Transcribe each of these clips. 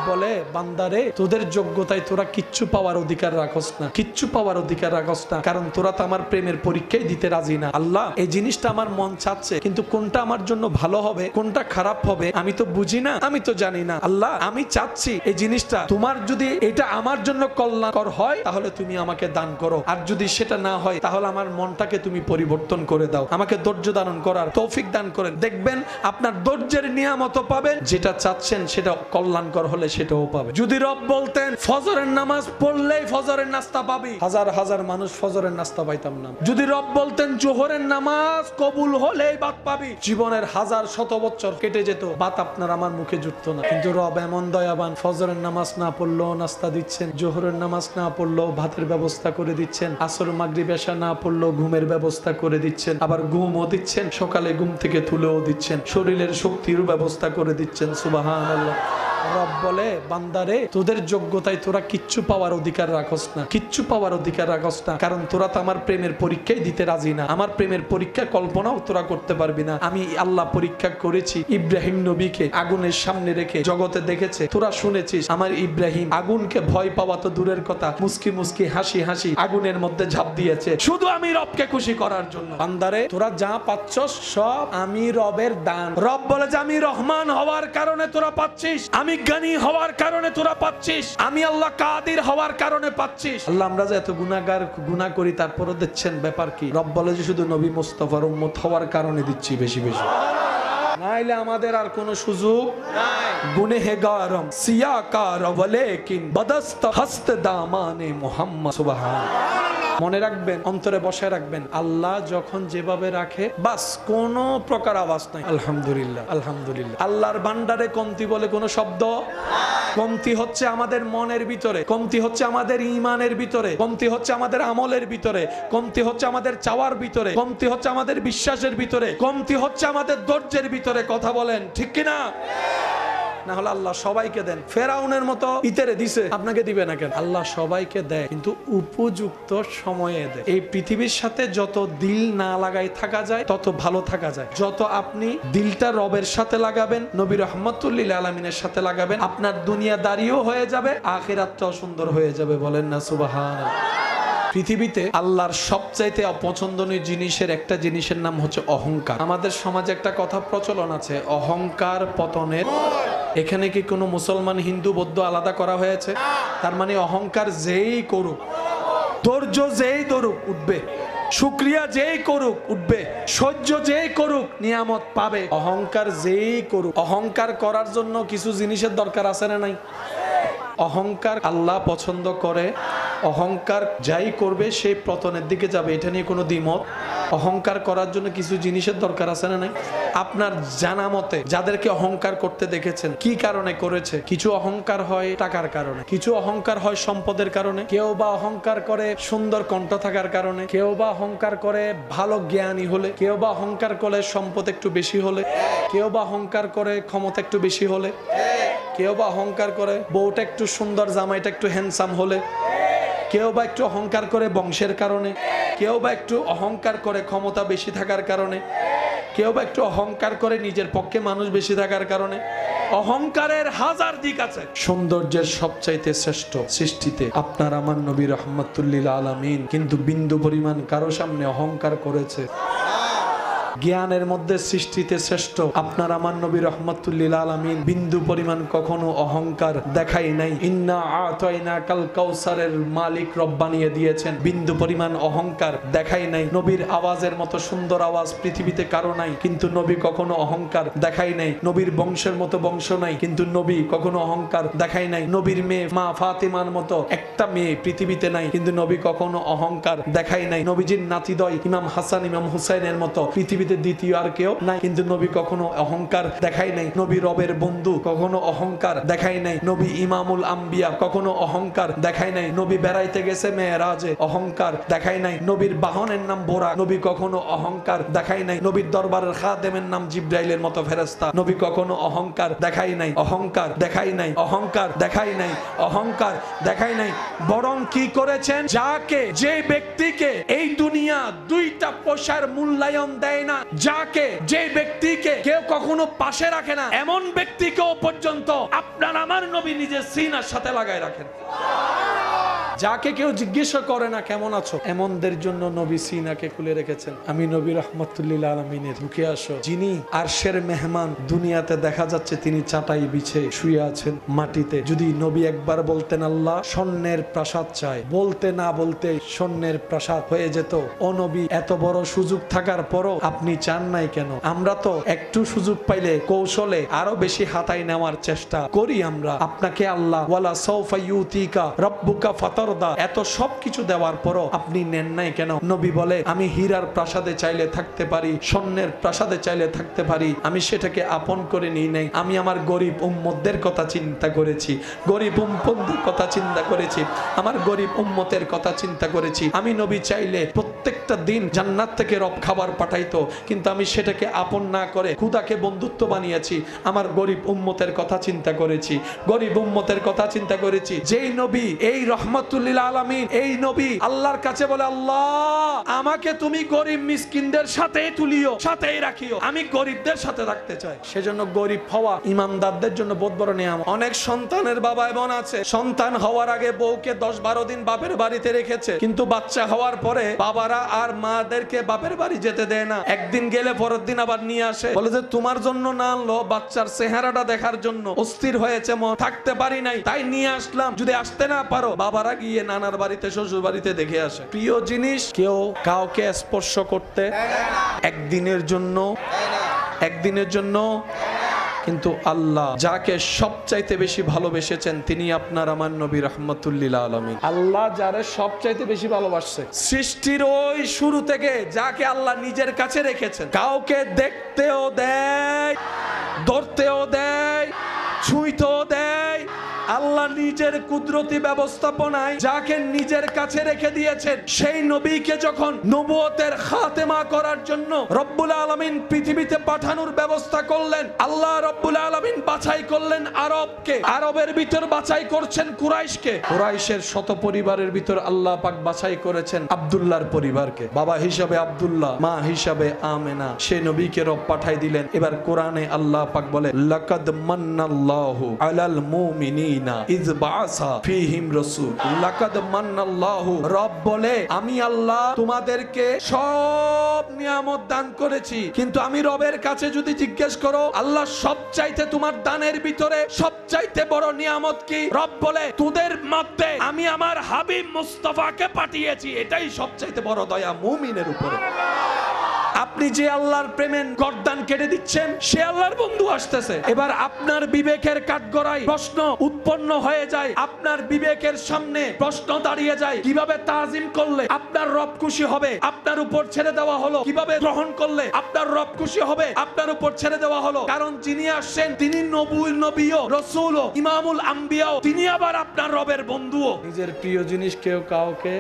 বলে বান্দারে তোদের যোগ্যতায় তোরা কিচ্ছু পাওয়ার অধিকার রাখস না, কিচ্ছু পাওয়ার অধিকার রাখস না, কারণ তোরা তো আমার প্রেমের পরীক্ষাই দিতে রাজি না। আল্লাহ এই জিনিসটা আমার মন চাচ্ছে, কিন্তু কোনটা আমার জন্য ভালো হবে কোনটা খারাপ হবে আমি তো বুঝি না, আমি তো জানি না। আল্লাহ আমি চাচ্ছি এই জিনিসটা তোমার যদি এটা আমার জন্য কল্যাণকর হয় তাহলে তুমি আমাকে দান করো, আর যদি সেটা না হয় তাহলে আমার মনটাকে তুমি পরিবর্তন করে দাও, আমাকে ধৈর্য ধারণ করার তৌফিক দান করেন। দেখবেন আপনার ধৈর্যের নিয়ামত পাবেন, যেটা চাচ্ছেন সেটা কল্যাণকর হলে সেটাও পাবে। যদি রব বলতেন ফজরের নামাজ পড়লেই ফজরের নাস্তা পাবি, হাজার হাজার মানুষ ফজরের নাস্তা পাইতাম না। যদি রব বলতেন জোহরের নামাজ কবুল হলেই ভাত পাবি, জীবনের হাজার শত বছর কেটে যেত, ভাত আপনার আমার মুখে জুটতো না। কিন্তু রব এমন দয়াবান, ফজরের নামাজ না পড়লেও নাস্তা দিচ্ছেন, জোহরের নামাজ না পড়লেও ভাতের ব্যবস্থা করে দিচ্ছেন, আসর মাগরিব এশা না পড়লেও ঘুমের ব্যবস্থা করে দিচ্ছেন, আবার ঘুমও দিচ্ছেন, সকালে ঘুম থেকে তুলেও দিচ্ছেন, শরীরের শক্তির ব্যবস্থা করে দিচ্ছেন। সুবহানাল্লাহ। রব বলে বান্দারে তোদের যোগ্যতায় তোরা কিচ্ছু পাওয়ার অধিকার রাখস না, কিচ্ছু পাওয়ার অধিকার রাখস না, কারণ তোরা তো আমার প্রেমের পরীক্ষাই দিতে রাজি না, আমার প্রেমের পরীক্ষা কল্পনাও তোরা করতে পারবি না। আমি আল্লাহ পরীক্ষা করেছি ইব্রাহিম নবীকে আগুনের সামনে রেখে, জগতে দেখেছে তোরা শুনেছিস আমার ইব্রাহিম আগুনকে ভয় পাওয়া তো দূরের কথা, মুস্কি মুস্কি হাসি হাসি আগুনের মধ্যে ঝাঁপ দিয়েছে শুধু আমি রবকে খুশি করার জন্য। বান্দারে তোরা যা পাচ্ছস সব আমি রবের দান। রব বলে যে আমি রহমান হওয়ার কারণে তোরা পাচ্ছিস, আমি জ্ঞানী হওয়ার কারণে তোরা পাচ্ছিস, আমি আল্লাহ কাদির হওয়ার কারণে পাচ্ছিস। আল্লাহ আমরা যে এত গুনাহগার গুনাহ করি তারপরে দিচ্ছেন ব্যাপার কি? রব বলে যে শুধু নবী মুস্তাফার উম্মত হওয়ার কারণে দিচ্ছি বেশি বেশি, নাইলে আমাদের আর কোনো সুযোগ নাই। গুনেহগারম সিয়াকার ওয়ালাকিন বদস্ত হস্ত দামানে মুহাম্মদ। সুবহানাল্লাহ। মনে রাখবেন, অন্তরে বসায় রাখবেন, আল্লাহ যখন যেভাবে রাখে বাস কোনো প্রকার আওয়াজ নাই। আলহামদুলিল্লাহ আলহামদুলিল্লাহ। আল্লাহর ভান্ডারে কমতি বলে কোনো শব্দ, কমতি হচ্ছে আমাদের মনের ভিতরে, কমতি হচ্ছে আমাদের ঈমানের ভিতরে, কমতি হচ্ছে আমাদের আমলের ভিতরে, কমতি হচ্ছে আমাদের চাওয়ার ভিতরে, কমতি হচ্ছে আমাদের বিশ্বাসের ভিতরে, কমতি হচ্ছে আমাদের ধৈর্যের ভিতরে। কথা বলেন ঠিক কিনা? না হলে আল্লাহ সবাইকে দেন, ফেরাউনের মতো ইতেরে দিছে, আপনাকে দিবে না কেন? আল্লাহ সবাইকে দেয় কিন্তু উপযুক্ত সময়ে দেয়। এই পৃথিবীর সাথে যত দিল না লাগাই থাকা যায় তত ভালো থাকা যায়। যত আপনি দিলটা রবের সাথে লাগাবেন, নবী রাহমাতুল লিল আলামিনের সাথে লাগাবেন, আপনার দুনিয়াদারিও হয়ে যাবে, আখিরাতটাও সুন্দর হয়ে যাবে। বলেন না সুবহানাল্লাহ। পৃথিবীতে আল্লাহর সবচাইতে অপছন্দনীয় জিনিসের একটা জিনিসের নাম হচ্ছে অহংকার। আমাদের সমাজে একটা কথা প্রচলন আছে, অহংকার পতনের। এখানে কি কোনো মুসলমান হিন্দু বৌদ্ধ আলাদা করা হয়েছে? তার মানে অহংকার যেই করুক, ধৈর্য যেই ধরুক উঠবে, শুকরিয়া যেই করুক উঠবে, সহ্য যেই করুক নিয়ামত পাবে। অহংকার যেই করুক, অহংকার করার জন্য কিছু জিনিসের দরকার আছে না নাই? অহংকার আল্লাহ পছন্দ করে, অহংকার যাই করবে সেই পতনের দিকে যাবে, এটা নিয়ে কোনো দ্বিমত। অহংকার করার জন্য কিছু জিনিসের দরকার আছে না নাই? আপনার জানা মতে যাদেরকে অহংকার করতে দেখেছেন কি কারণে করেছে? কিছু অহংকার হয় টাকার কারণে, কিছু অহংকার হয় সম্পদের কারণে, কেউ বা অহংকার করে সুন্দর কণ্ঠ থাকার কারণে, কেউ বা অহংকার করে ভালো জ্ঞানী হলে, কেউ বা অহংকার করে সম্পদ একটু বেশি হলে, কেউ বা অহংকার করে ক্ষমতা একটু বেশি হলে, কেউ বা অহংকার করে বউটা একটু সুন্দর, জামাইটা একটু হ্যান্ডসাম হলে, কেউ বা একটু অহংকার করে বংশের কারণে, কেউ বা একটু অহংকার করে ক্ষমতা বেশি থাকার কারণে, কেউ বা একটু অহংকার করে নিজের পক্ষে মানুষ বেশি থাকার কারণে। অহংকারের হাজার দিক আছে। সৌন্দর্যের সবচাইতে শ্রেষ্ঠ সৃষ্টিতে আপনার আমার নবী রাহমাতুল লিল আলামিন কিন্তু বিন্দু পরিমাণ কারো সামনে অহংকার করেছে? জ্ঞানের মধ্যে সৃষ্টিতে শ্রেষ্ঠ আপনার আমার নবী রাহমাতুল লিল আলামিন বিন্দু পরিমাণ কখনো অহংকার দেখাই নাই। ইন্না আতাইনাকাল কাউসারের মালিক রব বানিয়ে দিয়েছেন, বিন্দু পরিমাণ অহংকার দেখাই নাই। নবীর আওয়াজের মতো সুন্দর আওয়াজ পৃথিবীতে কারো নাই, কিন্তু নবী কখনো অহংকার দেখাই নাই। নবীর বংশের মতো বংশ নাই, কিন্তু নবী কখনো অহংকার দেখাই নাই। নবীর মেয়ে মা ফাতেমার মতো একটা মেয়ে পৃথিবীতে নাই, কিন্তু নবী কখনো অহংকার দেখাই নাই। নবীজির নাতিদ্বয় ইমাম হাসান ইমাম হুসাইনের মতো পৃথিবীতে দ্বিতীয় আর কেউ নাই, কিন্তু নবী কখনো অহংকার দেখাই নাই। নবী রবের বন্ধু, কখনো অহংকার দেখাই নাই। নবী ইমামুল আম্বিয়া, কখনো অহংকার দেখাই নাই। নবী বেড়াইতে গেছে মেরাজে, অহংকার দেখাই নাই। নবীর বাহনের নাম বোরা, নবী কখনো অহংকার দেখাই নাই। নবীর দরবারের খাদেমের নাম জিব্রাইলের মতো ফেরেশতা, নবী কখনো অহংকার দেখাই নাই। অহংকার দেখাই নাই, অহংকার দেখাই নাই, অহংকার দেখাই নাই। বরং কি করেছেন? যাকে, যে ব্যক্তিকে এই দুনিয়া দুইটা পয়সার মূল্যায়ন দেয় না, না, যে ব্যক্তিকে কেউ কখনো পাশে রাখে না, এমন ব্যক্তিকেও পর্যন্ত আপনার আমার নবী নিজের সিনার সাথে লাগায় রাখেন। যাকে কেউ জিজ্ঞাসা করে না কেমন আছো, এমনদের জন্য নবী সিনাকে খুলে রেখেছেন। আমি নবী রাহমাতুল্লিল আলামিনের বুকে আসো, যিনি আরশের মেহমান, দুনিয়াতে দেখা যাচ্ছে তিনি চাটাই বিছে শুয়ে আছেন মাটিতে। যদি নবী একবার বলতেন আল্লাহ স্বর্ণের প্রাসাদ চাই, বলতে না বলতে স্বর্ণের প্রাসাদ হয়ে যেত। ও নবী, এত বড় সুযোগ থাকার পরও আপনি চান নাই কেন? আমরা তো একটু সুযোগ পাইলে কৌশলে আরো বেশি হাতায় নেওয়ার চেষ্টা করি। আমরা আপনাকে আল্লাহ ওয়ালা সাউফা ইউতিকা রাব্বুকা ফাতারদা এত সবকিছু দেওয়ার পরও আপনি নেন নাই কেন? নবী বলে আমি হীরার প্রাসাদে চাইলে থাকতে পারি, স্বর্ণের প্রাসাদে চাইলে থাকতে পারি, আমি সেটাকে আপন করে নিই নাই। আমি আমার গরিব উম্মতদের কথা চিন্তা করেছি, গরিব উম্মতদের কথা চিন্তা করেছি, আমার গরিব উম্মতের কথা চিন্তা করেছি। আমি নবী চাইলে প্রত্যেকটা দিন জান্নাত থেকে রব খাবার পাঠাইতো, কিন্তু আমি সেটাকে আপন না করে খুদাকে বন্ধুত্ব বানিয়েছি। আমার গরিব উম্মতের কথা চিন্তা করেছি, গরিব উম্মতের কথা চিন্তা করেছি। যেই নবী এই রহমাতুল্লিল আলামিন, এই নবী আল্লাহর কাছে বলে আল্লাহ আমাকে তুমি গরিব মিসকিনদের সাথেই তুলিও, সাথেই রাখিও, আমি গরিবদের সাথে রাখতে চাই। সেজন্য গরিব হওয়া ইমানদারদের জন্য বহুত বড় নিয়ামত। অনেক সন্তানের বাবা বোন আছে, সন্তান হওয়ার আগে বউকে 10-12 দিন বাপের বাড়িতে রেখেছে, কিন্তু বাচ্চা হওয়ার পরে বাবারা আর মাদেরকে বাপের বাড়ি যেতে দেয় না। একদিন গেলে পরের দিন আবার নিয়ে আসে, বলে যে তোমার জন্য না আনলো, বাচ্চার চেহারাটা দেখার জন্য অস্থির হয়েছে, থাকতে পারি নাই তাই নিয়ে আসলাম, যদি আসতে না পারো বাবারা গিয়ে নানার বাড়িতে শ্বশুর বাড়িতে দেখে আসে। প্রিয় জিনিস কেউ কাউকে স্পর্শ করতে একদিনের জন্য কিন্তু আল্লাহ যাকে সবচাইতে বেশি ভালোবেসেছেন তিনি আপনার আমার নবী রাহমাতুল্লিল আলামিন। আল্লাহ যারে সবচাইতে বেশি ভালোবাসছে সৃষ্টির ওই শুরু থেকে, যাকে আল্লাহ নিজের কাছে রেখেছেন, কাউকে দেখতেও দেয়, ধরতেও দেয়, ছুঁইতেও দেয়। আল্লাহ নিজের কুদরতি ব্যবস্থাপনায় যাকে নিজের কাছে রেখে দিয়েছেন, সেই নবীকে যখন নবুয়তের খাতেমা করার জন্য রব্বুল আলামিন পৃথিবীতে পাঠানোর ব্যবস্থা করলেন, আল্লাহ রব্বুল আলামিন বাছাই করলেন আরবকে, আরবের ভিতর বাছাই করছেন কুরাইশকে, কুরাইশের শত পরিবারের ভিতর আল্লাহ পাক বাছাই করেছেন আব্দুল্লাহর পরিবারকে। বাবা হিসাবে আব্দুল্লাহ, মা হিসাবে আমেনা, সেই নবীকে রব পাঠাই দিলেন। এবার কোরআনে আল্লাহ পাক বলে লাকাদ মান্নাল্লাহু আলাল মুমিনিনা ইয বাআসা ফীহিম রাসূল। লাকাদ মান্নাল্লাহু, রব বলে আমি আল্লাহ তোমাদেরকে সব নিয়ামত দান করেছি, কিন্তু আমি রবের কাছে যদি জিজ্ঞেস করো আল্লাহ সবচাইতে তোমার দানের ভিতরে সবচাইতে বড় নিয়ামত কি, রব বলে তোদের মধ্যে আমি আমার হাবিব মুস্তাফাকে পাঠিয়েছি, এটাই সবচাইতে বড় দয়া মুমিনের উপরে। আপনি যে আল্লাহর প্রেমের গর্দান কেটে দিচ্ছেন, সে আল্লাহর বন্ধু আসতেছে। এবার আপনার বিবেকের কাঠগড়ায় প্রশ্ন উৎপন্ন হয়ে যায়, আপনার বিবেকের সামনে প্রশ্ন দাঁড়িয়ে যায়, কিভাবে তাজিম করলে আপনার রব খুশি হবে, আপনার উপর ছেড়ে দেওয়া হলো, কিভাবে গ্রহণ করলে আপনার রব খুশি হবে, আপনার উপর ছেড়ে দেওয়া হলো। কারণ যিনি আসছেন তিনি নবীও, রাসূলও, ইমামুল আম্বিয়াও, তিনি আবার আপনার রবের বন্ধুও। নিজের প্রিয় জিনিস কেউ কাউকে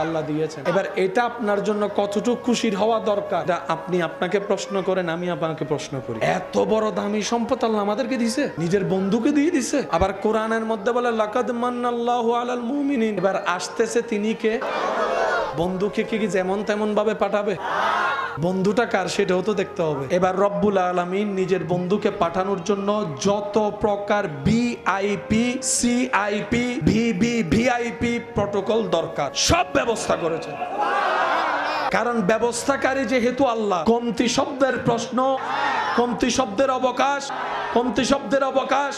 আল্লাহ দিয়েছেন। এবার এটা আপনার জন্য কতটুকু খুশির হওয়া দরকার, আপনি আপনাকে প্রশ্ন করেন, আমি আপনাকে প্রশ্ন করি। এত বড় দামি সম্পদ আল্লাহ আমাদেরকে দিয়েছে, নিজের বন্ধুকে দিয়ে দিয়েছে। আবার কোরআনের মধ্যে বলে লাকাদ মান্নাল্লাহু আলাল মুমিনিন। এবার আসতেছে তিনি কে? বন্ধুকে কি যেমন তেমন ভাবে পাঠাবে? বন্ধুটা কার সেটাও তো দেখতে হবে। এবার রব্বুল আলামিন নিজের বন্ধুকে পাঠানোর জন্য যত প্রকার ভিআইপি, সিআইপি, ভিভিভিআইপি প্রটোকল দরকার সব ব্যবস্থা করেছেন। কারণ ব্যবস্থাকারী যেহেতু আল্লাহ, কমতি শব্দের প্রশ্ন, কমতি শব্দের অবকাশ।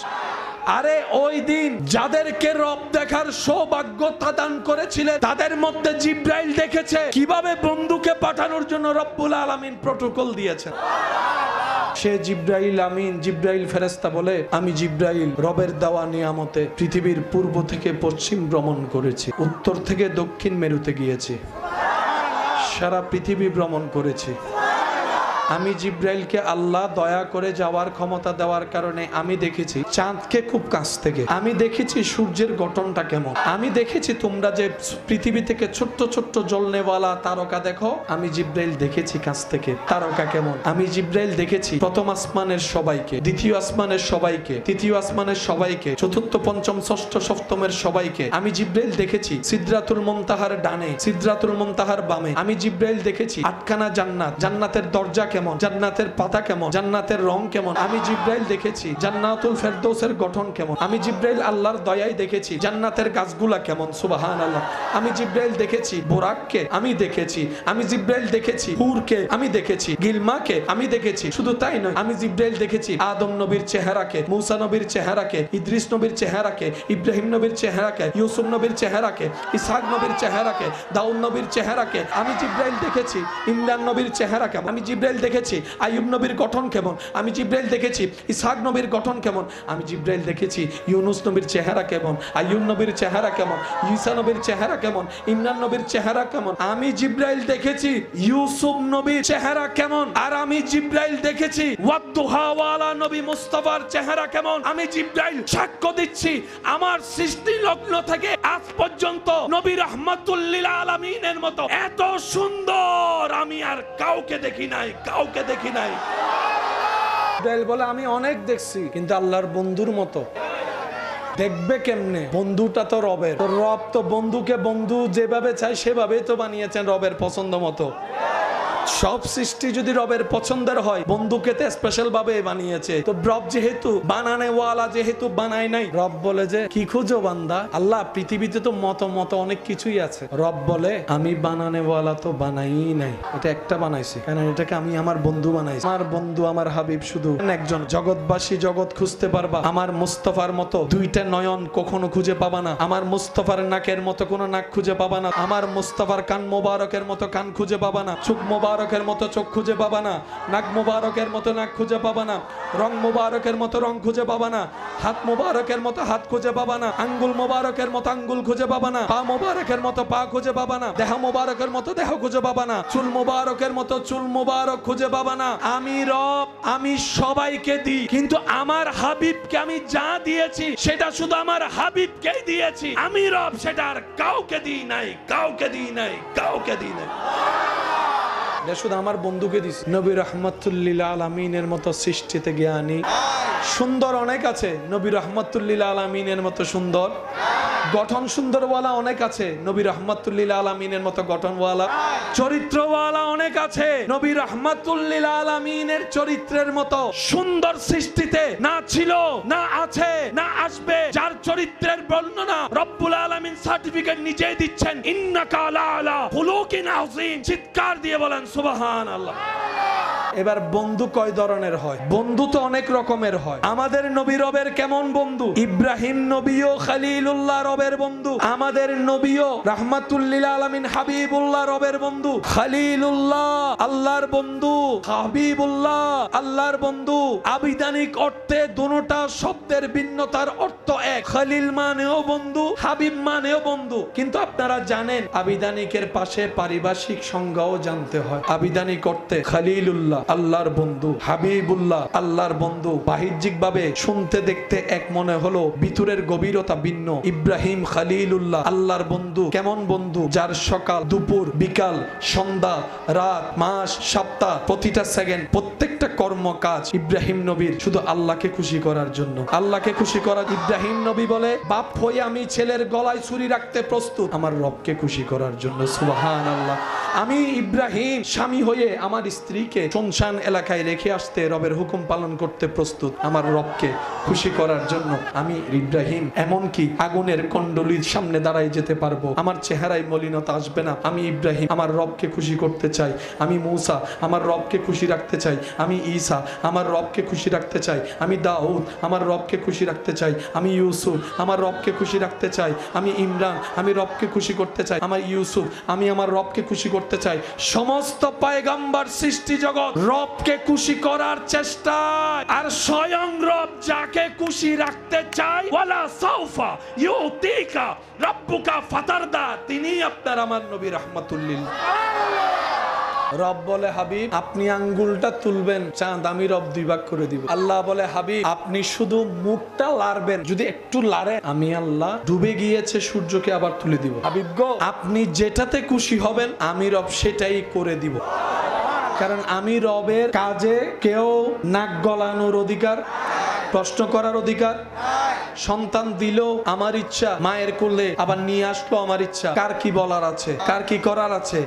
আরে ওই দিন যাদেরকে রব দেখার সৌভাগ্য দান করেছিলেন, তাদের মধ্যে জিব্রাইল দেখেছে কিভাবে বন্ধুকে পাঠানোর জন্য রব্বুল আলামিন প্রটোকল দিয়েছেন। সে জিব্রাইল ফেরেশতা বলে আমি জিব্রাইল রবের দেওয়া নিয়ামতে পৃথিবীর পূর্ব থেকে পশ্চিম ভ্রমণ করেছি, উত্তর থেকে দক্ষিণ মেরুতে গিয়েছি, সারা পৃথিবী ভ্রমণ করেছি। আমি জিব্রাইলকে আল্লাহ দয়া করে যাওয়ার ক্ষমতা দেওয়ার কারণে আমি দেখেছি চাঁদকে খুব কাছ থেকে, আমি দেখেছি সূর্যের গঠনটা কেমন, আমি দেখেছি তোমরা যে পৃথিবী থেকে ছোট্ট ছোট্ট জ্বলনেওয়ালা তারকা দেখো, আমি জিব্রাইল দেখেছি কাছ থেকে তারকা কেমন। আমি জিব্রাইল দেখেছি প্রথম আসমানের সবাইকে, দ্বিতীয় আসমানের সবাইকে, তৃতীয় আসমানের সবাইকে, চতুর্থ পঞ্চম ষষ্ঠ সপ্তমের সবাইকে। আমি জিব্রাইল দেখেছি সিদরাতুল মুনতাহার ডানে, সিদরাতুল মুনতাহার বামে। আমি জিব্রাইল দেখেছি আটখানা জান্নাত, জান্নাতের দরজা কেমন, জান্নাতের পাতা কেমন, জান্নাতের রং কেমন। আমি জিব্রাইল দেখেছি জান্নাতুল ফেরদৌসের গঠন কেমন। আমি জিব্রাইল আল্লাহর দয়ায় দেখেছি জান্নাতের গাছগুলা কেমন, সুবহানাল্লাহ। আমি জিব্রাইল দেখেছি বোরাককে, আমি দেখেছি। আমি জিব্রাইল দেখেছি হুরকে, আমি দেখেছি গিলমাকে, আমি দেখেছি। শুধু তাই নয়, আমি জিব্রাইল দেখেছি আদম নবীর চেহারাকে, মূসা নবীর চেহারাকে, ইদ্রিস নবীর চেহারাকে, ইব্রাহিম নবীর চেহারাকে, ইউসুফ নবীর চেহারাকে, ইসহাক নবীর চেহারাকে, দাউদ নবীর চেহারাকে। আমি জিব্রাইল দেখেছি ইমরান নবীর চেহারা কেমন। আমি জিব্রাইল দেখেছি আইয়ুব নবীর গঠন কেমন। আমি জিব্রাইল দেখেছি ইসহাক নবীর গঠন কেমন। আমি জিব্রাইল দেখেছি ইউনুস নবীর চেহারা কেমন, আইয়ুব নবীর চেহারা কেমন, ঈসা নবীর চেহারা কেমন, ইমরান নবীর চেহারা কেমন। আমি জিব্রাইল দেখেছি ইউসুফ নবীর চেহারা কেমন। আর আমি জিব্রাইল দেখেছি ওয়াদুহা ওয়ালা নবী মুস্তাফার চেহারা কেমন। আমি জিব্রাইল সাক্ষ্য দিচ্ছি আমার সৃষ্টি লগ্ন থেকে আজ পর্যন্ত নবী রাহমাতুল লিল আলামিনের মতো এত সুন্দর আমি আর কাউকে দেখি নাই, কাউকে দেখি নাই। জিব্রাইল বলে আমি অনেক দেখছি, কিন্তু আল্লাহর বন্ধুর মতো দেখবে কেমনে? বন্ধুটা তো রবের, তো রব তো বন্ধুকে বন্ধু যেভাবে চাই সেভাবেই তো বানিয়েছেন রবের পছন্দ মতো। সব সৃষ্টি যদি রবের পছন্দের হয়, বন্ধুকে তো স্পেশাল ভাবে বানিয়েছে। তো রব যেহেতু বানানেওয়ালা, যেহেতু বানায় নাই, রব বলে যে কি খুঁজো বান্দা? আল্লাহ পৃথিবীতে তো মত মত অনেক কিছুই আছে। রব বলে আমি বানানেওয়ালা তো বানাই নাই, এটা একটা বানাইছি, কারণ এটাকে আমি আমার বন্ধু বানাইছি। আমার বন্ধু আমার হাবিব শুধু একজন। জগৎবাসী জগৎ খুঁজতে পারবা, আমার মুস্তাফার মতো দুইটা নয়ন কখনো খুঁজে পাবা না। আমার মুস্তাফার নাকের মতো কোনো নাক খুঁজে পাবা না। আমার মুস্তাফার কান মোবারকের মতো কান খুঁজে পাবা না। চোখ মোবারকের মতো চোখ খুঁজে পাবা না। নাক মোবারকের মতো নাক খুঁজে পাবা না। রং মোবারকের মতো রং খুঁজে পাবা না। হাত মোবারকের মতো হাত খুঁজে পাবা না। আঙ্গুল মোবারকের মতো আঙ্গুল খুঁজে পাবা না। পা মোবারকের মতো পা খুঁজে পাবা না। দেহ মোবারকের মতো দেহ খুঁজে পাবা না। চুল মোবারকের মতো চুল মোবারক খুঁজে পাবা না। আমি রব, আমি সবাইকে দিই, কিন্তু আমার হাবিবকে আমি যা দিয়েছি সেটা শুধু আমার হাবিবকেই দিয়েছি। আমি রব, সেটা আর কাউকে দিই নাই, কাউকে দিই নাই, কাউকে দিই নাই। শুধু আমার বন্ধুকে দিছি। নবী রাহমাতুল লিল আলামিনের মতো সৃষ্টিতে জ্ঞানী সুন্দর অনেক আছে, নবী রাহমাতুল লিল আলামিনের মতো সুন্দর গঠন সুন্দরওয়ালা অনেক আছে, নবী রাহমাতুল লিল আলামিনের মতো গঠনওয়ালা চরিত্রওয়ালা অনেক আছে। নবী রাহমাতুল লিল আলামিনের চরিত্রের মতো সুন্দর সৃষ্টিতে না ছিল, না আছে, না আসবে। যার চরিত্রের বর্ণনা রব্বুল আলামিন সার্টিফিকেট নিজেই দিচ্ছেন, ইন্নাকা আলা খুলুকিন আযীম। চিৎকার দিয়ে বলেন সুবহানাল্লাহ। এবার বন্ধু কয় ধরনের হয়? বন্ধু তো অনেক রকমের হয়। আমাদের নবী রবের কেমন বন্ধু? ইব্রাহিম নবীও খলিলুল্লাহ রবের বন্ধু। আমাদের নবীও রাহমাতুল লিল আলামিন হাবিবুল্লাহ রবের বন্ধু। খলিলুল্লাহ আল্লাহর বন্ধু, হাবিবুল্লাহ আল্লাহর বন্ধু। আবিধানিক অর্থে দুটোটা শব্দের ভিন্নতার অর্থ এক। খলিল মানেও বন্ধু, হাবিব মানেও বন্ধু। কিন্তু আপনারা জানেন আবিধানিকের পাশে পারিভাষিক সংজ্ঞাও জানতে হয়। আবিধানিক অর্থে খলিলুল্লাহ আল্লাহর বন্ধু, হাবিবুল্লাহ আল্লাহর বন্ধু। বাহ্যিক ভাবে শুনতে দেখতে এক মনে হলো, ভিতরের গভীরতা ভিন্ন। ইব্রাহিম খলিলুল্লাহ আল্লাহর বন্ধু। কেমন বন্ধু? যার সকাল, দুপুর, বিকাল, সন্ধ্যা, রাত, মাস, সপ্তাহ, প্রতিটা সেকেন্ড, প্রত্যেকটা কর্ম কাজ ইব্রাহিম নবীর শুধু আল্লাহকে খুশি করার জন্য। আল্লাহকে খুশি করার। ইব্রাহিম নবী বলে বাপ হয়ে আমি ছেলের গলায় ছুরি রাখতে প্রস্তুত আমার রবকে খুশি করার জন্য। সুবহানাল্লাহ। আমি ইব্রাহিম স্বামী হয়ে আমার স্ত্রীকে শুনশান এলাকায় রেখে আসতে রবের হুকুম পালন করতে প্রস্তুত আমার রবকে খুশি করার জন্য। আমি ইব্রাহিম এমনকি আগুনের কন্ডলির সামনে দাঁড়াই যেতে পারবো, আমার চেহারায় মলিনতা আসবে না। আমি ইব্রাহিম আমার রবকে খুশি করতে চাই। আমি মূসা আমার রবকে খুশি রাখতে চাই। আমি ঈসা আমার রবকে খুশি রাখতে চাই। আমি দাউদ আমার রবকে খুশি রাখতে চাই। আমি ইউসুফ আমার রবকে খুশি রাখতে চাই। আমি ইমরান আমি রবকে খুশি করতে চাই। আমার ইউসুফ আমি আমার রবকে খুশি করতে চাই। সমস্ত পয়গম্বর সৃষ্টি জগৎ রবকে খুশি করার চেষ্টা। আর স্বয়ং রব যাকে খুশি রাখতে চায়, ওয়ালা সাউফা ইউতিকা রাব্বুকা ফাতারদা, তিনি আপনার আমার নবী রাহমাতুল লিল। রব বলে হাবিব আপনি আঙ্গুলটা তুলবেন, চাঁদ আমি রব 2 ভাগ করে দিব। আল্লাহ বলে হাবিব আপনি শুধু মুখটা লাড়বেন, যদি একটু লাড়ে আমি আল্লাহ ডুবে গিয়েছে সূর্যকে আবার তুলে দিব। হাবিব গো আপনি যেটাতে খুশি হবেন আমি রব সেটাই করে দিব। কারণ আমি রবের কাজে কেউ নাক গলানোর অধিকার, প্রশ্ন করার অধিকার, সন্তান দিলেও আমার ইচ্ছা, মায়ের কোলে আবার নিয়ে আসলো আমার ইচ্ছা, কার কি বলার আছে, কার কি করার আছে?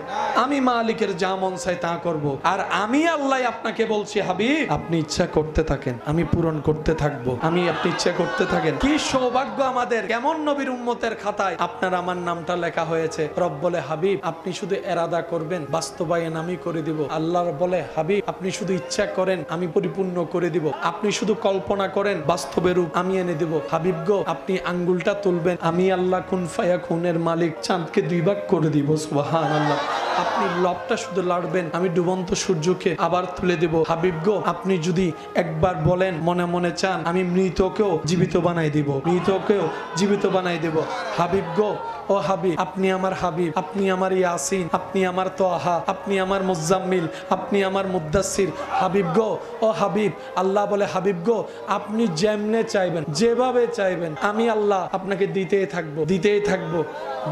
আমি মালিকের যা মন চাই তা করব। আর আমি আল্লাহ আপনাকে বলছি হাবিব আপনি ইচ্ছা করতে থাকেন, আমি পূরণ করতে থাকবো, আমি আপনি ইচ্ছা করতে থাকেন। কি সৌভাগ্য আমাদের, কেমন নবীর উম্মতের খাতায় আপনার আমার নামটা লেখা হয়েছে। রব বলে হাবিব আপনি শুধু এরাদা করবেন, বাস্তবায়ন আমি করে দিব। আল্লাহ বলে হাবিব আপনি শুধু ইচ্ছা করেন আমি পরিপূর্ণ করে দিব। আপনি শুধু কল্পনা করেন বাস্তবে রূপ আমি এনে দিব। হাবিব গো আপনি আঙ্গুলটা তুলবেন, আমি আল্লাহ কুন ফায়াকুনের মালিক চাঁদকে 2 ভাগ করে দিব। সুবহানাল্লাহ। আপনি লবটা শুধু লাড়বেন, আমি ডুবন্ত সূর্যকে আবার তুলে দেব। হাবিব গো আপনি যদি একবার বলেন মনে মনে চান আমি মৃতকেও জীবিত বানাই দিব, মৃতকেও জীবিত বানাই দেব। হাবিব গো ও হাবিব আপনি আমার হাবিব, আপনি আমার ইয়াসিন, আপনি আমার তোহা, আপনি আমার মুজাম্মিল, আপনি আমার মুদ্দাসির। হাবিব গো ও হাবিব আল্লাহ বলে হাবিব গো আপনি যেমনে চাইবেন, যেভাবে চাইবেন আমি আল্লাহ আপনাকে দিতেই থাকবো, দিতেই থাকবো,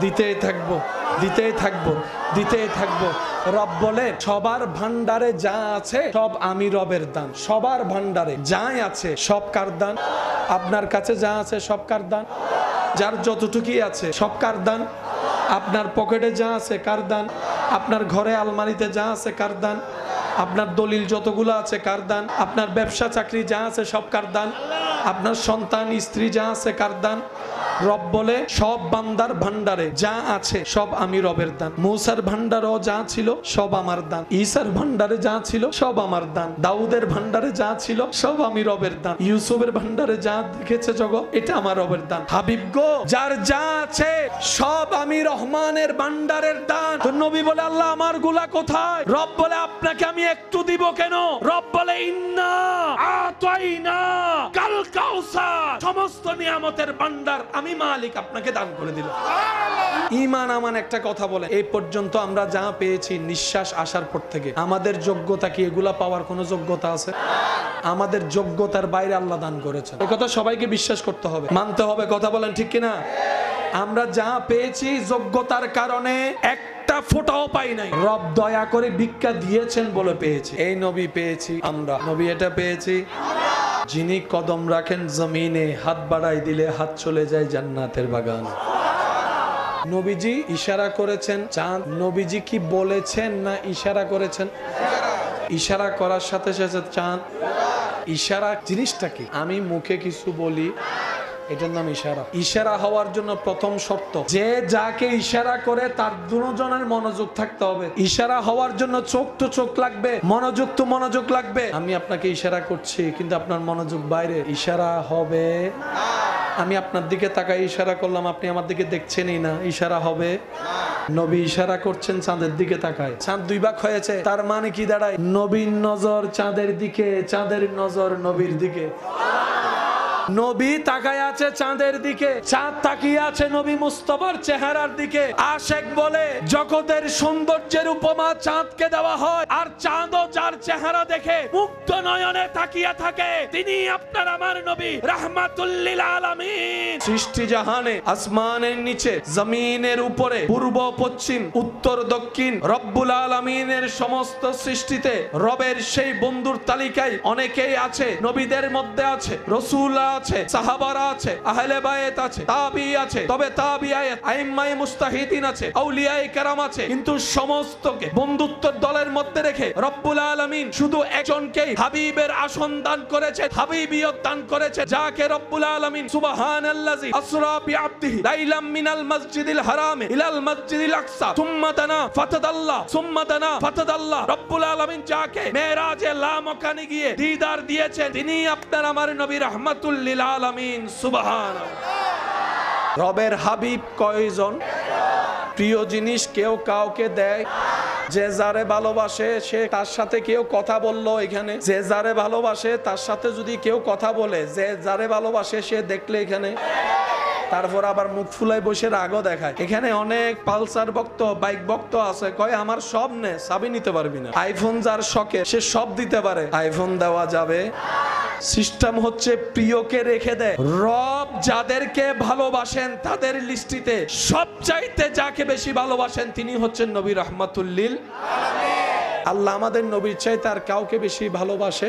দিতেই থাকবো, দিতেই থাকবো, দিতেই থাকবো। রব বলে সবার ভান্ডারে যা আছে সব আমি রবের দান। সবার ভান্ডারে যাই আছে সব কার দান? আপনার কাছে যা আছে সব কার দান? যার যতটুকুই আছে সব কার দান? আপনার পকেটে যা আছে কার দান? আপনার ঘরে আলমারিতে যা আছে কার দান? আপনার দলিল যতগুলো আছে কার দান? আপনার ব্যবসা চাকরি যা আছে সব কার দান? আপনার সন্তান স্ত্রী যা আছে কার দান? রব বলে সব বান্দার ভান্ডারে যা আছে সব আমি রবের দান। মূসার ভান্ডারও যা ছিল সব আমার দান, ঈসার ভান্ডারে যা ছিল সব আমার দান, দাউদের ভান্ডারে যা ছিল সব আমি রবের দান, ইউসুফের ভান্ডারে যা দেখেছে জগৎ এটা আমার রবের দান। হাবিব গো যার যা আছে সব আমি রহমানের ভান্ডারের দান। তো নবী বলে আল্লাহ আমার গুলা কোথায়? রব বলে আপনাকে আমি একটু দিব কেন? রব বলে ইন্না আতাইনা কাল কাউসার, সমস্ত নিয়ামতের ভান্ডার আমি মালিক আপনাকে দান করে দিল। ঈমান আমান একটা কথা বলে এই পর্যন্ত আমরা যা পেয়েছি নিঃশ্বাস আসার পর থেকে আমাদের যোগ্যতা কি এগুলা পাওয়ার কোনো যোগ্যতা আছে? আমাদের যোগ্যতার বাইরে আল্লাহ দান করেছেন, এই কথা সবাইকে বিশ্বাস করতে হবে, মানতে হবে। কথা বলেন ঠিক কিনা? আমরা যা পেয়েছি যোগ্যতার কারণে একটা ফোঁটাও পাই নাই, রব দয়া করে ভিক্ষা দিয়েছেন বলে পেয়েছি। এই নবী পেয়েছি আমরা, নবী এটা পেয়েছি। যিনি কদম রাখেন জমিনে হাত বাড়াই দিলে হাত চলে যায় জান্নাতের বাগান। নবীজি ইশারা করেছেন চাঁদ, নবীজি কি বলেছেন না ইশারা করেছেন? ইশারা করার সাথে সাথে চাঁদ, ইশারা জিনিসটা কি? আমি মুখে কিছু বলি এটার নাম ইশারা। ইশারা হওয়ার জন্য প্রথম শর্ত যে যাকে ইশারা করে তার দুজনের মনোযোগ থাকতে হবে। ইশারা হওয়ার জন্য চোখ তো চোখ লাগবে, মনোযোগ তো মনোযোগ লাগবে। আমি আপনাকে ইশারা করছি কিন্তু আপনার মনোযোগ বাইরে, ইশারা হবে। আমি আপনার দিকে তাকাই ইশারা করলাম, আপনি আমার দিকে দেখছেনই না, ইশারা হবে? নবী ইশারা করছেন চাঁদের দিকে তাকায়, চাঁদ 2 ভাগ হয়েছে। তার মানে কি দাঁড়ায়? নবীর নজর চাঁদের দিকে, চাঁদের নজর নবীর দিকে। নবী তাকায় আছে চাঁদের দিকে, চাঁদ তাকিয়ে আছে নবী মুস্তাফার চেহারার দিকে। আশেক বলে জগতের সৌন্দর্যের উপমা চাঁদকে দেওয়া হয়, আর চাঁদও যার চেহারা দেখে মুগ্ধ নয়নে তাকিয়ে থাকে তিনি আপনার আমার নবী রাহমাতুল লিল আলামিন। সৃষ্টি জাহানে আসমানের নিচে, জমিনের উপরে, পূর্ব পশ্চিম উত্তর দক্ষিণ রব্বুল আলামিনের সমস্ত সৃষ্টিতে রবের সেই বন্ধুর তালিকায় অনেকেই আছে। নবীদের মধ্যে আছে রাসূল আছে, সাহাবারা আছে, আহলে বায়াত আছে, তাবি আছে, তবে তাবিআত, আইম্মায়ে মুস্তাহিদিন আছে, আউলিয়ায়ে কেরাম আছে। কিন্তু সমস্তকে বন্ধুত্বের দলের মধ্যে রেখে রব্বুল আলামিন শুধু একজনকেই হাবিবের আসন দান করেছে, হাবিবিয়ত দান করেছে, যাকে রব্বুল আলামিন সুবহানাল্লাযী আসরা বিআবদিহি লাইলাম মিনাল মসজিদিল হারামে ইলাল মসজিদিল আকসা সুম্মা দানা ফাতাদাল্লাহ, সুম্মা দানা ফাতাদাল্লাহ। রব্বুল আলামিন যাকে মেরাজে লামকানে গিয়ে দিদার দিয়েছেন তিনি আপনার আমার নবী রাহমাতুল লিল আলামিন। সুবহানাল্লাহ। রবের হাবিব কয়জন? প্রিয় জিনিস কেউ কাউকে দেয়, যে যারে ভালোবাসে সে তার সাথে কেউ কথা বললো, এখানে যে যারে ভালোবাসে তার সাথে যদি কেউ কথা বলে, যে যারে ভালোবাসে সে দেখলে এখানে তারপর আবার মুখ ফুলাই বসে রাগও দেখায়। এখানে অনেক পালসার ভক্ত, বাইক ভক্ত আছে, কয় আমার সব নে, চাবি নিতে পারবি না। আইফোন যার শখে সে সব দিতে পারে, আইফোন দেওয়া যাবে। সিস্টেম হচ্ছে প্রিয়কে রেখে দেয়। রব যাদেরকে ভালোবাসেন তাদের লিস্টিতে সবচাইতে যাকে বেশি ভালোবাসেন তিনি হচ্ছেন নবী রাহমাতুল লিল আলামিন। আল্লাহ আমাদের নবীর চাইতে আর কাউকে বেশি ভালোবাসে।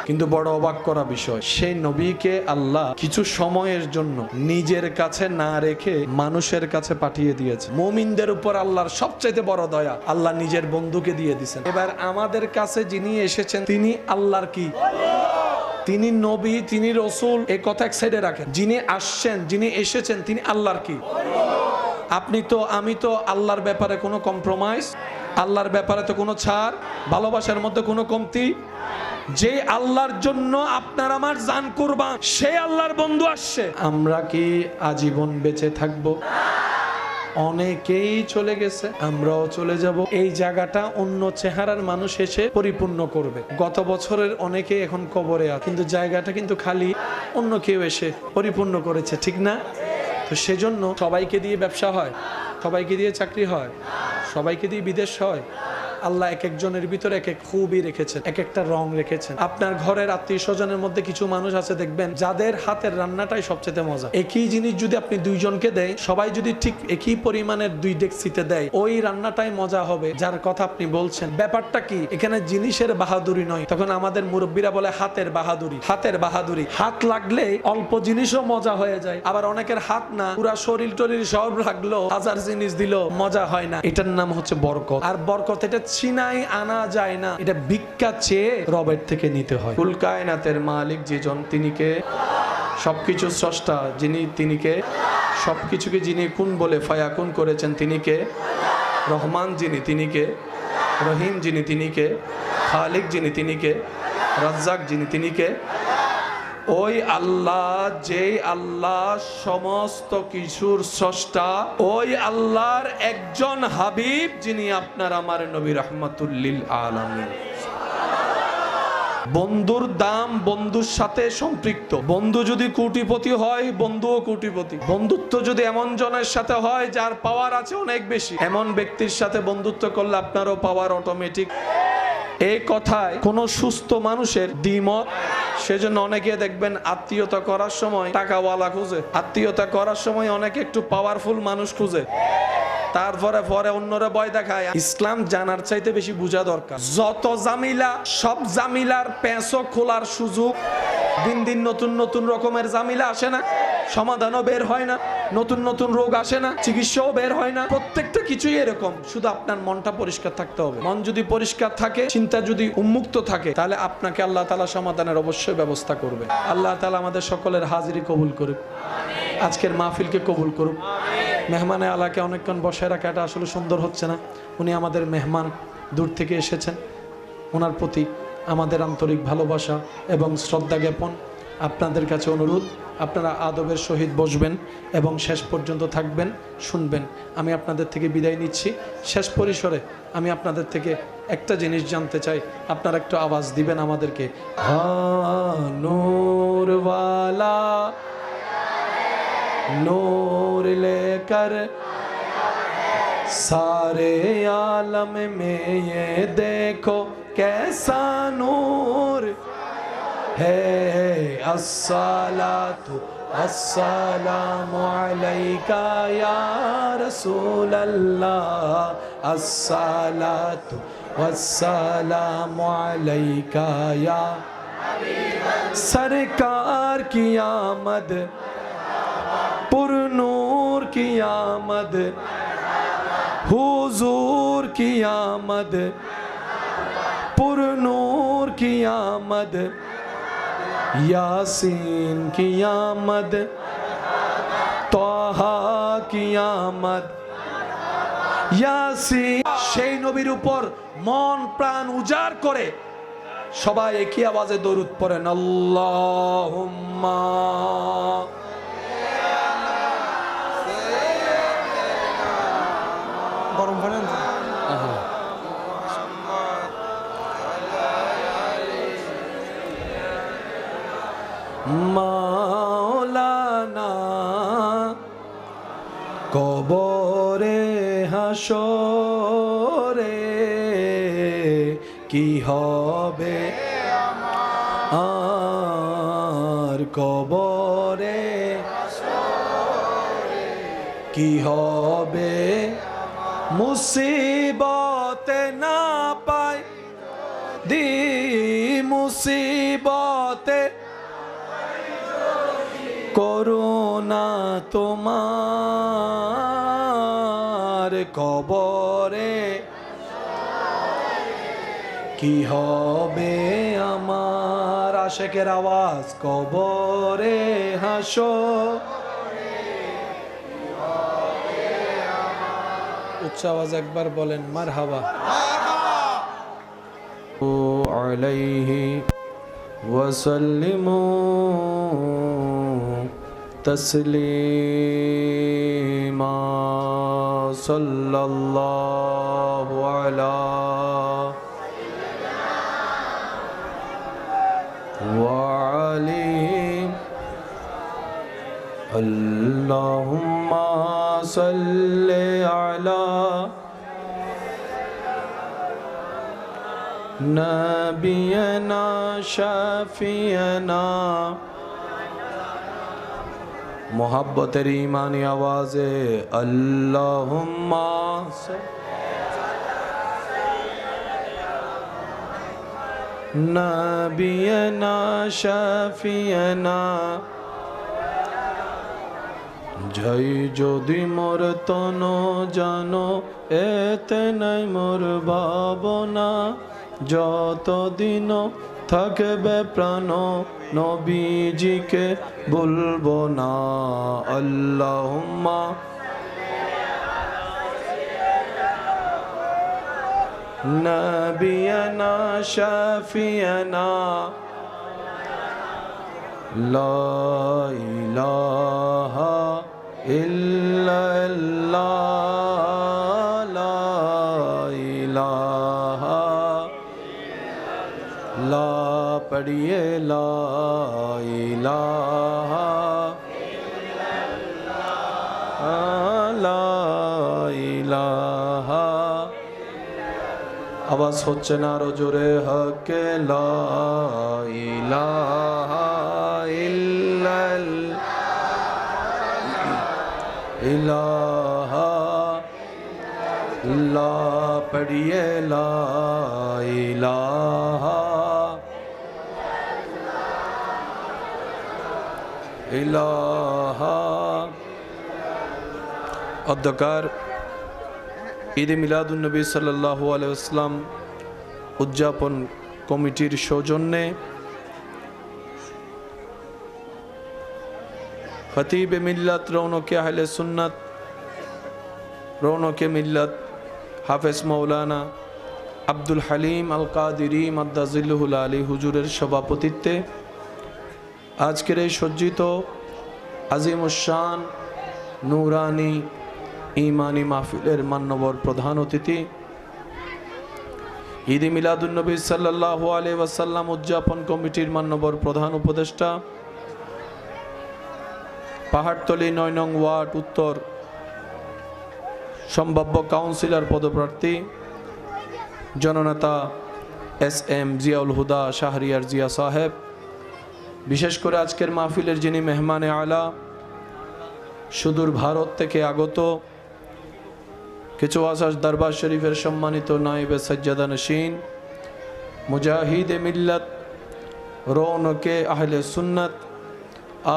কিন্তু বড় অবাক করা বিষয়, সেই নবীকে আল্লাহ কিছু সময়ের জন্য নিজের কাছে না রেখে মানুষের কাছে পাঠিয়ে দিয়েছে। মুমিনদের উপর আল্লাহর সবচাইতে বড় দয়া, আল্লাহ নিজের বন্ধুকে দিয়ে দিয়েছেন। এবার আমাদের কাছে যিনি এসেছেন তিনি আল্লাহর কি, তিনি নবী, তিনি রসুল, এই কথা এক সাইডে রাখেন। যিনি আসছেন, যিনি এসেছেন তিনি আল্লাহর কি। আপনি তো আমি তো আল্লাহর ব্যাপারে কোনো কম্প্রোমাইজ, আল্লাহর ব্যাপারে তো কোনো ছাড়, ভালোবাসার মধ্যে কোনো কমতি। যে আল্লাহর জন্য আপনার আমার জান কুরবান, সে আল্লাহর বন্ধু আসছে। আমরা কি আজীবন বেঁচে থাকবো? অনেকেই চলে গেছে, আমরাও চলে যাব। এই জায়গাটা অন্য চেহারার মানুষ এসে পরিপূর্ণ করবে। গত বছরের অনেকে এখন কবরে আছে, কিন্তু জায়গাটা কিন্তু খালি, অন্য কেউ এসে পরিপূর্ণ করেছে, ঠিক না? তো সেজন্য সবাইকে দিয়ে ব্যবসা হয়, সবাইকে দিয়ে চাকরি হয়, সবাইকে দিয়ে বিদেশ হয়। আল্লাহ এক একজনের ভিতরে এক এক খুবই রেখেছেন, এক একটা রং রেখেছেন। আপনার ঘরের আত্মীয় স্বজনের মধ্যে কিছু মানুষ আছে দেখবেন যাদের হাতের রান্নাটাই সবচেয়ে মজা। একই জিনিস যদি আপনি দুইজনকে দেয়, সবাই যদি ঠিক একই পরিমাণের দুই ডেকচিতে দেয়, ওই রান্নাটাই মজা হবে যার কথা আপনি বলছেন। ব্যাপারটা কি, এখানে জিনিসের বাহাদুরি নয়। তখন আমাদের মুরব্বীরা বলে হাতের বাহাদুরি, হাতের বাহাদুরি। হাত লাগলে অল্প জিনিসও মজা হয়ে যায়। আবার অনেকের হাত না, পুরা শরীর টরির সব লাগলো, হাজার জিনিস দিল, মজা হয় না। এটার নাম হচ্ছে বরকত। আর বরকত এটা ছিনাই আনা যায় না, এটা ভিক্ষা চেয়ে রবের থেকে নিতে হয়। কুল কায়নাতের মালিক যিজন, তিনি কে? সবকিছু স্রষ্টা যিনি, তিনি কে? সবকিছুকে যিনি কুন বলে ফায়াকুন করেছেন, তিনি কে? রহমান যিনি, তিনি কে? রহিম যিনি, তিনি কে? খালিক যিনি, তিনি কে? রাজ্জাক যিনি, তিনি কে? ওই আল্লাহ, যেই আল্লাহ সমস্ত কিছুর স্রষ্টা, ওই আল্লাহর একজন হাবিব যিনি আপনার আমার নবী রাহমাতুল লিল আলামিন। বন্ধুর দাম বন্ধুর সাথে সম্পৃক্ত। বন্ধু যদি কোটিপতি হয়, বন্ধুও কোটিপতি। বন্ধুত্ব যদি এমন জনের সাথে হয় যার পাওয়ার আছে অনেক বেশি, এমন ব্যক্তির সাথে বন্ধুত্ব করলে আপনারও পাওয়ার অটোমেটিক। এই কথায় কোন সুস্থ মানুষের দ্বিমত। সেজন্য অনেকে দেখবেন আত্মীয়তা করার সময় টাকাওয়ালা খুঁজে, আত্মীয়তা করার সময় অনেকে একটু পাওয়ারফুল মানুষ খুঁজে, তারপরে পরে অন্যরা ভয় দেখায়। ইসলাম জানার চাইতে বেশি বোঝা দরকার। যত জামিলা, সব জামিলার পেঁচো খোলার সুযোগ। দিন দিন নতুন নতুন রকমের জামিলা আসে না, সমাধানও বের হয় না, নতুন নতুন রোগ আসে না, চিকিৎসাও বের হয় না। প্রত্যেকটা কিছুই এরকম, শুধু আপনার মনটা পরিষ্কার থাকতে হবে। মন যদি পরিষ্কার থাকে, চিন্তা যদি উন্মুক্ত থাকে, তাহলে আপনাকে আল্লাহ তাআলা সমাধানের অবশ্যই ব্যবস্থা করবে। আল্লাহ তাআলা আমাদের সকলের হাজিরি কবুল করুক, আজকের মাহফিলকে কবুল করুক। মেহমানে আলাকে অনেকক্ষণ বসায় রাখা এটা আসলে সুন্দর হচ্ছে না। উনি আমাদের মেহমান, দূর থেকে এসেছেন, ওনার প্রতি আমাদের আন্তরিক ভালোবাসা এবং শ্রদ্ধা জ্ঞাপন। আপনাদের কাছে অনুরোধ, আপনারা আদবের সহিত বসবেন এবং শেষ পর্যন্ত থাকবেন, শুনবেন। আমি আপনাদের থেকে বিদায় নিচ্ছি। শেষ পরিসরে আমি আপনাদের থেকে একটা জিনিস জানতে চাই, আপনারা একটু আওয়াজ দিবেন আমাদেরকে। নূরওয়ালা नूर लेकर सारे आलम में ये देखो कैसा नूर है। अस्सलातु अस्सलामु अलैका या रसूल अल्लाह, अस्सलातु वस्सलामु अलैका या सरकार की आमद, पुरनूर की आमद, हुजूर की आमद, पुरनूर की आमद, यासीन की आमद, तोहा की आमद, यासीन। সেই নবীর উপর মন প্রাণ উজাড় করে সবাই একই আওয়াজে দরুদ পড়েন, আল্লাহুম্মা। গরম পানি মাওলানা কবরে হাসরে কি হবে আর কবরে কি হবে মুসিবতে না পাই দি মুসিবতে করুণা তোমার কবরে কি হবে আমার আশেকের আওয়াজ কবরে হাসো উচ্চ আওয়াজ একবার বলেন মারহাবা আলাইহি ওয়াসাল্লিমু তসলিমা সাল্লাল্লাহু আলা ওয়া আলিহি আল্লাহুম্মা সাল্লি আলা নবিয়না শাফিয়না মোহাব্বতের ইমানি আওয়াজে আল্লাহুম্মা নবিয়না শাফিয়না জয় যদি মোর তন জানো এতে নাই মোর ভাবনা যতদিন থাকবে প্রাণ নবীজিকে বলবো না আল্লাহুম্মা নবিয়না শাফিয়না লা ইলাহা ইল্লাল্লাহ লা ইলাহা লা পড়িয়ে লা ইলাহা লা ইলাহা আওয়াজ হচ্ছে না আরো জোরে হকে লা ইলাহা ইল্লাল্লাহ ইলাহা লা পড়িয়ে লা ইলাহা ইলাহা অধ্যকার ঈদে মিলাদুন নবী সাল্লাল্লাহু আলাইহি ওয়াসাল্লাম উদযাপন কমিটির সৌজন্যে খতিবে মিল্লাত রৌনকে আহলে সুন্নাত রৌনকে মিল্লাত হাফেজ মৌলানা আব্দুল হালিম আল কাদিরি মাদ্দাজিল্লুহুল আলী হুজুরের সভাপতিত্বে আজকের এই সজ্জিত আজিমুশান নূরানি ইমানি মাহফিলের মান্যবর প্রধান অতিথি ঈদে মিলাদুন নবী সাল্লাল্লাহু আলাইহি ওয়াসাল্লাম উদযাপন কমিটির মান্যবর প্রধান উপদেষ্টা পাহাড়তলী 9 নং ওয়ার্ড উত্তর সম্ভাব্য কাউন্সিলর পদপ্রার্থী জননেতা এস.এম. জিয়াউল হুদা শাহরিয়ার জিয়া সাহেব, বিশেষ করে আজকের মাহফিলের যিনি মেহমানে আলা সুদূর ভারত থেকে আগত কিছু আসাস দরবার শরীফের সম্মানিত নায়েবে সাজ্জাদা নশীন মুজাহিদে মিল্লাত রৌনকে আহলে সুন্নাত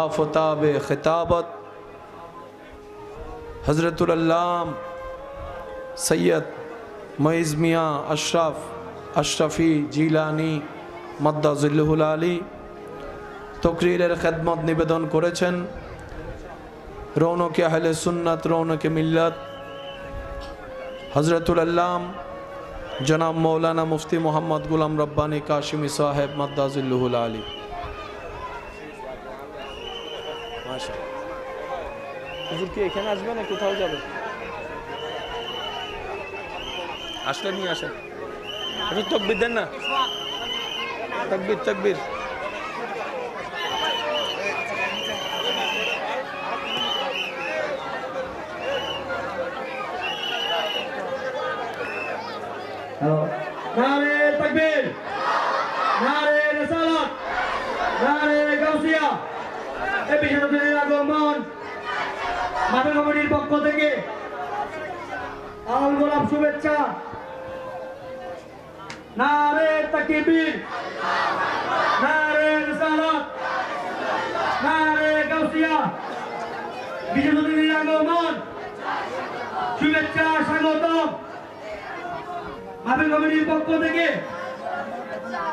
আফতাবে খিতাবত হযরতুল আল্লাম সৈয়দ মুইজ মিয়া আশরাফি জিলানি মাদ্দাজিল্লুহুল আলী তকরীরের খেদমত নিবেদন করেছেন রৌনকে আহলে সুন্নাত রৌনকে মিল্লাত হযরতুল আল্লাম জনাব মৌলানা মুফতি মোহাম্মদ গুলাম রব্বানী কাশিমি সাহেব মাদ্দাজিল্লুহুল আলী। হুজুর কি এখানে আসবে না কোথাও যাবে? আসলে নিয়ে আসেন। হুজুর তাকবীর দেন না, তাকবীর তাকবীর। নারে তাকবীর, নারে রিসালাত, নারে গাউসিয়া। এই বিশ্ববিদ্যালয়ের আগমন মাঠে কমিটির পক্ষ থেকে আল গোলাপ শুভেচ্ছা। নারে তাকবীর, নারে রিসালাত, নারে গাউসিয়া। বিশ্ববিদ্যালয়ের আগমন শুভেচ্ছা, স্বাগতম। মাঠে কমিটির পক্ষ থেকে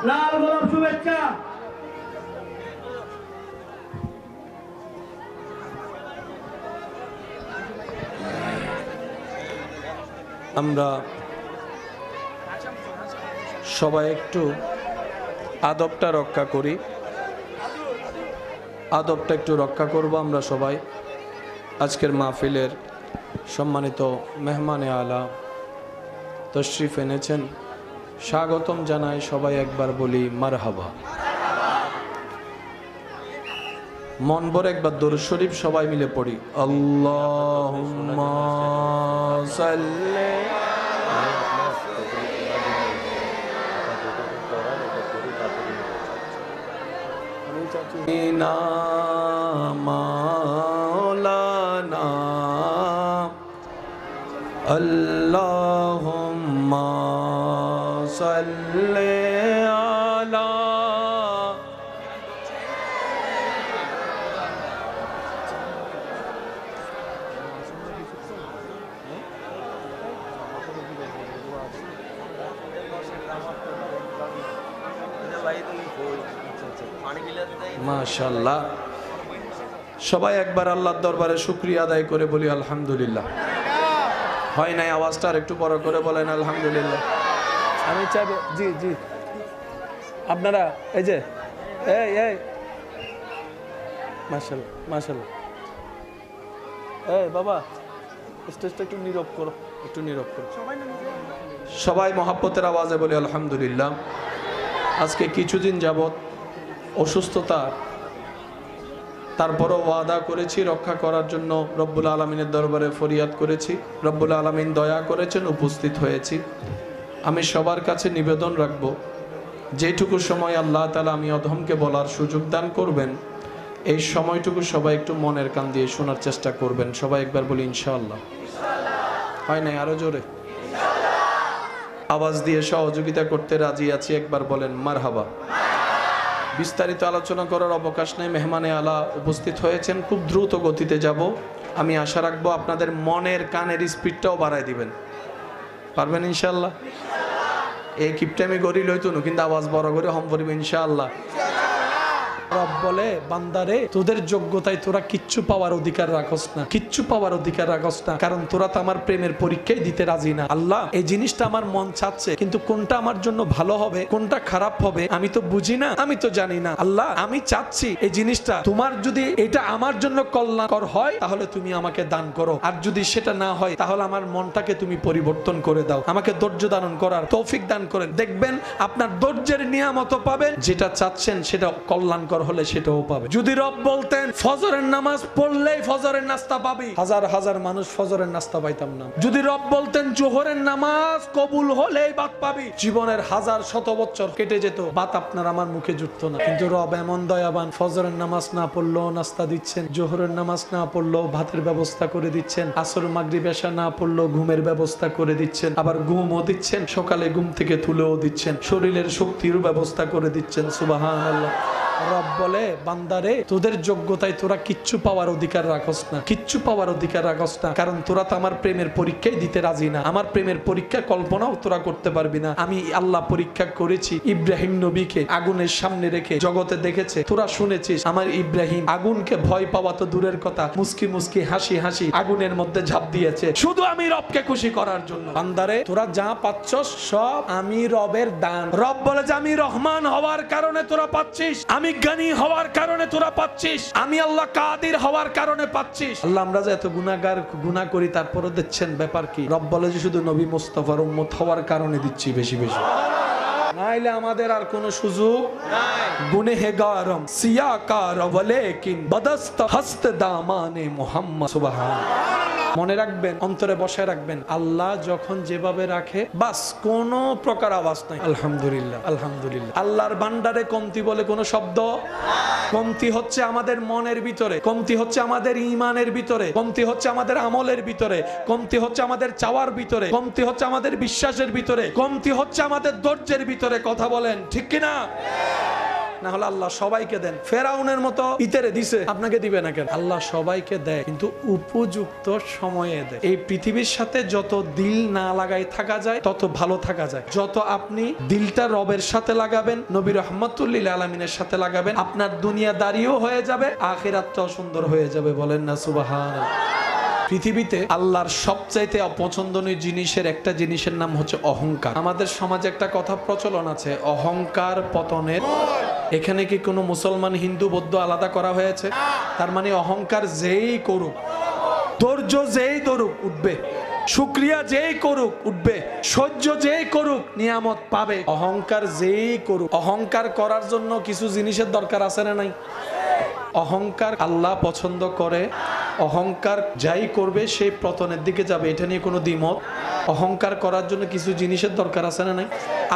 লাল গোলাপ শুভেচ্ছা। আমরা সবাই একটু আদবটা রক্ষা করি, আদবটা একটু রক্ষা করব আমরা সবাই। আজকের মাহফিলের সম্মানিত মেহমানে আলা তশরিফ এনেছেন, স্বাগতম জানাই। সবাই একবার বলি মারহাবা। মন ভরে একবার দরুদ শরীফ সবাই মিলে পড়ি। আল্লাহুম্মা সাল্লি না মাওলানা আল্লাহুম্মা সাল্লি আলা মাশাআল্লাহ। সবাই একবার আল্লাহর দরবারে শুকরিয়া আদায় করে বলি আলহামদুলিল্লাহ। হয় নাই, আওয়াজটা আর একটু বড় করে বলেন আলহামদুলিল্লাহ। আমি চাইব জি জি আপনারা এই যে এই এই মাশাআল্লাহ মাশাআল্লাহ। এই বাবা স্টেজটা একটু নীরব করো, একটু নীরব করো। সবাই মহাব্বতের আওয়াজে বলি আলহামদুলিল্লাহ। আজকে কিছুদিন যাবত অসুস্থতা, তারপরও ওয়াদা করেছি রক্ষা করার জন্য রব্বুল আলামিনের দরবারে ফরিয়াদ করেছি। রব্বুল আলামিন দয়া করেছেন, উপস্থিত হয়েছি। আমি সবার কাছে নিবেদন রাখব, যেটুকু সময় আল্লাহ তাআলা আমি অধমকে বলার সুযোগ দান করবেন, এই সময়টুকু সবাই একটু মনের কান দিয়ে শোনার চেষ্টা করবেন। সবাই একবার বলি ইনশাআল্লাহ। হয় নাই, আরো জোরে আওয়াজ দিয়ে সহযোগিতা করতে রাজি আছি, একবার বলেন মারহাবা। বিস্তারিত আলোচনা করার অবকাশ নেই, মেহমানে আলা উপস্থিত হয়েছেন। খুব দ্রুত গতিতে যাব। আমি আশা রাখবো আপনাদের মনের কানের স্পিডটাও বাড়ায় দিবেন। পারবেন ইনশাআল্লাহ? এই কিপটা আমি গড়ি লইতুন, কিন্তু আওয়াজ বড় করে হম করিব ইনশাআল্লাহ। রব বলে, বান্দারে তোদের যোগ্যতায় তোরা কিচ্ছু পাওয়ার অধিকার রাখস না, কিচ্ছু পাওয়ার অধিকার রাখস না, কারণ তোরা তো আমার প্রেমের পরীক্ষাই দিতে রাজি না। আল্লাহ, এই জিনিসটা আমার মন চাচ্ছে, কিন্তু কোনটা আমার জন্য ভালো হবে, কোনটা খারাপ হবে আমি তো বুঝি না, আমি তো জানি না। আল্লাহ, আমি চাচ্ছি এই জিনিসটা তোমার যদি এটা আমার জন্য কল্যাণকর হয় তাহলে তুমি আমাকে দান করো, আর যদি সেটা না হয় তাহলে আমার মনটাকে তুমি পরিবর্তন করে দাও, আমাকে ধৈর্য ধারণ করার তৌফিক দান করেন। দেখবেন আপনার ধৈর্যের নিয়ামত পাবেন, যেটা চাচ্ছেন সেটা কল্যাণকর হলে সেটাও পাবে। যদি রব বলতেন ফজরের নামাজ পড়লেই ফজরের নাস্তা পাবি, হাজার হাজার মানুষ ফজরের নাস্তা পাইতাম না। যদি রব বলতেন জোহরের নামাজ কবুল হলেই ভাত পাবি, জীবনের হাজার শত বছর কেটে যেত, ভাত আপনার আমার মুখে জুটতো না। কিন্তু রব এমন দয়াবান, ফজরের নামাজ না পড়লেও নাস্তা দিচ্ছেন, জোহরের নামাজ না পড়লেও ভাতের ব্যবস্থা করে দিচ্ছেন, আসর মাগরিব এশা না পড়লেও ঘুমের ব্যবস্থা করে দিচ্ছেন, আবার ঘুমও দিচ্ছেন, সকালে ঘুম থেকে তুলেও দিচ্ছেন, শরীরের শক্তির ব্যবস্থা করে দিচ্ছেন। সুবহানাল্লাহ। রব বলে, বান্দারে তোদের যোগ্যতায় তোরা কিচ্ছু পাওয়ার অধিকার রাখস না, কিচ্ছু পাওয়ার অধিকার রাখস না, কারণ তোরা তো আমার প্রেমের পরীক্ষাই দিতে রাজি না। আমার প্রেমের পরীক্ষা কল্পনাও তোরা করতে পারবি না। আমি আল্লাহ পরীক্ষা করেছি ইব্রাহিম নবীকে আগুনের সামনে রেখে, জগতে দেখেছে, তোরা শুনেছিস আমার ইব্রাহিম আগুনকে ভয় পাওয়া তো দূরের কথা, মুস্কি মুস্কি হাসি হাসি আগুনের মধ্যে ঝাঁপ দিয়েছে, শুধু আমি রবকে খুশি করার জন্য। বান্দারে তোরা যা পাচ্ছস সব আমি রবের দান। রব বলে যে আমি রহমান হওয়ার কারণে তোরা পাচ্ছিস, আমি জ্ঞানী হওয়ার কারণে তোরা পাচ্ছিস, আমি আল্লাহ কাদির হওয়ার কারণে পাচ্ছিস। আল্লাহ, আমরা যে এত গুনাহগার, গুনাহ করি, তারপরে দিচ্ছেন ব্যাপার কি? রব বলে যে শুধু নবী মুস্তাফার উম্মত হওয়ার কারণে দিচ্ছি বেশি বেশি, নাইলে আমাদের আর কোনো সুযোগ নাই। গুনেহগারম সিয়াকার ওয়ালাকিন বদস্ত হস্ত দামানে মুহাম্মদ। সুবহান। মনে রাখবেন, অন্তরে বসায় রাখবেন, আল্লাহ যখন যেভাবে রাখে বাস কোনো প্রকার আওয়াজ নাই। আলহামদুলিল্লাহ, আলহামদুলিল্লাহ। আল্লাহর ভান্ডারে কমতি বলে কোনো শব্দ, কমতি হচ্ছে আমাদের মনের ভিতরে, কমতি হচ্ছে আমাদের ঈমানের ভিতরে, কমতি হচ্ছে আমাদের আমলের ভিতরে, কমতি হচ্ছে আমাদের চাওয়ার ভিতরে, কমতি হচ্ছে আমাদের বিশ্বাসের ভিতরে, কমতি হচ্ছে আমাদের ধৈর্যের ভিতরে। কথা বলেন ঠিক কিনা? না হলে আল্লাহ সবাইকে দেন, ফেরাউনের মতো ইতেরে দিছে, আপনাকে দিবে না কেন? আল্লাহ সবাইকে দেয়, কিন্তু উপযুক্ত সময়ে দেয়। এই পৃথিবীর সাথে যত দিল না লাগাই থাকা যায় তত ভালো থাকা যায়। যত আপনি দিলটা রবের সাথে লাগাবেন, নবী রহমাতুল্লিল আলামিনের সাথে লাগাবেন, আপনার দুনিয়াদারিও হয়ে যাবে, আখিরাতটাও সুন্দর হয়ে যাবে। বলেন না সুবহানাল্লাহ। পৃথিবীতে আল্লাহর সবচাইতে অপছন্দনীয় জিনিসের একটা জিনিসের নাম হচ্ছে অহংকার। আমাদের সমাজে একটা কথা প্রচলন আছে, অহংকার পতনের। এখানে কি কোনো মুসলমান, হিন্দু, বৌদ্ধ আলাদা করা হয়েছে? তার মানে অহংকার যেই করুক, ধৈর্য যেই ধরুক উঠবে, শুকরিয়া যেই করুক উঠবে, সহ্য যেই করুক নিয়ামত পাবে। অহংকার যেই করুক, অহংকার করার জন্য কিছু জিনিসের দরকার আছে না নাই? অহংকার আল্লাহ পছন্দ করে, অহংকার যাই করবে সেই পতনের দিকে যাবে, এটা নিয়ে কোনো দ্বিমত। অহংকার করার জন্য কিছু জিনিসের দরকার আছে না নাই?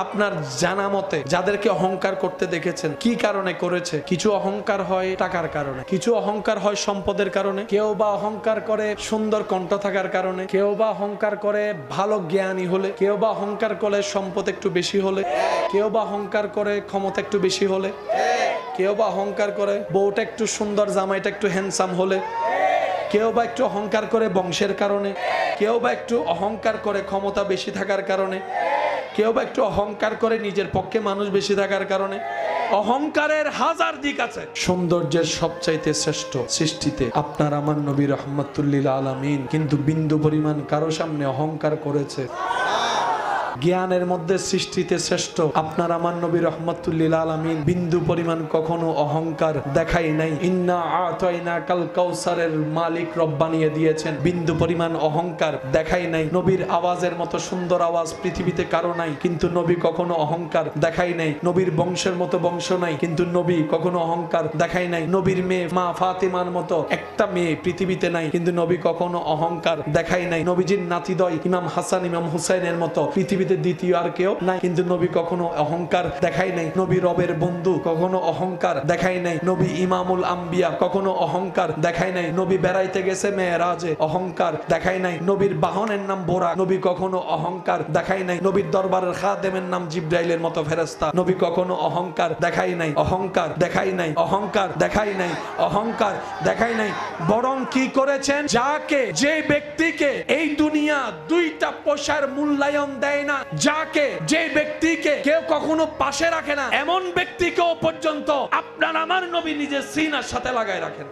আপনার জানা মতে যাদেরকে অহংকার করতে দেখেছেন, কি কারণে করেছে? কিছু অহংকার হয় টাকার কারণে, কিছু অহংকার হয় সম্পদের কারণে, কেউ বা অহংকার করে সুন্দর কণ্ঠ থাকার কারণে, কেউ বা অহংকার করে ভালো জ্ঞানী হলে, কেউ বা অহংকার করে সম্পদ একটু বেশি হলে, কেউ বা অহংকার করে ক্ষমতা একটু বেশি হলে, কেউ বা অহংকার করে বউটা একটু সুন্দর, জামাইটা একটু হ্যান্ডসাম হলে, কেউ বা একটু অহংকার করে বংশের কারণে, কেউ বা একটু অহংকার করে ক্ষমতা বেশি থাকার কারণে, কেউ বা একটু অহংকার করে নিজের পক্ষে মানুষ বেশি থাকার কারণে। অহংকারের হাজার দিক আছে। সৌন্দর্যের সবচাইতে শ্রেষ্ঠ সৃষ্টিতে আপনার আমার নবী রহমাতুল্লিল আলামিন কিন্তু বিন্দু পরিমাণ কারো সামনে অহংকার করেছে? জ্ঞানের মধ্যে সৃষ্টিতে শ্রেষ্ঠ আপনার আমার নবী রহমাতুল্লিল আলামিন বিন্দু পরিমাণ কখনো অহংকার দেখাই নাই। ইন্না আতাইনা কাল কাউসারের মালিক রব বানিয়ে দিয়েছেন, বিন্দু পরিমাণ অহংকার দেখাই নাই। নবীর আওয়াজের মতো সুন্দর আওয়াজ পৃথিবীতে কারো নাই, কিন্তু নবী কখনো অহংকার দেখাই নাই। নবীর বংশের মতো বংশ নাই, কিন্তু নবী কখনো অহংকার দেখাই নাই। নবীর মেয়ে মা ফাতিমার মতো একটা মেয়ে পৃথিবীতে নাই, কিন্তু নবী কখনো অহংকার দেখাই নাই। নবীজির নাতিদ্বয় ইমাম হাসান ইমাম হুসাইনের মতো পৃথিবীতে দ্বিতীয় আর কেউ নাই, কিন্তু নবী কখনো অহংকার দেখাই নাই। নবী রবের বন্ধু, কখনো অহংকার দেখাই নাই। নবী ইমামুল আম্বিয়া, কখনো অহংকার দেখাই নাই। নবী বেড়াইতে গেছে মেরাজে, অহংকার দেখাই নাই। নবীর বাহনের নাম বোরা, নবী কখনো অহংকার দেখাই নাই। নবীর দরবারের খাদেমের নাম জিব্রাইলের মতো ফেরেশতা, নবী কখনো অহংকার দেখাই নাই। অহংকার দেখাই নাই, অহংকার দেখাই নাই, অহংকার দেখাই নাই। বরং কি করেছেন? যাকে, যে ব্যক্তিকে এই দুনিয়া দুইটা পয়সার মূল্যায়ন দেয় না, যাকে, যে ব্যক্তিকে কেউ কখনো পাশে রাখে না, এমন ব্যক্তিকেও পর্যন্ত আপনার আমার নবী নিজের সিনার সাথে লাগায় রাখেন।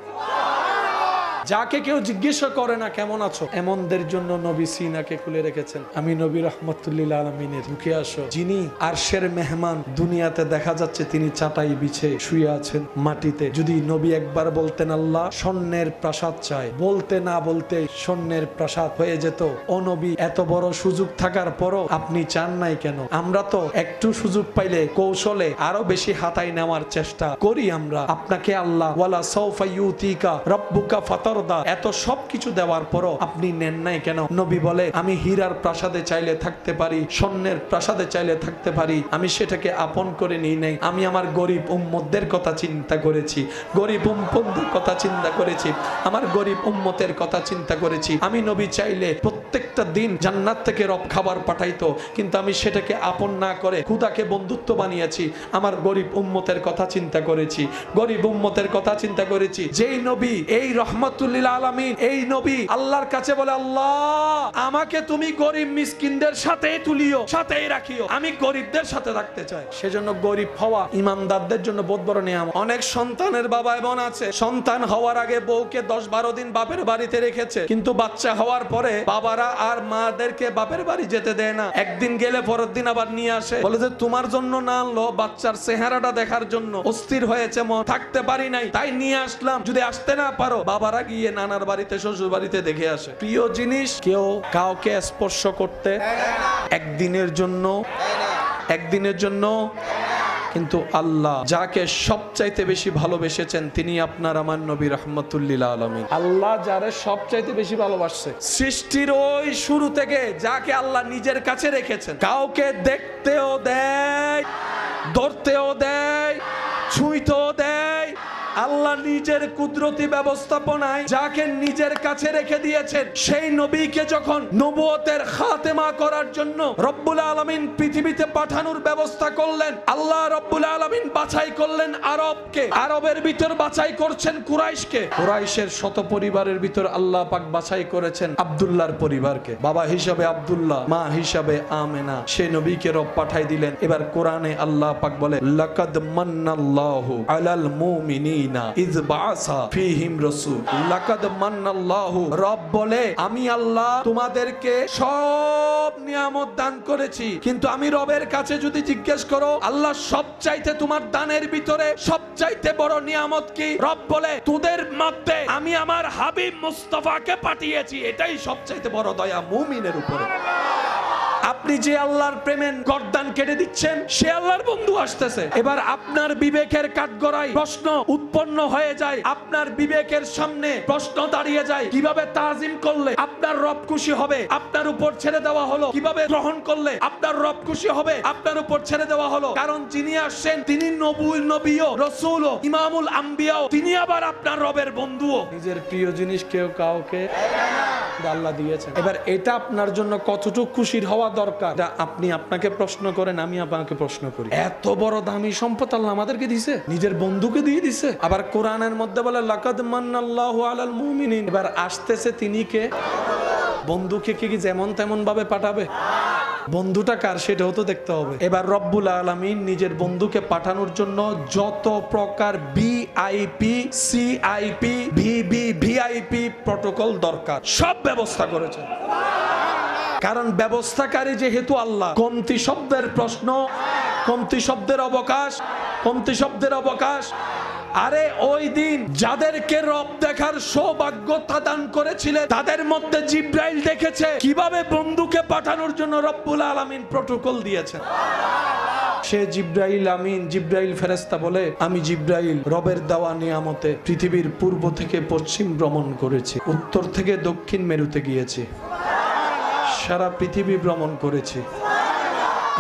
যাকে কেউ জিজ্ঞাসা করে না কেমন আছো, এমনদের জন্য নবী সিনাকে খুলে রেখেছেন। আমি নবী রহমাতুল্লিল আলামিনের ঢুকে আসো, যিনি আরশের মেহমান, দুনিয়াতে দেখা যাচ্ছে তিনি চাটাই বিছে শুয়ে আছেন মাটিতে। যদি নবী একবার বলতেন আল্লাহ স্বর্ণের প্রাসাদ চাই, বলতে না বলতে স্বর্ণের প্রাসাদ হয়ে যেত। ও নবী, এত বড় সুযোগ থাকার পরও আপনি চান নাই কেন? আমরা তো একটু সুযোগ পাইলে কৌশলে আরো বেশি হাতায় নেওয়ার চেষ্টা করি। আমরা আপনাকে আল্লাহ ওয়ালা সাউফা ইউতিকা রাব্বুকা ফাতারদা এত সবকিছু দেওয়ার পরও আপনি নেন নাই কেন? নবী বলে আমি হীরার প্রাসাদে চাইলে থাকতে পারি, স্বর্ণের প্রাসাদে চাইলে থাকতে পারি, আমি সেটাকে আপন করে নিই নাই। আমি আমার গরিব উম্মতদের কথা চিন্তা করেছি, গরিব উম্মতদের কথা চিন্তা করেছি, আমার গরিব উম্মতের কথা চিন্তা করেছি। আমি নবী চাইলে প্রত্যেকটা দিন জান্নাত থেকে রব খাবার পাঠাইতো, কিন্তু আমি সেটাকে আপন না করে খুদাকে বন্ধুত্ব বানিয়েছি। আমার গরিব উম্মতের কথা চিন্তা করেছি, গরিব উম্মতের কথা চিন্তা করেছি। যেই নবী এই রহমাতুল্লিল আলামিন, এই নবী আল্লাহর কাছে বলে আল্লাহ আমাকে তুমি গরিব মিসকিনদের সাথেই তুলিও, সাথেই রাখিও, আমি গরিবদের সাথে থাকতে চাই। সেজন্য গরিব হওয়া ইমানদারদের জন্য বহুত বড় নিয়ামত। অনেক সন্তানের বাবা বোন আছে, সন্তান হওয়ার আগে বউকে 10-12 দিন বাপের বাড়িতে রেখেছে, কিন্তু বাচ্চা হওয়ার পরে বাবারা আর মাদেরকে বাপের বাড়ি যেতে দেয় না। একদিন গেলে পরের দিন আবার নিয়ে আসে, বলে যে তোমার জন্য না আনলো, বাচ্চার চেহারাটা দেখার জন্য অস্থির হয়েছে মন, থাকতে পারি নাই তাই নিয়ে আসলাম। যদি আসতে না পারো, বাবারা গিয়ে নানার বাড়িতে শ্বশুর বাড়িতে দেখে আসে। প্রিয় জিনিস কেউ কাউকে স্পর্শ করতে একদিনের জন্য, একদিনের জন্য কিন্তু আল্লাহ যাকে সবচাইতে বেশি ভালোবেসেছেন তিনি আপনার আমার নবী রাহমাতুল আলামিন। আল্লাহ যারে সবচাইতে বেশি ভালোবাসছে সৃষ্টির ওই শুরু থেকে, যাকে আল্লাহ নিজের কাছে রেখেছেন, কাউকে দেখতেও দেয়, ধরতেও দেয়, ছুঁইতেও দেয়। আল্লাহ নিজের কুদরতি ব্যবস্থাপনায় যাকে নিজের কাছে রেখে দিয়েছেন, সেই নবীকে যখন নবুয়তের খাতেমা করার জন্য রব্বুল আলামিন পৃথিবীতে পাঠানোর ব্যবস্থা করলেন, আল্লাহ রব্বুল আলামিন বাছাই করলেন আরবকে, আরবের ভিতর বাছাই করছেন কুরাইশকে, কুরাইশের শত পরিবারের ভিতর আল্লাহ পাক বাছাই করেছেন আব্দুল্লাহর পরিবারকে। বাবা হিসাবে আব্দুল্লাহ, মা হিসাবে আমেনা, সেই নবীকে রব পাঠাই দিলেন। এবার কোরআনে আল্লাহ পাক বলে, লাকাদ মান্নাল্লাহু আলাল মুমিনিন রব বলে, আমি আল্লাহ তোমাদেরকে সব নিয়ামত দান করেছি, কিন্তু আমি রবের কাছে যদি জিজ্ঞেস করো আল্লাহ সবচাইতে তোমার দানের ভিতরে সবচাইতে বড় নিয়ামত কি, রব বলে, তোদের মধ্যে আমি আমার হাবিব মুস্তাফাকে পাঠিয়েছি, এটাই সবচাইতে বড় দয়া মুমিনের উপরে। আপনি যে আল্লাহর প্রেমের গর্দান কেটে দিচ্ছেন, সে আল্লাহর বন্ধু আসতেছে। এবার আপনার বিবেকের কাঠগড়ায় প্রশ্ন উৎপন্ন হয়ে যায়, আপনার বিবেকের সামনে প্রশ্ন দাঁড়িয়ে যায়, কিভাবে তাজিম করলে আপনার রব খুশি হবে, আপনার উপর ছেড়ে দেওয়া হলো, কিভাবে গ্রহণ করলে আপনার রব খুশি হবে, আপনার উপর ছেড়ে দেওয়া হলো। কারণ যিনি আসছেন তিনি নবীও, রাসূলও, ইমামুল আম্বিয়াও, তিনি আবার আপনার রবের বন্ধুও। নিজের প্রিয় জিনিস কেউ কাউকে আল্লাহ দিয়েছেন। এবার এটা আপনার জন্য কতটুকু খুশির হওয়া দরকার, আপনি আপনাকে প্রশ্ন করেন, আমি আপনাকে প্রশ্ন করি। এত বড় দামি সম্পদ আল্লাহ আমাদেরকে দিয়েছে, নিজের বন্ধুকে দিয়ে দিয়েছে। আবার কোরআনের মধ্যে বলে, লাকাদ মান্নাল্লাহু আলাল মুমিনিন। এবার আসতেছে তিনি কে? বন্ধুকে কি যেমন তেমন ভাবে পাঠাবে? বন্ধুটা কার সেটাও তো দেখতে হবে। এবার রব্বুল আলামিন নিজের বন্ধুকে পাঠানোর জন্য যত প্রকার ভিআইপি, সিআইপি, ভিভিভিআইপি প্রটোকল দরকার সব ব্যবস্থা করেছেন। কারণ ব্যবস্থাকারী যেহেতু আল্লাহ, কমতি শব্দের প্রশ্ন, কমতি শব্দের অবকাশ, কমতি শব্দের অবকাশ। আরে ওই দিন যাদেরকে রব দেখার সৌভাগ্য দান করেছিলেন, তাদের মধ্যে জিব্রাইল দেখেছে কিভাবে বন্ধুকে পাঠানোর জন্য রব্বুল আলামিন প্রটোকল দিয়েছেন। সে জিব্রাইল আমিন, জিব্রাইল ফেরেশতা বলে, আমি জিব্রাইল রবের দেওয়া নিয়ামতে পৃথিবীর পূর্ব থেকে পশ্চিম ভ্রমণ করেছি, উত্তর থেকে দক্ষিণ মেরুতে গিয়েছি, সারা পৃথিবী ভ্রমণ করেছি।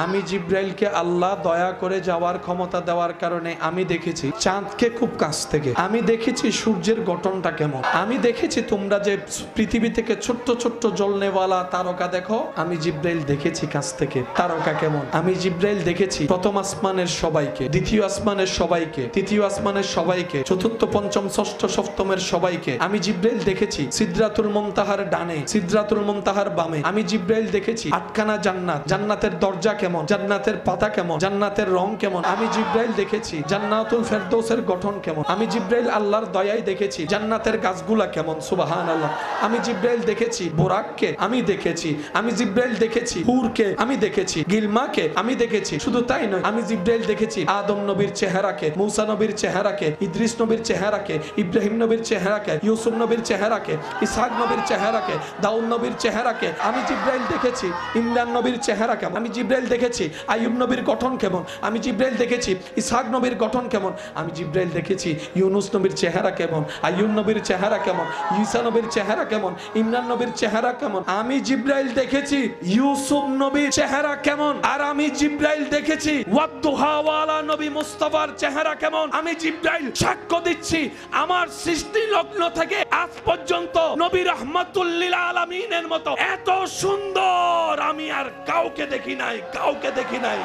আমি জিব্রাইলকে আল্লাহ দয়া করে যাওয়ার ক্ষমতা দেওয়ার কারণে আমি দেখেছি চাঁদকে খুব কাছ থেকে, আমি দেখেছি সূর্যের গঠনটা কেমন, আমি দেখেছি তোমরা যে পৃথিবী থেকে ছোট্ট ছোট্ট জ্বলনেওয়ালা তারকা দেখো, আমি জিব্রাইল দেখেছি কাছ থেকে তারকা কেমন। আমি জিব্রাইল দেখেছি প্রথম আসমানের সবাইকে, দ্বিতীয় আসমানের সবাইকে, তৃতীয় আসমানের সবাইকে, চতুর্থ পঞ্চম ষষ্ঠ সপ্তমের সবাইকে। আমি জিব্রাইল দেখেছি সিদরাতুল মুনতাহার ডানে, সিদরাতুল মুনতাহার বামে। আমি জিব্রাইল দেখেছি আটখানা জান্নাত, জান্নাতের দরজা কেমন, জান্নাতের পাতা কেমন, জান্নাতের রং কেমন। আমি জিব্রাইল দেখেছি জান্নাতুল ফেরদৌসের গঠন কেমন। আমি জিব্রাইল আল্লাহর দয়ায় দেখেছি জান্নাতের গাছগুলা কেমন, সুবহানাল্লাহ। আমি জিব্রাইল দেখেছি বোরাককে, আমি দেখেছি। আমি জিব্রাইল দেখেছি হুরকে, আমি দেখেছি গিলমাকে, আমি দেখেছি। শুধু তাই নয়, আমি জিব্রাইল দেখেছি আদম নবীর চেহারাকে, মূসা নবীর চেহারাকে, ইদ্রিস নবীর চেহারাকে, ইব্রাহিম নবীর চেহারাকে, ইউসুফ নবীর চেহারাকে, ইসহাক নবীর চেহারাকে, দাউদ নবীর চেহারাকে। আমি জিব্রাইল দেখেছি ইমরান নবীর চেহারা কেমন। আমি জিব্রাইল দেখেছি আইয়ুব নবীর গঠন কেমন। আমি জিব্রাইল দেখেছি ইসহাক নবীর গঠন কেমন। আমি জিব্রাইল দেখেছি ইউনুস নবীর চেহারা কেমন, আইয়ুব নবীর চেহারা কেমন, ঈসা নবীর চেহারা কেমন, ইমরান নবীর চেহারা কেমন। আমি জিব্রাইল দেখেছি ইউসুফ নবীর চেহারা কেমন। আর আমি জিব্রাইল দেখেছি ওয়াদ্দুহাওয়ালা নবী মুস্তাফার চেহারা কেমন। আমি জিব্রাইল সাক্ষ্য দিচ্ছি আমার সৃষ্টি লগ্ন থেকে আজ পর্যন্ত নবী রাহমাতুল লিল আলামিনের মতো এত সুন্দর আমি আর কাউকে দেখি নাই, কাউকে দেখি নাই।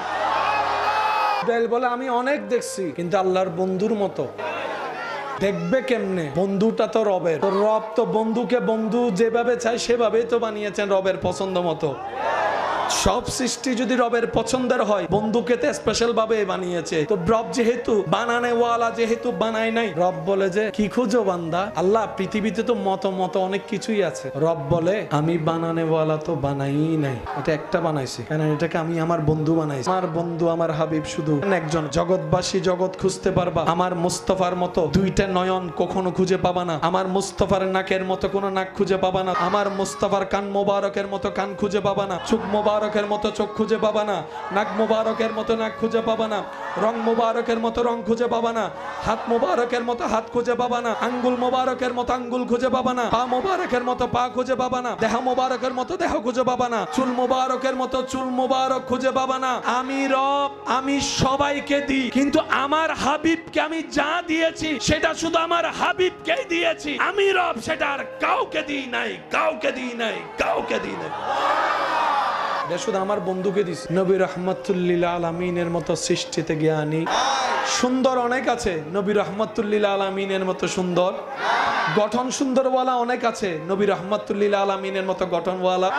জিব্রাইল বলে, আমি অনেক দেখছি, কিন্তু আল্লাহর বন্ধুর মতো দেখবে কেমনে? বন্ধুটা তো রবের, তো রব তো বন্ধুকে বন্ধু যেভাবে চায় সেভাবেই তো বানিয়েছেন রবের পছন্দ মতো। সব সৃষ্টি যদি রবের পছন্দের হয়, বন্ধুকে তো স্পেশাল ভাবে বানিয়েছে। তো রব যেহেতু বানানেওয়ালা, যেহেতু বানায় নাই, রব বলে যে কি খুঁজো বান্দা? আল্লাহ পৃথিবীতে তো মত মত অনেক কিছুই আছে। রব বলে আমি বানানেওয়ালা তো বানাই নাই, এটা একটা বানাইছি, কারণ এটাকে আমি আমার বন্ধু বানাইছি। আমার বন্ধু আমার হাবিব শুধু একজন। জগৎবাসী জগৎ খুঁজতে পারবা, আমার মুস্তাফার মতো দুইটা নয়ন কখনো খুঁজে পাবা না। আমার মুস্তাফার নাকের মতো কোনো নাক খুঁজে পাবা না। আমার মুস্তাফার কান মোবারকের মতো কান খুঁজে পাবা না। চোখ মোবারক মুবারকের মতো চোখ খুঁজে পাবা না, নাক মুবারকের মতো নাক খুঁজে পাবা না, রং মুবারকের মতো রং খুঁজে পাবা না, হাত মুবারকের মতো হাত খুঁজে পাবা না, আঙ্গুল মুবারকের মতো আঙ্গুল খুঁজে পাবা না, পা মুবারকের মতো পা খুঁজে পাবা না, দেহ মুবারকের মতো দেহ খুঁজে পাবা না, চুল মুবারকের মতো চুল মুবারক খুঁজে পাবা না। আমি রব, আমি সবাইকে দিই, কিন্তু আমার হাবিবকে আমি যা দিয়েছি সেটা শুধু আমার হাবিবকেই দিয়েছি। আমি রব, সেটা আর কাউকে দিই নাই, কাউকে দিই নাই, কাউকে দিই নাই। এটা শুধু আমার বন্ধুকে দিছি। নবী রহমাতুল্লিল আলামিনের মতো সৃষ্টিতে জ্ঞানী সুন্দর অনেক আছে, নবী রহমাতুল্লিল আলামিনের মতো সুন্দর গঠন সুন্দরওয়ালা অনেক আছে, নবী রহমাতুল্লিল আলামিনের মতো গঠনওয়ালা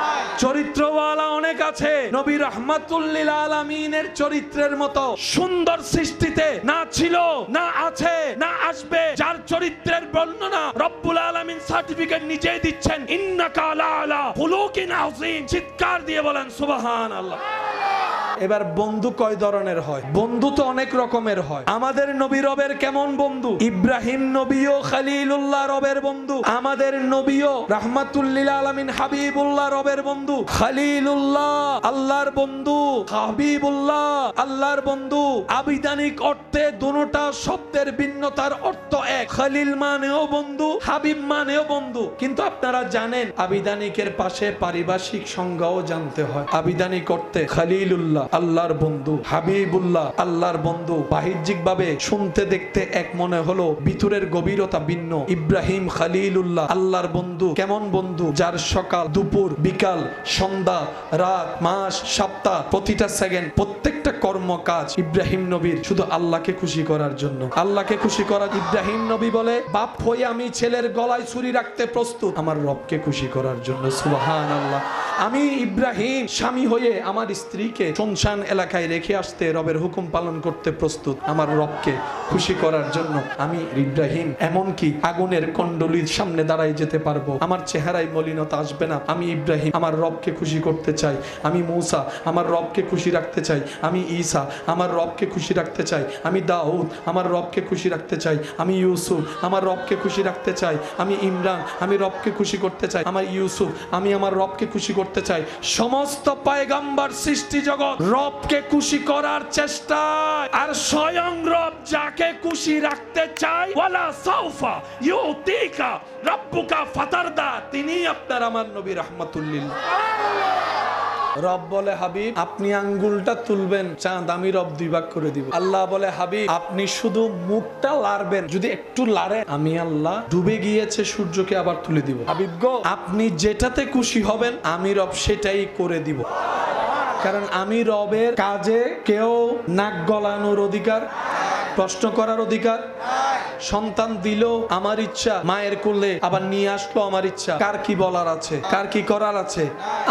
চরিত্রওয়ালা অনেক আছে। নবী রহমাতুল্লিল আলামিনের চরিত্রের মতো সুন্দর সৃষ্টিতে না ছিল, না আছে, না আসবে। যার চরিত্রের বর্ণনা রব্বুল আলামিন সার্টিফিকেট নিজেই দিচ্ছেন, ইন্নাকা লাআলা খুলুকিন আযীম। চিৎকার দিয়ে বলেন সুবহানাল্লাহ। এবার বন্ধু কয় ধরনের হয়? বন্ধু তো অনেক রকমের হয়। আমাদের নবী রবের কেমন বন্ধু? ইব্রাহিম নবীও খলিলুল্লাহ রবের বন্ধু, আমাদের নবীও রাহমাতুল্লিল আলামিন হাবিবুল্লাহ রবের বন্ধু। খলিলুল্লাহ আল্লাহর বন্ধু, হাবিবুল্লাহ আল্লাহর বন্ধু। আবিধানিক অর্থে দুটোটা শব্দের ভিন্নতার অর্থ এক। খলিল মানেও বন্ধু, হাবিব মানেও বন্ধু। কিন্তু আপনারা জানেন আবিধানিকের পাশে পারিভাষিক সংজ্ঞাও জানতে হয়। আবিধানিক অর্থে খলিলুল্লাহ আল্লাহর বন্ধু, হাবিবুল্লাহ আল্লাহর বন্ধু। বাহ্যিক ভাবে শুনতে দেখতে এক মনে হলো, ভিতরের গভীরতা ভিন্ন। ইব্রাহিম খলিলুল্লাহ আল্লাহর বন্ধু। কেমন বন্ধু? যার সকাল, দুপুর, বিকাল, সন্ধ্যা, রাত, মাস, সপ্তাহ, প্রতিটা সেকেন্ড, প্রত্যেকটা কর্মকাজ ইব্রাহিম নবীর শুধু আল্লাহকে খুশি করার জন্য। আল্লাহকে খুশি করার। ইব্রাহিম নবী বলে, বাপ হয়ে আমি ছেলের গলায় ছুরি রাখতে প্রস্তুত আমার রবকে খুশি করার জন্য। সুবহানাল্লাহ। আমি ইব্রাহিম স্বামী হয়ে আমার স্ত্রীকে শুনশান এলাকায় রেখে আসতে রবের হুকুম পালন করতে প্রস্তুত আমার রবকে খুশি করার জন্য। আমি ইব্রাহিম এমনকি আগুনের কন্ডলির সামনে দাঁড়ায় যেতে পারবো, আমার চেহারায় মলিনতা আসবে না। আমি ইব্রাহিম আমার রবকে খুশি করতে চাই। আমি মূসা আমার রবকে খুশি রাখতে চাই। আমি ঈসা আমার রবকে খুশি রাখতে চাই। আমি দাউদ আমার রবকে খুশি রাখতে চাই। আমি ইউসুফ আমার রবকে খুশি রাখতে চাই। আমি ইমরান আমি রবকে খুশি করতে চাই। আমার ইউসুফ আমি আমার রবকে খুশি করতে চাই। সমস্ত পয়গম্বর সৃষ্টি জগৎ রবকে খুশি করার চেষ্টায়, আর স্বয়ং রব যাকে খুশি রাখতে চায়, ওয়ালা সাউফা ইউতিকা রাব্বুকা ফাতারদা, তিনি আপনার আমার নবী রাহমাতুল্লিল। রব বলে, হাবিব আপনি আঙ্গুলটা তুলবেন, চাঁদ আমি রব দুই ভাগ করে দিব। আল্লাহ বলে, হাবিব আপনি শুধু মুখটা লাড়বেন, যদি একটু লাড়ে আমি আল্লাহ ডুবে গিয়েছে সূর্যকে আবার তুলে দিব। হাবিব গো, আপনি যেটাতে খুশি হবেন আমি রব সেটাই করে দিব। কারণ আমি রবের কাজে কেউ নাক গলানোর অধিকার, প্রশ্ন করার অধিকার। সন্তান দিল আমার ইচ্ছা, মায়ের কোলে আবার নিয়ে আসলো আমার ইচ্ছা। কার কি বলার আছে, কার কি করার আছে?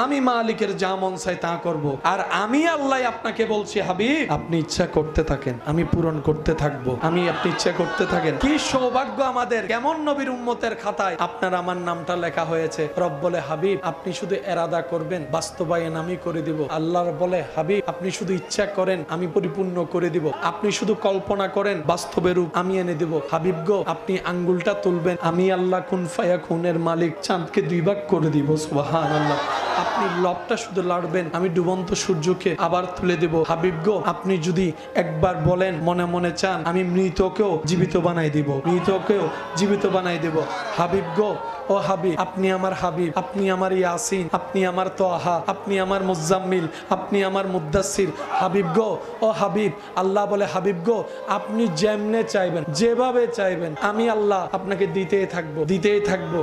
আমি মালিকের যা মন চাই তা করব। আর আমি আল্লাহ আপনাকে বলছি, হাবিব আপনি ইচ্ছা করতে থাকেন, আমি পূরণ করতে থাকবো। আমি আপনি ইচ্ছা করতে থাকেন। কি সৌভাগ্য আমাদের! কেমন নবীর উম্মতের খাতায় আপনার আমার নামটা লেখা হয়েছে। রব বলে, হাবিব আপনি শুধু এরাদা করবেন, বাস্তবায়ন আমি করে দিব। আল্লাহ বলে, হাবিব আপনি শুধু ইচ্ছা করেন, আমি পরিপূর্ণ করে দিব। আপনি শুধু কল্পনা করেন, বাস্তবে রূপ আমি এনে দিব। হাবিব গো, আপনি আঙ্গুলটা তুলবেন, আমি আল্লাহ কুন ফায়াকুনের মালিক চাঁদকে দুই ভাগ করে দিব। সুবহানাল্লাহ। আপনি লবটা শুধু লাড়বেন, আমি ডুবন্ত সূর্যকে আবার তুলে দেব। হাবিব গো, আপনি যদি একবার বলেন, মনে মনে চান, আমি মৃতকেও জীবিত বানাই দিব, মৃতকেও জীবিত বানাই দেব। হাবিব গো, ও হাবিব আপনি আমার হাবিব, আপনি আমার ইয়াসিন, আপনি আমার তোহা, আপনি আমার মুজাম্মিল, আপনি আমার মুদ্দাসির। হাবিব গো, ও হাবিব আল্লাহ বলে, হাবিব গো আপনি যেমনে চাইবেন, যেভাবে চাইবেন, আমি আল্লাহ আপনাকে দিতেই থাকবো, দিতেই থাকবো,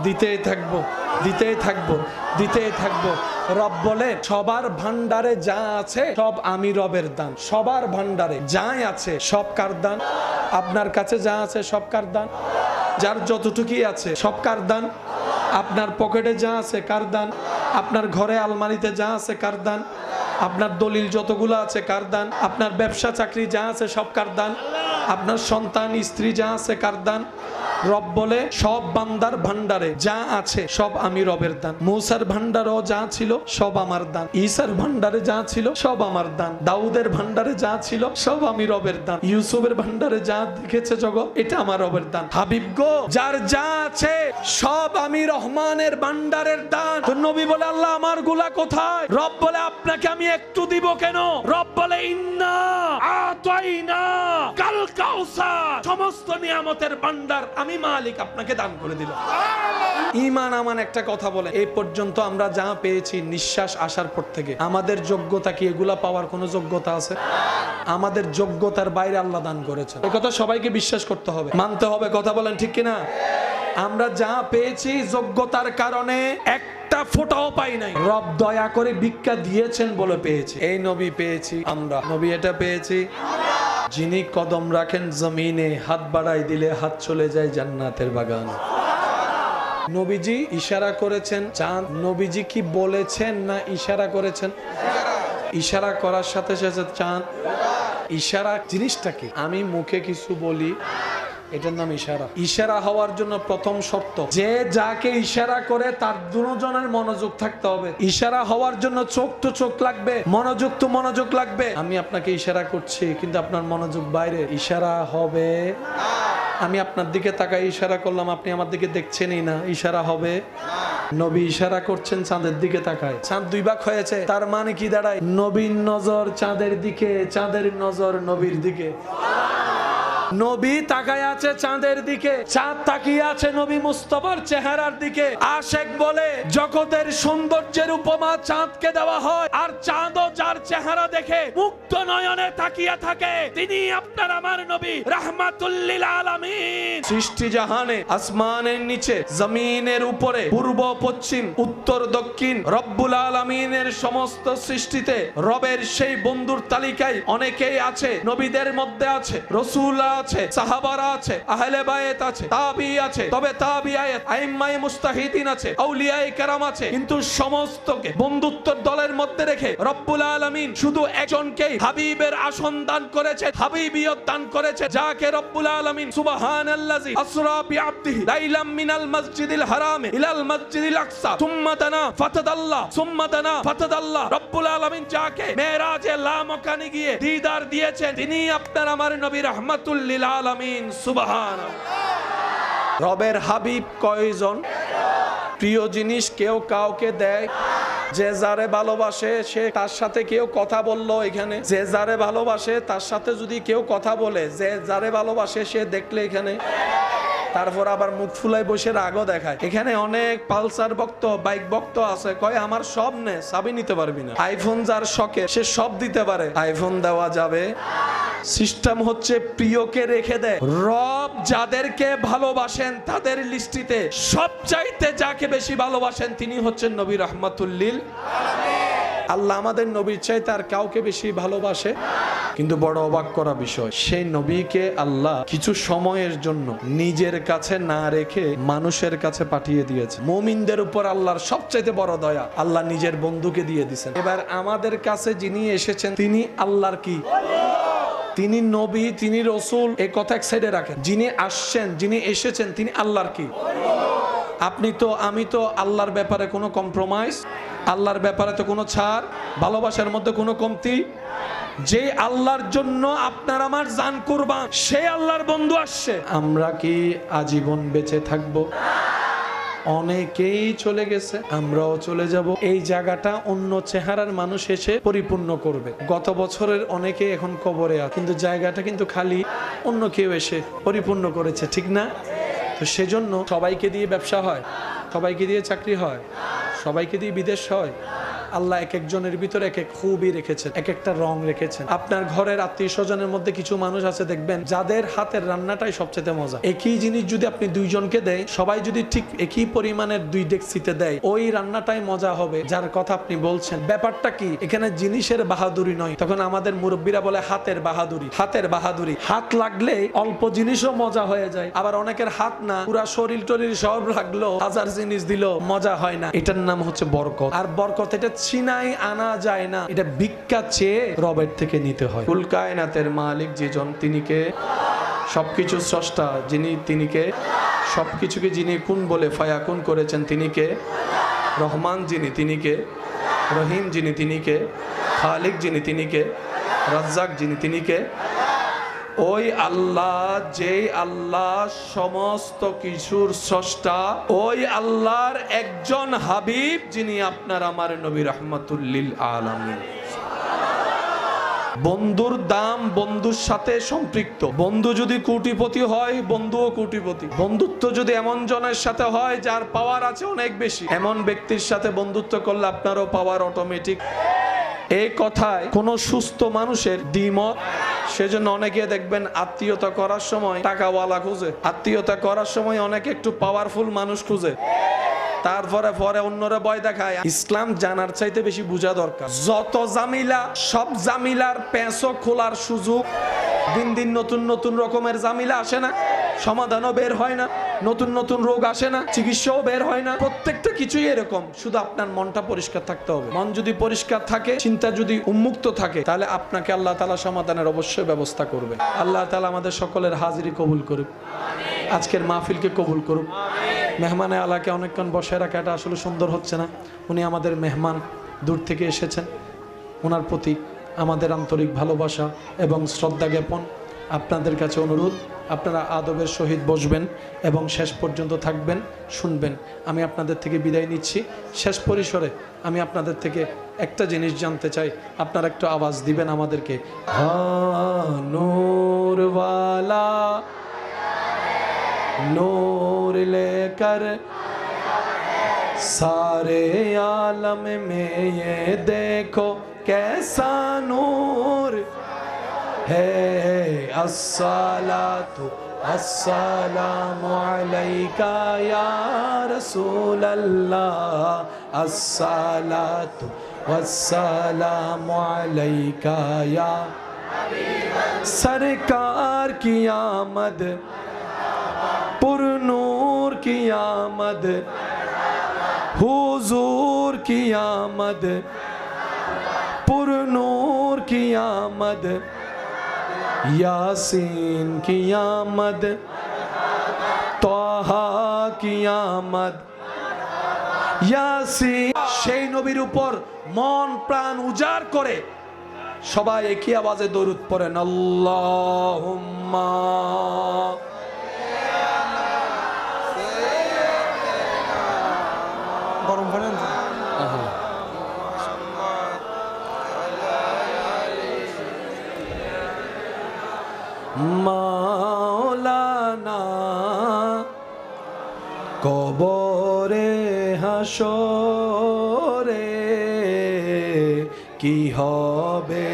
দিতেই থাকবো, দিতেই থাকবো, দিতেই থাকবো। রব বলে, সবার ভান্ডারে যা আছে সব আমি রবের দান। সবার ভান্ডারে যাই আছে সব কার দান? আপনার কাছে যা আছে সব কার দান? যার যতটুকুই আছে সব কার দান? আপনার পকেটে যা আছে কার দান? আপনার ঘরে আলমারিতে যা আছে কার দান? আপনার দলিল যতগুলো আছে কার দান? আপনার ব্যবসা চাকরি যা আছে সব কার দান? আপনার সন্তান স্ত্রী যা আছে কার দান? রব বলে সব বান্দার ভান্ডারে যা আছে সব আমি রবের দান। মূসার ভান্ডারেও যা ছিল সব আমার দান, ঈসার ভান্ডারে যা ছিল সব আমার দান, দাউদের ভান্ডারে যা ছিল সব আমি রবের দান, ইউসুফের ভান্ডারে যা দেখেছে জগৎ এটা আমার রবের দান। হাবিব গো, যার যা আছে সব আমি রহমানের ভান্ডারের দান। তো নবী বলে আল্লাহ আমার গুলা কোথায়? রব বলে আপনাকে আমি একটু দিব কেন? রব বলে ইন্না আতাইনা কাল কাউসার, সমস্ত নিয়ামতের ভান্ডার আমি মালিক আপনাকে দান করে দিলাম। ঈমান আমান একটা কথা বলে, এই পর্যন্ত আমরা যা পেয়েছি নিঃশ্বাস আসার পর থেকে আমাদের যোগ্যতা কি এগুলা পাওয়ার কোনো যোগ্যতা আছে? আমাদের যোগ্যতার বাইরে আল্লাহ দান করেছেন, এই কথা সবাইকে বিশ্বাস করতে হবে, মানতে হবে। কথা বলেন ঠিক কিনা? আমরা যা পেয়েছি যোগ্যতার কারণে একটা ফোঁটাও পাই নাই, রব দয়া করে ভিক্ষা দিয়েছেন বলে পেয়েছি। এই নবী পেয়েছি আমরা, নবী এটা পেয়েছি। যিনি কদম রাখেন জমিনে, হাত বাড়াই দিলে হাত চলে যায় জান্নাতের বাগান। নবীজি ইশারা করেছেন চাঁদ, নবীজি কি বলেছেন না ইশারা করেছেন? ইশারা করার সাথে সাথে চাঁদ। ইশারা জিনিসটা কি? আমি মুখে কিছু বলি, এটার নাম ইশারা। ইশারা হওয়ার জন্য প্রথম শর্ত, যে যাকে ইশারা করে তার দুজনের মনোযোগ থাকতে হবে। ইশারা হওয়ার জন্য চোখ তো চোখ লাগবে, মনোযোগ তো মনোযোগ লাগবে। আমি আপনাকে ইশারা করছি কিন্তু আপনার মনোযোগ বাইরে, ইশারা হবে। আমি আপনার দিকে তাকাই ইশারা করলাম, আপনি আমার দিকে দেখছেনই না, ইশারা হবে? নবী ইশারা করছেন চাঁদের দিকে তাকায়, চাঁদ দুই ভাগ হয়েছে, তার মানে কি দাঁড়ায়? নবীর নজর চাঁদের দিকে, চাঁদের নজর নবীর দিকে। নবী তাকায় আছে চাঁদের দিকে, চাঁদ তাকিয়ে আছে নবী মুস্তাফার চেহারার দিকে। আশেক বলে জগতের সৌন্দর্যের উপমা চাঁদকে দেওয়া হয়, আর চাঁদও যার চেহারা দেখে মুক্ত নয়নে তাকিয়ে থাকে, তিনি আপনার আমার নবী রাহমাতুল লিল আলামিন। সৃষ্টি জাহানে আসমানের নিচে, জমিনের উপরে, পূর্ব পশ্চিম উত্তর দক্ষিণ, রব্বুল আলামিনের সমস্ত সৃষ্টিতে রবের সেই বন্ধুর তালিকায় অনেকেই আছে। নবীদের মধ্যে আছে রাসূল আছে, সাহাবারা আছে, আহলে বায়াত আছে, তাবি আছে, তবে তাবিআত, আইম্মায়ে মুস্তাহিদিন আছে, আউলিয়ায়ে কেরাম আছে, কিন্তু সমস্তকে বন্ধুত্বের দলের মধ্যে রেখে রব্বুল আলামিন শুধু একজনকেই হাবিবের আসন দান করেছে, হাবিবিয়ত দান করেছে, যাকে রব্বুল আলামিন সুবহানাল্লাযী আসরা বিআবদিহি লাইলাম মিনাল মসজিদিল হারামে ইলাল মসজিদিল আকসা সুম্মা দানা ফাতাদাল্লাহ সুম্মা দানা ফাতাদাল্লাহ। রব্বুল আলামিন যাকে মেরাজে লামকানে গিয়ে দিদার দিয়েছেন, তিনি আপনার আমার নবী রাহমাতুল লিল আলামিন। সুবহানাল্লাহ। রবের হাবিব কয়জন? প্রিয় জিনিস কেউ কাউকে দেয়, যে যারে ভালোবাসে সে তার সাথে কেউ কথা বললো, এখানে যে যারে ভালোবাসে তার সাথে যদি কেউ কথা বলে, যে যারে ভালোবাসে সে দেখলে এখানে, তারপর আবার মুখ ফুলাই বসে রাগও দেখায়। এখানে অনেক পালসার ভক্ত, বাইক ভক্ত আছে, কয় আমার সব নে, চাবি নিতে পারবি না। আইফোন যার শখে সে সব দিতে পারে, আইফোন দেওয়া যাবে? সিস্টেম হচ্ছে প্রিয়কে রেখে দেয়। রব যাদেরকে ভালোবাসেন তাদের লিস্টিতে সবচাইতে যাকে বেশি ভালোবাসেন তিনি হচ্ছেন নবী রাহমাতুল লিল আলামিন। আল্লাহ আমাদের নবীর চাইতে আর কাউকে বেশি ভালোবাসে, কিন্তু বড় অবাক করা বিষয়, সেই নবীকে আল্লাহ কিছু সময়ের জন্য নিজের কাছে না রেখে মানুষের কাছে পাঠিয়ে দিয়েছে। মুমিনদের উপর আল্লাহর সবচাইতে বড় দয়া, আল্লাহ নিজের বন্ধুকে দিয়ে দিয়েছেন। এবার আমাদের কাছে যিনি এসেছেন তিনি আল্লাহর কি? তিনি নবী, তিনি রসুল, এই কথা এক সাইডে রাখেন। যিনি আসছেন, যিনি এসেছেন তিনি আল্লাহর কি? আপনি তো আমি তো আল্লাহর ব্যাপারে কোনো কম্প্রোমাইজ, আল্লাহর ব্যাপারে তো কোনো ছাড়, ভালোবাসার মধ্যে কোনো কমতি। যে আল্লাহর জন্য আপনার আমার জান কুরবান, সে আল্লাহর বন্ধু আসছে। আমরা কি আজীবন বেঁচে থাকবো? অনেকেই চলে গেছে, আমরাও চলে যাব। এই জায়গাটা অন্য চেহারার মানুষ এসে পরিপূর্ণ করবে। গত বছরের অনেকে এখন কবরে আছে, কিন্তু জায়গাটা কিন্তু খালি, অন্য কেউ এসে পরিপূর্ণ করেছে, ঠিক না? তো সেজন্য সবাইকে দিয়ে ব্যবসা হয়, সবাইকে দিয়ে চাকরি হয়, সবাইকে দিয়ে বিদেশ হয়। আল্লাহ এক একজনের ভিতরে এক এক খুবই রেখেছেন, এক একটা রং রেখেছেন। আপনার ঘরের আত্মীয় স্বজনের মধ্যে কিছু মানুষ আছে দেখবেন যাদের হাতের রান্নাটাই সবচেয়ে মজা। একই জিনিস যদি আপনি দুইজনকে দেয়, সবাই যদি ঠিক একই পরিমাণের দুই ডেকচিতে দেয়, ওই রান্নাটাই মজা হবে যার কথা আপনি বলছেন। ব্যাপারটা কি? এখানে জিনিসের বাহাদুরি নয়, তখন আমাদের মুরব্বীরা বলে হাতের বাহাদুরি। হাতের বাহাদুরি, হাত লাগলে অল্প জিনিসও মজা হয়ে যায়। আবার অনেকের হাত না, পুরা শরীর টরির সব লাগলো, হাজার জিনিস দিল, মজা হয় না। এটার নাম হচ্ছে বরকত। আর বরকত এটা ছিনাই আনা যায় না, এটা ভিক্ষা চেয়ে রবের থেকে নিতে হয়। কুল কায়নাতের মালিক যিজন, তিনি কে? সবকিছু স্রষ্টা যিনি, তিনি কে? সবকিছুকে যিনি কুন বলে ফায়াকুন করেছেন তিনি কে? রহমান যিনি তিনি কে? রহিম যিনি তিনি কে? খালিক যিনি তিনি কে? রাজ্জাক যিনি তিনি কে? ওই আল্লাহ, যেই আল্লাহ সমস্ত কিছুর স্রষ্টা, ওই আল্লাহর একজন হাবিব যিনি আপনার আমার নবী রাহমাতুল লিল আলামিন। বন্ধুর দাম বন্ধুর সাথে সম্পৃক্ত। বন্ধু যদি কোটিপতি হয়, বন্ধুও কোটিপতি। বন্ধুত্ব যদি এমন জনের সাথে হয় যার পাওয়ার আছে অনেক বেশি, এমন ব্যক্তির সাথে বন্ধুত্ব করলে আপনারও পাওয়ার অটোমেটিক। এই কথায় কোন সুস্থ মানুষের দ্বিমত। সেজন্য অনেকে দেখবেন আত্মীয়তা করার সময় টাকাওয়ালা খুঁজে, আত্মীয়তা করার সময় অনেকে একটু পাওয়ারফুল মানুষ খুঁজে, তারপরে পরে অন্যরা ভয় দেখায়। ইসলাম জানার চাইতে বেশি বোঝা দরকার। যত জামিলা, সব জামিলার পেঁচো খোলার সুযোগ। দিন দিন নতুন নতুন রকমের জামিলা আসে না, সমাধানও বের হয় না, নতুন নতুন রোগ আসে না, চিকিৎসাও বের হয় না। প্রত্যেকটা কিছুই এরকম, শুধু আপনার মনটা পরিষ্কার থাকতে হবে। মন যদি পরিষ্কার থাকে, চিন্তা যদি উন্মুক্ত থাকে, তাহলে আপনাকে আল্লাহ তাআলা সমাধানের অবশ্যই ব্যবস্থা করবে। আল্লাহ তাআলা আমাদের সকলের হাজিরি কবুল করুক, আজকের মাহফিলকে কবুল করুক। মেহমানে আলাকে অনেকক্ষণ বসে রাখা এটা আসলে সুন্দর হচ্ছে না। উনি আমাদের মেহমান, দূর থেকে এসেছেন, ওনার প্রতি আমাদের আন্তরিক ভালোবাসা এবং শ্রদ্ধা জ্ঞাপন। আপনাদের কাছে অনুরোধ, আপনারা আদবের সহিত বসবেন এবং শেষ পর্যন্ত থাকবেন, শুনবেন। আমি আপনাদের থেকে বিদায় নিচ্ছি। শেষ পরিসরে আমি আপনাদের থেকে একটা জিনিস জানতে চাই, আপনারা একটু আওয়াজ দিবেন আমাদেরকে। নূরওয়ালা नूर लेकर सारे आलम में ये देखो कैसा नूर है। अस्सलातु अस्सलामु अलैका या रसूल अल्लाह, अस्सलातु वस्सलामु अलैका या सरकार की आमद, पुरनूर की आमद, हुजूर की आमद, पुरनूर की आमद, यासीन की आमद, तोहा की आमद, यासीन। সেই নবীর উপর মন প্রাণ উজাড় করে সবাই একই আওয়াজে দরুদ পড়েন, আল্লাহুম্মা গরম পানি মাওলানা কবরে হাসরে কি হবে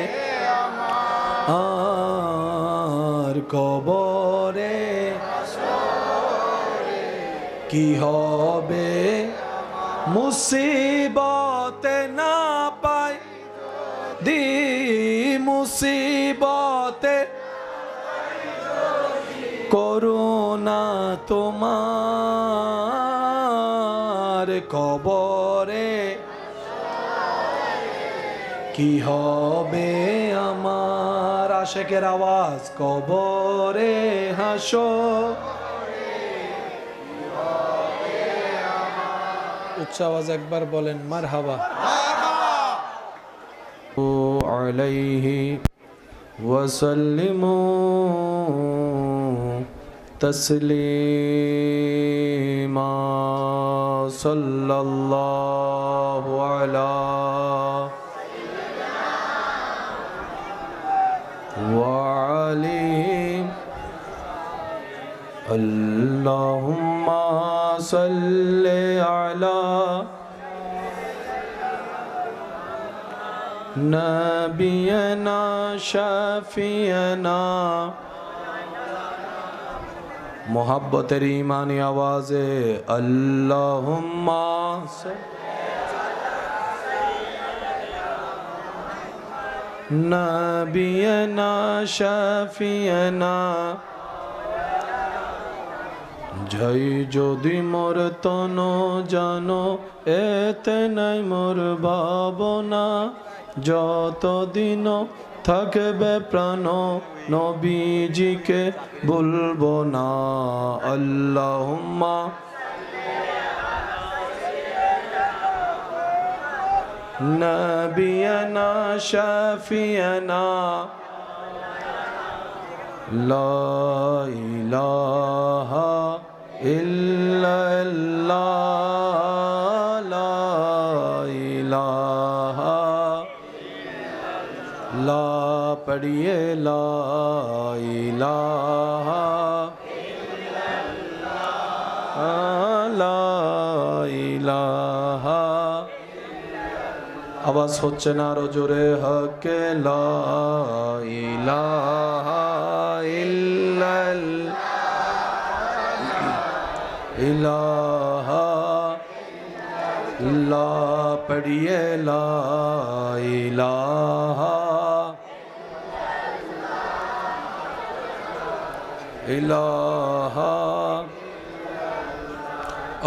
আর, কবরে কি হবে মুসিবতে না পাই দি, মুসিবতে করুণা তোমার, কবরে কি হবে আমার। আশেকের আওয়াজ, কবরে হাসর। উচ্চ আওয়াজ একবার বলেন মারহাবা। আলাইহি ওয়াসাল্লিমু তাসলিমা সাল্লাল্লাহু আলা ওয়া আলিহি আল্লাহুম্মা সাল্লি আলা নবিয়না শাফিয়না। মোহাব্বতের ইমানি আওয়াজে আল্লাহুম্মা নবিয়না শাফিয়না। জয় যদি মোর তন জানো এতে নাই মোর ভাবনা, যতদিন থাকবে প্রাণ নবীজিকে ভুলবো না আল্লাহুম্মা নবিয়ানা শাফিয়ানা লা ইলাহা ইল্লাল্লাহ লা ইলাহা লা পড়িয়ে লা ইলাহা লা ইলাহা আওয়াজ হচ্ছে না আরো জোরে হক লা ইলাহা ইলাহা লা পড়িয়ে লা ইলাহা ইলাহা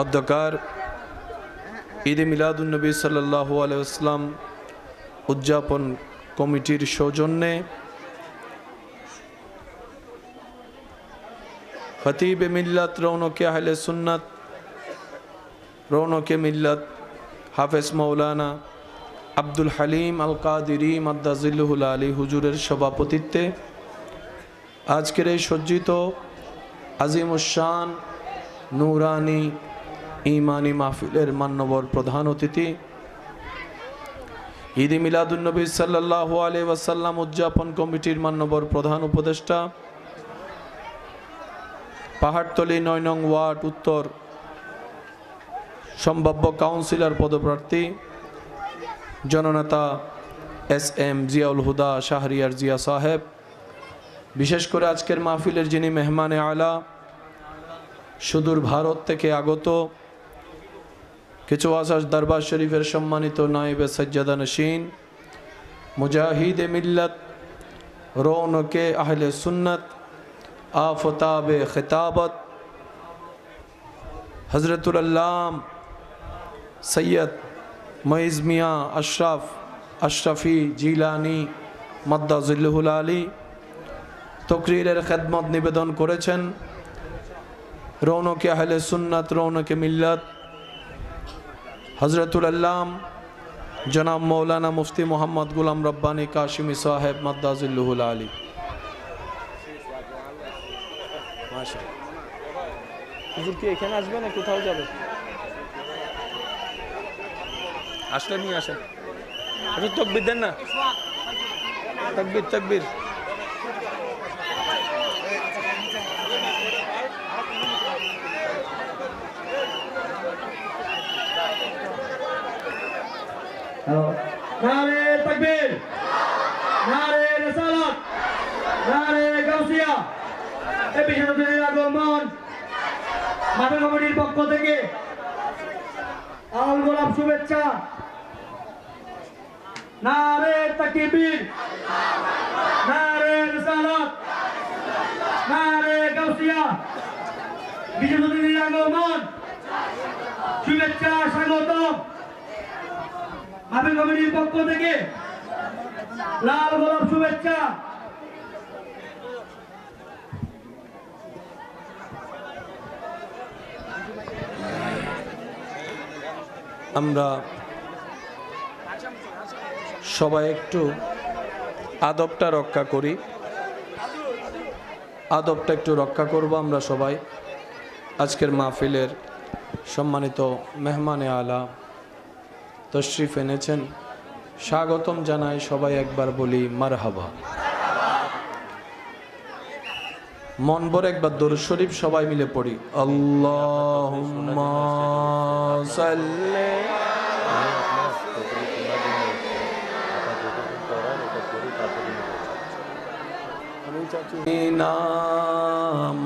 অধ্যকার ঈদে মিলাদুন্নবী সাল্লাল্লাহু আলাইহি ওয়াসাল্লাম উদযাপন কমিটির সৌজন্যে খতিবে মিল্লাত রৌনকে আহলে সুন্নাত রৌনকে মিল্লাত হাফেজ মৌলানা আব্দুল হালিম আল কাদিরি মাদ্দাজিল্লুহুল আলী হুজুরের সভাপতিত্বে আজকের এই সজ্জিত আজিমুশান নূরানি ইমানি মাহফিলের মান্যবর প্রধান অতিথি ঈদে মিলাদুন্নবী সাল্লাল্লাহু আলাইহি ওয়াসাল্লাম উদযাপন কমিটির মান্যবর প্রধান উপদেষ্টা পাহাড়তলী 9 নং ওয়ার্ড উত্তর সম্ভাব্য কাউন্সিলর পদপ্রার্থী জননেতা SM জিয়াউল হুদা শাহরিয়ার জিয়া সাহেব, বিশেষ করে আজকের মাহফিলের যিনি মেহমানে আলা সুদূর ভারত থেকে আগত কিছু আসাস দরবার শরীফের সম্মানিত নায়েবে সজ্জাদা নশীন মুজাহিদে মিল্লাত রৌনকে আহলে সুন্নাত আফতাবে খিতাবত হজরতুল আল্লাম সৈয়দ মুইজ মিয়াঁ আশরাফি জিলানি মাদ্দাজিল্লুহুল আলী তকরীরের খেদমত নিবেদন করেছেন। রৌনকে আহলে সুন্নাত রৌনকে মিল্লাত হজরতুল আল্লাম জনাব মৌলানা মুফতি মোহাম্মদ গুলাম রব্বানী কাশিমি সাহেব মাদ্দাজিল্লুহুল আলী। হুজুর কি এখানে আসবে না কোথাও যাবে? আসলে নিয়ে আসেন। হুজুর তাকবীর দেন না, তাকবীর তাকবীর। নারে তাকবীর, নারে রিসালাত, নারে গাউসিয়া। এই বিশ্ববিদ্যালয়ের আগমন মাঠের কমিটির পক্ষ থেকে আল গোলাপ শুভেচ্ছা। নারে তাকবীর, নারে রিসালাত, নারে গাউসিয়া। বিশ্ববিদ্যালয়ের আগমন শুভেচ্ছা স্বাগতম। মাহফিল কমিটির পক্ষ থেকে লাল গোলাপ শুভেচ্ছা। আমরা সবাই একটু আদবটা রক্ষা করি, আদবটা একটু রক্ষা করব আমরা সবাই। আজকের মাহফিলের সম্মানিত মেহমানে আলা তশরিফ এনেছেন, স্বাগতম জানাই সবাই। একবার বলি মারহাবা। মন ভরে একবার দরুদ শরীফ সবাই মিলে পড়ি। আল্লাহুম্মা সাল্লি না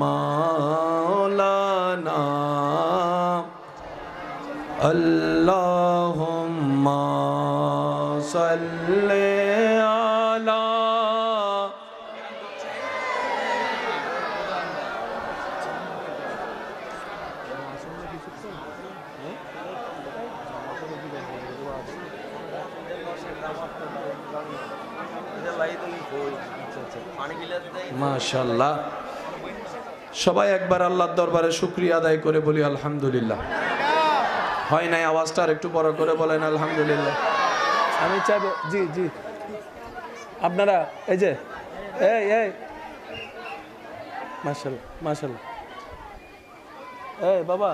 মাওলানা আল্লাহুম্মা সাল্লি আলা মাশাআল্লাহ। সবাই একবার আল্লাহর দরবারে শুকরিয়া আদায় করে বলি আলহামদুলিল্লাহ। হয় নাই, আওয়াজটা আর একটু বড় করে বলেন আলহামদুলিল্লাহ। আমি চাইবো জি জি আপনারা এই যে এই মাশাআল্লাহ মাশাআল্লাহ। এই বাবা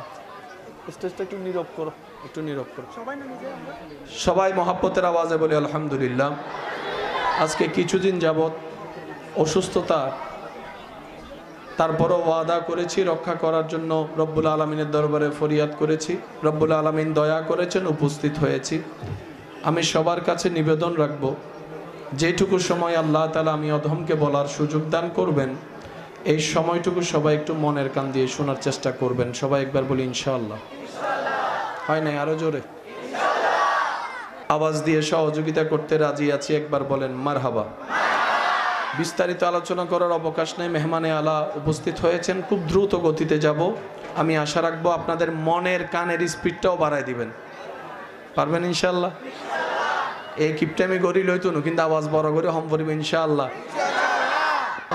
স্টেজটা একটু নীরব করো, একটু নীরব করো। সবাই মহাব্বতের আওয়াজে বলি আলহামদুলিল্লাহ। আজকে কিছুদিন যাবত অসুস্থতা, তারপরও ওয়াদা করেছি রক্ষা করার জন্য রব্বুল আলামিনের দরবারে ফরিয়াদ করেছি। রব্বুল আলামিন দয়া করেছেন, উপস্থিত হয়েছি। আমি সবার কাছে নিবেদন রাখবো, যেটুকু সময় আল্লাহ তাআলা আমি অধমকে বলার সুযোগ দান করবেন, এই সময়টুকু সবাই একটু মনের কান দিয়ে শোনার চেষ্টা করবেন। সবাই একবার বলি ইনশাআল্লাহ। হয় নাই, আরো জোরে আওয়াজ দিয়ে সহযোগিতা করতে রাজি আছি, একবার বলেন মারহাবা। বিস্তারিত আলোচনা করার অবকাশ নেই, মেহমানে আলা উপস্থিত হয়েছেন। খুব দ্রুত গতিতে যাব। আমি আশা রাখবো আপনাদের মনের কানের স্পিডটাও বাড়ায় দিবেন। পারবেন ইনশাআল্লাহ? এই কিপটা আমি গড়ি লইতো না, কিন্তু আওয়াজ বড় করে হম পড়বে ইনশাআল্লাহ।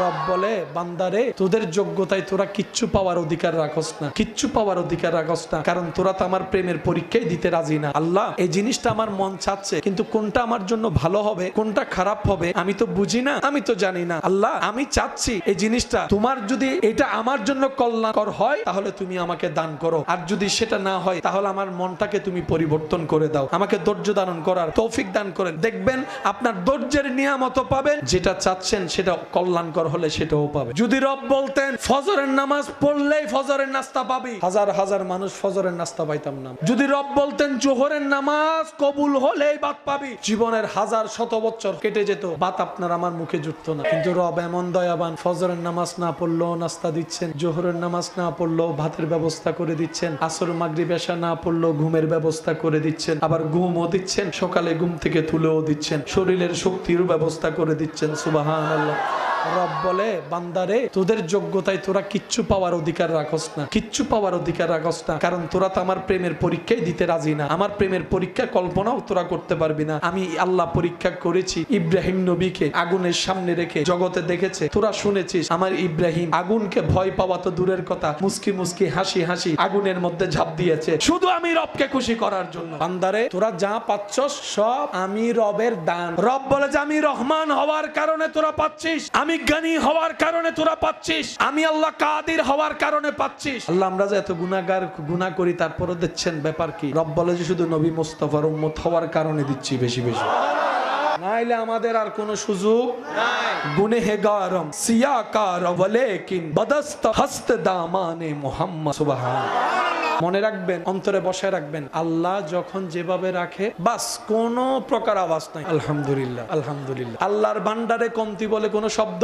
রব বলে, বান্দারে তোদের যোগ্যতায় তোরা কিচ্ছু পাওয়ার অধিকার রাখস না, কিচ্ছু পাওয়ার অধিকার রাখস না, কারণ তোরা তো আমার প্রেমের পরীক্ষাই দিতে রাজি না। আল্লাহ, এই জিনিসটা আমার মন চাচ্ছে, কিন্তু কোনটা আমার জন্য ভালো হবে, কোনটা খারাপ হবে আমি তো বুঝি না, আমি তো জানি না। আল্লাহ, আমি চাচ্ছি এই জিনিসটা তোমার, যদি এটা আমার জন্য কল্যাণকর হয় তাহলে তুমি আমাকে দান করো, আর যদি সেটা না হয় তাহলে আমার মনটাকে তুমি পরিবর্তন করে দাও, আমাকে ধৈর্য ধারণ করার তৌফিক দান করেন। দেখবেন আপনার ধৈর্যের নিয়ামত পাবেন, যেটা চাচ্ছেন সেটা কল্যাণকর হলে সেটাও পাবে। যদি রব বলতেন ফজরের নামাজ পড়লেই ফজরের নাস্তা পাবি, হাজার হাজার মানুষ ফজরের নাস্তা পাইতাম না। যদি রব বলতেন জোহরের নামাজ কবুল হলেই ভাত পাবি, জীবনের হাজার শত বছর কেটে যেত, ভাত আপনার আমার মুখে জুটতো না। কিন্তু রব এমন দয়াবান, ফজরের নামাজ না পড়লেও নাস্তা দিচ্ছেন, জোহরের নামাজ না পড়লেও ভাতের ব্যবস্থা করে দিচ্ছেন, আসর মাগরিব এশা না পড়লেও ঘুমের ব্যবস্থা করে দিচ্ছেন, আবার ঘুমও দিচ্ছেন, সকালে ঘুম থেকে তুলেও দিচ্ছেন, শরীরের শক্তির ব্যবস্থা করে দিচ্ছেন। সুবহানাল্লাহ। রব বলে, বান্দারে তোদের যোগ্যতায় তোরা কিচ্ছু পাওয়ার অধিকার রাখস না, কিচ্ছু পাওয়ার অধিকার রাখস না, কারণ তোরা তো আমার প্রেমের পরীক্ষাই দিতে রাজি না। আমার প্রেমের পরীক্ষা কল্পনাও তোরা করতে পারবি না। আমি আল্লাহ পরীক্ষা করেছি ইব্রাহিম নবীকে আগুনের সামনে রেখে, জগতে দেখেছে, তোরা শুনেছিস আমার ইব্রাহিম আগুনকে ভয় পাওয়া তো দূরের কথা, মুস্কি মুস্কি হাসি হাসি আগুনের মধ্যে ঝাঁপ দিয়েছে, শুধু আমি রবকে খুশি করার জন্য। বান্দারে তোরা যা পাচ্ছস সব আমি রবের দান। রব বলে যে আমি রহমান হওয়ার কারণে তোরা পাচ্ছিস, আমি জ্ঞানী হওয়ার কারণে তোরা পাচ্ছিস, আমি আল্লাহ কাদির হওয়ার কারণে পাচ্ছিস। আল্লাহ, আমরা যে এত গুনাহগার, গুনাহ করি, তারপরে দিচ্ছেন, ব্যাপার কি? রব বলে যে শুধু নবী মুস্তাফার উম্মত হওয়ার কারণে দিচ্ছি বেশি বেশি, নাইলে আমাদের আর কোনো সুযোগ নাই। গুনেহগারম সিয়াকার ওয়ালাকিন বদস্ত হস্ত দামানে মুহাম্মদ। সুবহানাল্লাহ। মনে রাখবেন, অন্তরে বসায় রাখবেন, আল্লাহ যখন যেভাবে রাখে বাস কোনো প্রকার আওয়াজ নাই। আলহামদুলিল্লাহ আলহামদুলিল্লাহ। আল্লাহর ভান্ডারে কমতি বলে কোনো শব্দ,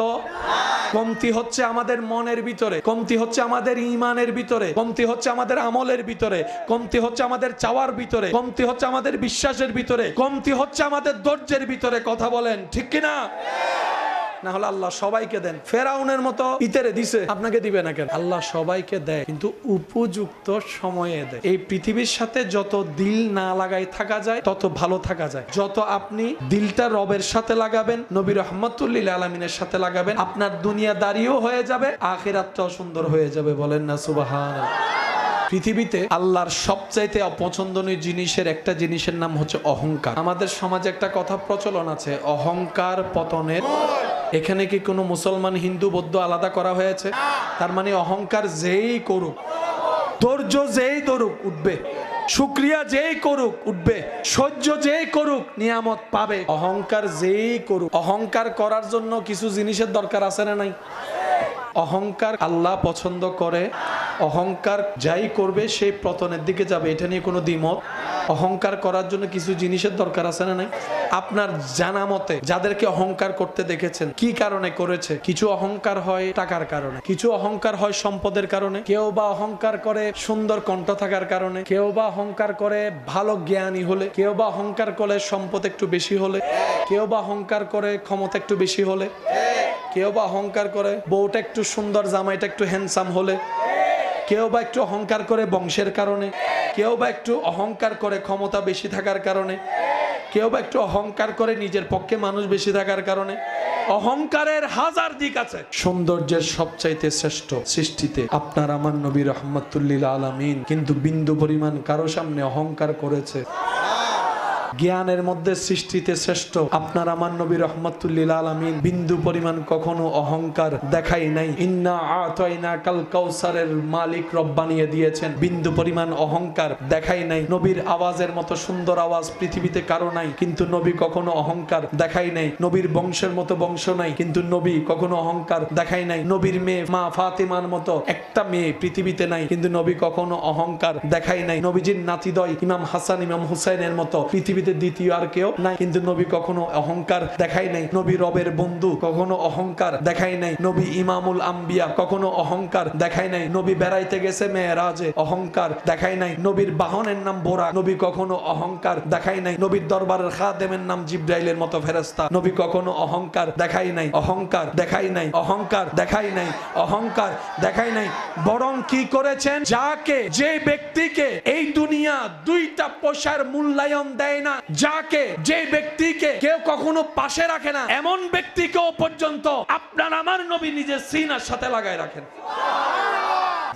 কমতি হচ্ছে আমাদের মনের ভিতরে, কমতি হচ্ছে আমাদের ঈমানের ভিতরে, কমতি হচ্ছে আমাদের আমলের ভিতরে, কমতি হচ্ছে আমাদের চাওয়ার ভিতরে, কমতি হচ্ছে আমাদের বিশ্বাসের ভিতরে, কমতি হচ্ছে আমাদের ধৈর্যের ভিতরে। কথা বলেন ঠিক কিনা? না হলে আল্লাহ সবাইকে দেন, ফেরাউনের মতো ইতেরে দিছে, আপনাকে দিবে না কেন? আল্লাহ সবাইকে দেয়, কিন্তু উপযুক্ত সময়ে দেয়। এই পৃথিবীর সাথে যত দিল না লাগাই থাকা যায় তত ভালো থাকা যায়। যত আপনি দিলটা রবের সাথে লাগাবেন, নবী রাহমাতুল লিল আলামিনের সাথে লাগাবেন, আপনার দুনিয়াদারিও হয়ে যাবে, আখিরাতটাও সুন্দর হয়ে যাবে। বলেন না সুবহানাল্লাহ। পৃথিবীতে আল্লাহর সবচাইতে অপছন্দনীয় জিনিসের একটা জিনিসের নাম হচ্ছে অহংকার। আমাদের সমাজে একটা কথা প্রচলন আছে, অহংকার পতনের। এখানে কি কোনো মুসলমান, হিন্দু, বৌদ্ধ আলাদা করা হয়েছে? তার মানে অহংকার যেই করুক, ধৈর্য যেই ধরুক উঠবে, শুকরিয়া যেই করুক উঠবে, সহ্য যেই করুক নিয়ামত পাবে। অহংকার যেই করুক, অহংকার করার জন্য কিছু জিনিসের দরকার আছে না নাই? অহংকার আল্লাহ পছন্দ করে, অহংকার যাই করবে সেই পতনের দিকে যাবে, এটা নিয়ে কোনো দ্বিমত। অহংকার করার জন্য কিছু জিনিসের দরকার আছে না নাই? আপনার জানা মতে যাদেরকে অহংকার করতে দেখেছেন, কি কারণে করেছে? কিছু অহংকার হয় টাকার কারণে, কিছু অহংকার হয় সম্পদের কারণে, কেউ বা অহংকার করে সুন্দর কণ্ঠ থাকার কারণে, কেউ বা অহংকার করে ভালো জ্ঞানী হলে, কেউ বা অহংকার করে সম্পদ একটু বেশি হলে, কেউ বা অহংকার করে ক্ষমতা একটু বেশি হলে, কেউ বা অহংকার করে বউটা একটু সুন্দর, জামাইটা একটু হ্যান্ডসাম হলে, কেউ বা একটু অহংকার করে বংশের কারণে, কেউ বা একটু অহংকার করে ক্ষমতা বেশি থাকার কারণে, কেউ বা একটু অহংকার করে নিজের পক্ষে মানুষ বেশি থাকার কারণে। অহংকারের হাজার দিক আছে। সৌন্দর্যের সবচাইতে শ্রেষ্ঠ সৃষ্টিতে আপনার আমার নবী রাহমাতুল লিল আলামিন কিন্তু বিন্দু পরিমাণ কারো সামনে অহংকার করেছে? জ্ঞানের মধ্যে সৃষ্টিতে শ্রেষ্ঠ আপনার আমার নবী রাহমাতুল লিল আলামিন বিন্দু পরিমাণ কখনো অহংকার দেখাই নাই। ইন্না আতাইনাকাল কাউসারের মালিক রব বানিয়ে দিয়েছেন, বিন্দু পরিমাণ অহংকার দেখাই নাই। নবীর আওয়াজের মতো সুন্দর আওয়াজ পৃথিবীতে কারো নাই, কিন্তু নবী কখনো অহংকার দেখাই নাই। নবীর বংশের মতো বংশ নাই, কিন্তু নবী কখনো অহংকার দেখাই নাই। নবীর মেয়ে মা ফাতিমার মতো একটা মেয়ে পৃথিবীতে নাই, কিন্তু নবী কখনো অহংকার দেখাই নাই। নবীজির নাতিদ্বয় ইমাম হাসান ইমাম হুসাইনের মতো পৃথিবীতে দ্বিতীয় আর কেউ নাই, কিন্তু নবী কখনো অহংকার দেখাই নাই। নবী রবের বন্ধু, কখনো অহংকার দেখাই নাই। নবী ইমামুল আম্বিয়া, কখনো অহংকার দেখাই নাই। নবী বেড়াইতে গেছে মেরাজে, অহংকার দেখাই নাই। নবীর বাহনের নাম বোরাক, নবী কখনো অহংকার দেখাই নাই। নবীর দরবারের খাদেমের নাম জিব্রাইলের মতো ফেরেশতা, নবী কখনো অহংকার দেখাই নাই। অহংকার দেখাই নাই, অহংকার দেখাই নাই, অহংকার দেখাই নাই। বরং কি করেছেন? যাকে, যে ব্যক্তিকে এই দুনিয়া দুইটা পয়সার মূল্যায়ন দেয় না, যাকে, যে ব্যক্তিকে কেউ কখনো পাশে রাখে না, এমন ব্যক্তিকেও পর্যন্ত আপনার আমার নবী নিজের সিনার সাথে লাগায় রাখেন।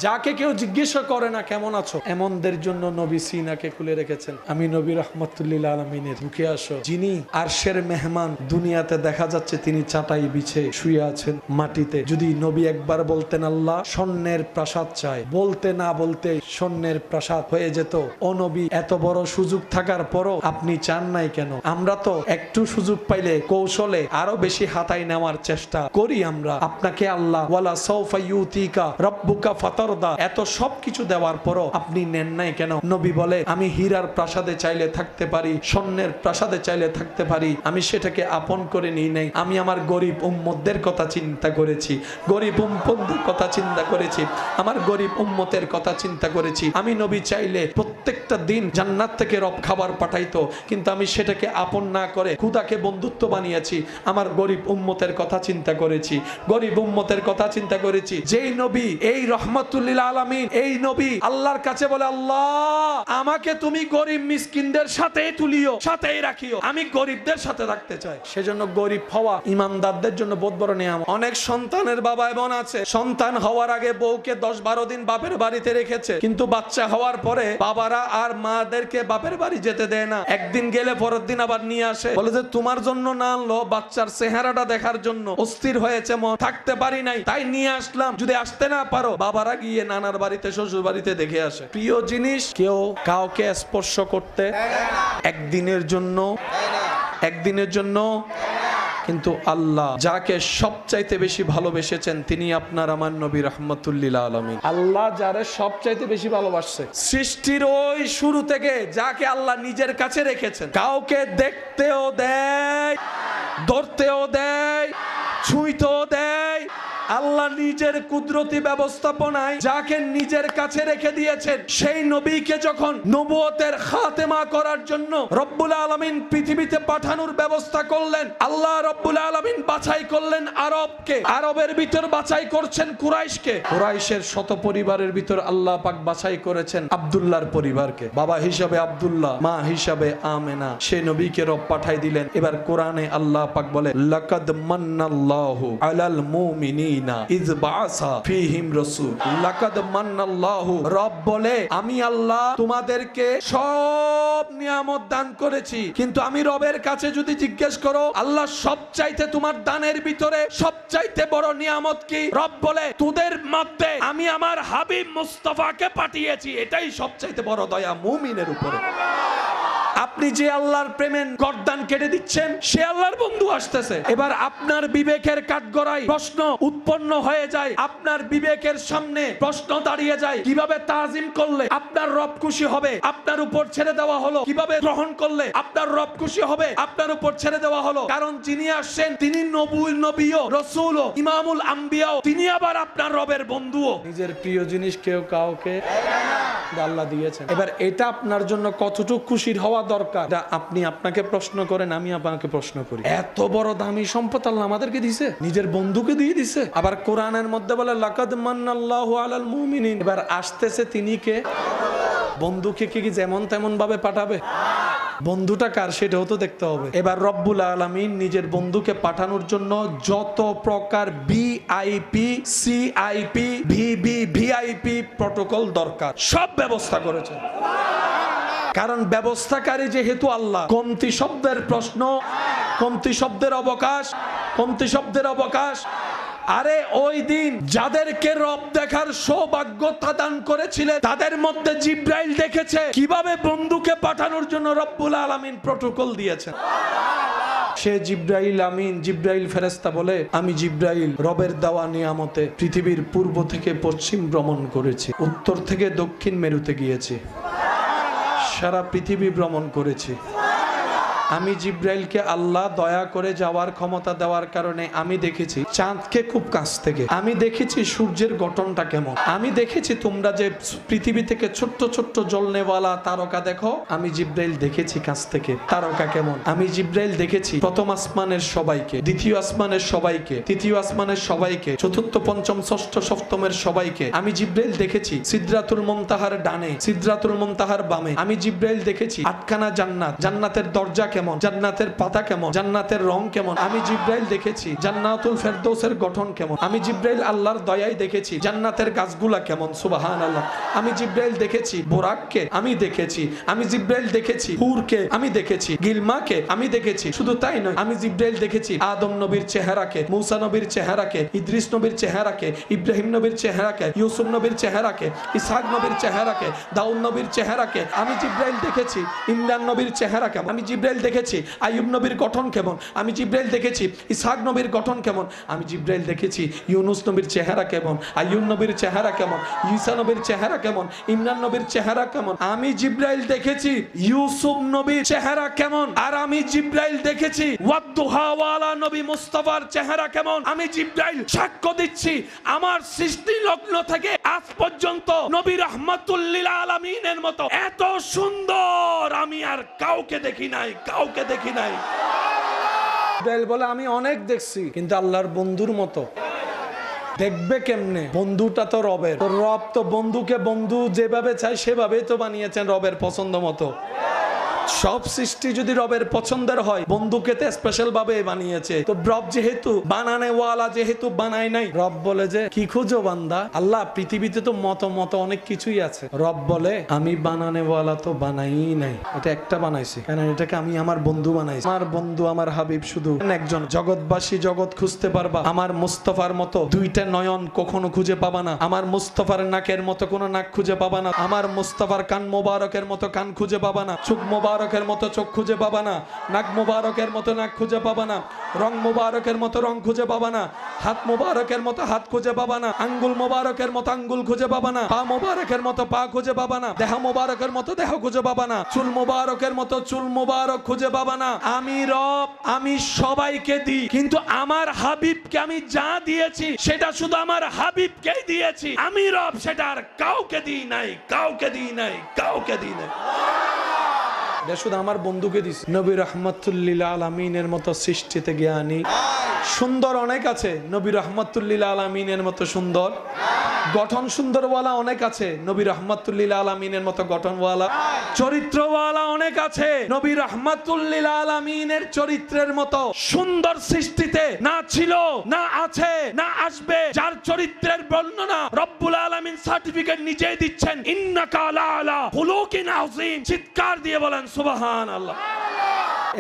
যাকে কেউ জিজ্ঞাসা করে না কেমন আছো, এমনদের জন্য নবী সিনাকে খুলে রেখেছেন। আমি নবী রাহমাতুল লিল আলামিনের বুকে আসো, যিনি আরশের মেহমান, দুনিয়াতে দেখা যাচ্ছে তিনি চাটাই বিছে শুয়ে আছেন মাটিতে। যদি নবী একবার বলতেন আল্লাহ স্বর্ণের প্রাসাদ চাই, বলতে না বলতে স্বর্ণের প্রাসাদ হয়ে যেত। ও নবী, এত বড় সুযোগ থাকার পরও আপনি চান নাই কেন? আমরা তো একটু সুযোগ পাইলে কৌশলে আরো বেশি হাতায় নেওয়ার চেষ্টা করি আমরা। আপনাকে আল্লাহ ওয়ালা সাউফা ইউতিকা রাব্বুকা ফাতারদা এত সবকিছু দেওয়ার পরও আপনি নেন নাই কেন? নবী বলে আমি হীরার প্রাসাদে চাইলে থাকতে পারি, স্বর্ণের প্রাসাদে চাইলে থাকতে পারি, আমি সেটাকে আপন করে নিই নাই। আমি আমার গরিব উম্মতদের কথা চিন্তা করেছি, গরিব উম্মতদের কথা চিন্তা করেছি, আমার গরিব উম্মতের কথা চিন্তা করেছি। আমি নবী চাইলে প্রত্যেকটা দিন জান্নাত থেকে রব খাবার পাঠাইতো, কিন্তু আমি সেটাকে আপন না করে খুদাকে বন্ধুত্ব বানিয়েছি। আমার গরিব উম্মতের কথা চিন্তা করেছি, গরিব উম্মতের কথা চিন্তা করেছি। যেই নবী এই রহমাতুল লিল আলামিন, এই নবী আল্লাহর কাছে বলে আল্লাহ আমাকে তুমি গরিব মিসকিনদের সাথেই তুলিও, সাথেই রাখিও, আমি গরিবদের সাথে থাকতে চাই। সেজন্য গরিব হওয়া ইমানদারদের জন্য বহুত বড় নিয়ামত। অনেক সন্তানের বাবা এমন আছে, সন্তান হওয়ার আগে বউকে 10-12 দিন বাপের বাড়িতে রেখেছে, কিন্তু বাচ্চা হওয়ার পরে বাবারা আর মাদেরকে বাপের বাড়ি যেতে দেয় না। একদিন গেলে পরের দিন আবার নিয়ে আসে, বলে যে তোমার জন্য না আনলো, বাচ্চার চেহারাটা দেখার জন্য অস্থির হয়েছে মন, থাকতে পারি নাই তাই নিয়ে আসলাম। যদি আসতে না পারো, বাবারা গিয়ে নানার বাড়িতে শ্বশুর বাড়িতে দেখে আসে। প্রিয় জিনিস কেউ কাউকে স্পর্শ করতে একদিনের জন্য, একদিনের জন্য, কিন্তু আল্লাহ যাকে সবচাইতে বেশি ভালোবেসেছেন তিনি আপনার আমার নবী রাহমাতুল লিল আলামিন। আল্লাহ যারে সবচাইতে বেশি ভালোবাসছে সৃষ্টির ওই শুরু থেকে, যাকে আল্লাহ নিজের কাছে রেখেছেন, কাউকে দেখতেও দেয়, ধরতেও দেয়, ছুঁইতেও দেয়। আল্লাহ নিজের কুদরতি ব্যবস্থাপনায় যাকে নিজের কাছে রেখে দিয়েছেন, সেই নবীকে যখন নবুয়তের খাতেমা করার জন্য রব্বুল আলামিন পৃথিবীতে পাঠানোর ব্যবস্থা করলেন, আল্লাহ রব্বুল আলামিন বাছাই করলেন আরবকে, আরবের ভিতর বাছাই করছেন কুরাইশকে, কুরাইশের শত পরিবারের ভিতর আল্লাহ পাক বাছাই করেছেন আব্দুল্লাহর পরিবারকে। বাবা হিসাবে আব্দুল্লাহ, মা হিসাবে আমেনা, সেই নবীকে রব পাঠাই দিলেন। এবার কোরআনে আল্লাহ পাক বলে লাকাদ মান্নাল্লাহু আলাল মুমিনিন রব বলে আমি আল্লাহ তোমাদেরকে সব নিয়ামত দান করেছি, কিন্তু আমি রবের কাছে যদি জিজ্ঞেস করো আল্লাহ সবচাইতে তোমার দানের ভিতরে সবচাইতে বড় নিয়ামত কি? রব বলে তোদের মধ্যে আমি আমার হাবিব মুস্তাফাকে পাঠিয়েছি, এটাই সবচাইতে বড় দয়া মুমিনের উপরে। আপনি যে আল্লাহর প্রেমে গর্দান কেটে দিচ্ছেন, সে আল্লাহর বন্ধু আসতেছে। এবার আপনার বিবেকের কাঠগড়ায় প্রশ্ন উৎপন্ন হয়ে যায়, আপনার বিবেকের সামনে প্রশ্ন দাঁড়িয়ে যায়, কিভাবে তাজিম করলে আপনার রব খুশি হবে? আপনার উপর ছেড়ে দেওয়া হলো। কিভাবে গ্রহণ করলে আপনার রব খুশি হবে? আপনার উপর ছেড়ে দেওয়া হলো। কারণ যিনি আসছেন তিনি নবীও, রাসূলও, ইমামুল আম্বিয়াও, তিনি আবার আপনার রবের বন্ধুও। নিজের প্রিয় জিনিস কেউ কাউকে আল্লাহ দিয়েছেন। এবার এটা আপনার জন্য কতটুকু খুশির হওয়া দরকার, আপনি আপনাকে প্রশ্ন করেন, আমি আপনাকে প্রশ্ন করি। এত বড় দামি সম্পদ আল্লাহ আমাদেরকে দিয়েছে, নিজের বন্ধুকে দিয়ে দিয়েছে। আবার কোরআনের মধ্যে বলে লাকাদ মান্নাল্লাহু আলাল মুমিনিন। এবার আসতেছে তিনি কে? বন্ধুকে কি যেমন তেমন ভাবে পাঠাবে? বন্ধুটা কার সেটাও তো দেখতে হবে। এবার রব্বুল আলামিন নিজের বন্ধুকে পাঠানোর জন্য যত প্রকার ভিআইপি, সিআইপি, ভিভিভিআইপি প্রটোকল দরকার সব ব্যবস্থা করেছে। কারণ ব্যবস্থাকারী যেহেতু আল্লাহ, কমতি শব্দের প্রশ্ন, কমতি শব্দের অবকাশ, কমতি শব্দের অবকাশ। আরে ওই দিন যাদেরকে রব দেখার সৌভাগ্য দান করেছিলেন তাদের মধ্যে জিব্রাইল দেখেছে কিভাবে বন্ধুকে পাঠানোর জন্য রব্বুল আলামিন প্রটোকল দিয়েছেন। সে জিব্রাইল আমিন, জিব্রাইল ফেরেশতা বলে, আমি জিব্রাইল রবের দেওয়া নিয়ামতে পৃথিবীর পূর্ব থেকে পশ্চিম ভ্রমণ করেছি, উত্তর থেকে দক্ষিণ মেরুতে গিয়েছি, সারা পৃথিবী ভ্রমণ করেছি। আমি জিব্রাইলকে আল্লাহ দয়া করে যাওয়ার ক্ষমতা দেওয়ার কারণে আমি দেখেছি চাঁদকে খুব কাছ থেকে, আমি দেখেছি সূর্যের গঠনটা কেমন, আমি দেখেছি তোমরা যে পৃথিবী থেকে ছোট্ট ছোট্ট জ্বলনেওয়ালা তারকা দেখো, আমি জিব্রাইল দেখেছি কাছ থেকে তারকা কেমন। আমি জিব্রাইল দেখেছি প্রথম আসমানের সবাইকে, দ্বিতীয় আসমানের সবাইকে, তৃতীয় আসমানের সবাইকে, চতুর্থ পঞ্চম ষষ্ঠ সপ্তমের সবাইকে। আমি জিব্রাইল দেখেছি সিদরাতুল মুনতাহার ডানে, সিদরাতুল মুনতাহার বামে। আমি জিব্রাইল দেখেছি আটখানা জান্নাত, জান্নাতের দরজা কেমন, জান্নাতের পাতা কেমন, জান্নাতের রং কেমন। আমি জিব্রাইল দেখেছি জান্নাতুল ফেরদৌসের গঠন কেমন। আমি জিব্রাইল আল্লাহর দয়ায় দেখেছি জান্নাতের গাছগুলা কেমন, সুবহানাল্লাহ। আমি জিব্রাইল দেখেছি বোরাককে, আমি দেখেছি। আমি জিব্রাইল দেখেছি হুরকে, আমি দেখেছি গিলমাকে, আমি দেখেছি। শুধু তাই নয়, আমি জিব্রাইল দেখেছি আদম নবীর চেহারাকে, মূসা নবীর চেহারাকে, ইদ্রিস নবীর চেহারাকে, ইব্রাহিম নবীর চেহারাকে, ইউসুফ নবীর চেহারাকে, ইসহাক নবীর চেহারাকে, দাউদ নবীর চেহারাকে। আমি জিব্রাইল দেখেছি ইমরান নবীর চেহারা কেমন। আমি জিব্রাইল দেখেছি আইয়ুব নবীর গঠন কেমন। আমি জিব্রাইল দেখেছি ইসহাক নবীর গঠন কেমন। আমি জিব্রাইল দেখেছি ইউনুস নবীর চেহারা কেমন, আইয়ুব নবীর চেহারা কেমন, ঈসা নবীর চেহারা কেমন, ইমরান নবীর চেহারা কেমন। আমি জিব্রাইল দেখেছি ইউসুফ নবীর চেহারা কেমন। আর আমি জিব্রাইল দেখেছি ওয়াদ্দুহাওয়ালা নবী মুস্তাফার চেহারা কেমন। আমি জিব্রাইল সাক্ষ্য দিচ্ছি আমার সৃষ্টি লগ্ন থেকে আজ পর্যন্ত নবী রাহমাতুল লিল আলামিনের মতো এত সুন্দর আমি আর কাউকে দেখি নাই, কাউকে দেখি নাই। জিব্রাইল বলে আমি অনেক দেখছি কিন্তু আল্লাহর বন্ধুর মতো দেখবে কেমনে? বন্ধুটা তো রবের, তো রব তো বন্ধুকে বন্ধু যেভাবে চাই সেভাবেই তো বানিয়েছেন রবের পছন্দ মতো। সব সৃষ্টি যদি রবের পছন্দের হয়, বন্ধুকে তো স্পেশাল ভাবে বানিয়েছে। তো রব যেহেতু বানানে ওয়ালা, যেহেতু বানায় নাই, রব বলে যে কি খুঁজো বান্দা? আল্লাহ পৃথিবীতে তো মত মত অনেক কিছুই আছে। রব বলে আমি বানানে ওয়ালা তো বানাই নাই, এটা একটা বানাইছি, কেন এটাকে আমি আমার বন্ধু বানাইছি। আমার বন্ধু আমার হাবিব শুধু একজন। জগৎবাসী জগৎ খুঁজতে পারবা, আমার মুস্তাফার মতো দুইটা নয়ন কখনো খুঁজে পাবা না। আমার মুস্তাফার নাকের মতো কোনো নাক খুঁজে পাবা না। আমার মুস্তাফার কান মোবারকের মতো কান খুঁজে পাবা না। চোখ মোবারকের মতো চোখ খুঁজে পাবা না। নাক মুবারকের মতো নাক খুঁজে পাবা না। রং মুবারকের মতো রং খুঁজে পাবা না। হাত মুবারকের মতো হাত খুঁজে পাবা না। আঙ্গুল মুবারকের মতো আঙ্গুল খুঁজে পাবা না। পা মুবারকের মতো পা খুঁজে পাবা না। দেহ মুবারকের মতো দেহ খুঁজে পাবা না। চুল মুবারকের মতো চুল মুবারক খুঁজে পাবা না। আমি রব, আমি সবাইকে দিই, কিন্তু আমার হাবিবকে আমি যা দিয়েছি সেটা শুধু আমার হাবিবকেই দিয়েছি। আমি রব, সেটা আর কাউকে দিই নাই, কাউকে দিই নাই, কাউকে দিই নাই। শুধু আমার বন্ধুকে দিছি। নবী রাহমাতুল লিল আলামিনের মতো সৃষ্টিতে জ্ঞানী সুন্দর অনেক আছে, নবী রাহমাতুল লিল আলামিনের মতো সুন্দর গঠন সুন্দরওয়ালা অনেক আছে, নবী রাহমাতুল লিল আলামিনের মতো গঠনওয়ালা চরিত্রওয়ালা অনেক আছে। নবী রাহমাতুল লিল আলামিনের চরিত্রের মতো সুন্দর সৃষ্টিতে না ছিল, না আছে, না আসবে। যার চরিত্রের বর্ণনা রব্বুল আলামিন সার্টিফিকেট নিজেই দিচ্ছেন, ইন্নাকা লাআলা খুলুকিন আযীম। চিৎকার দিয়ে বলেন সুবহানাল্লাহ।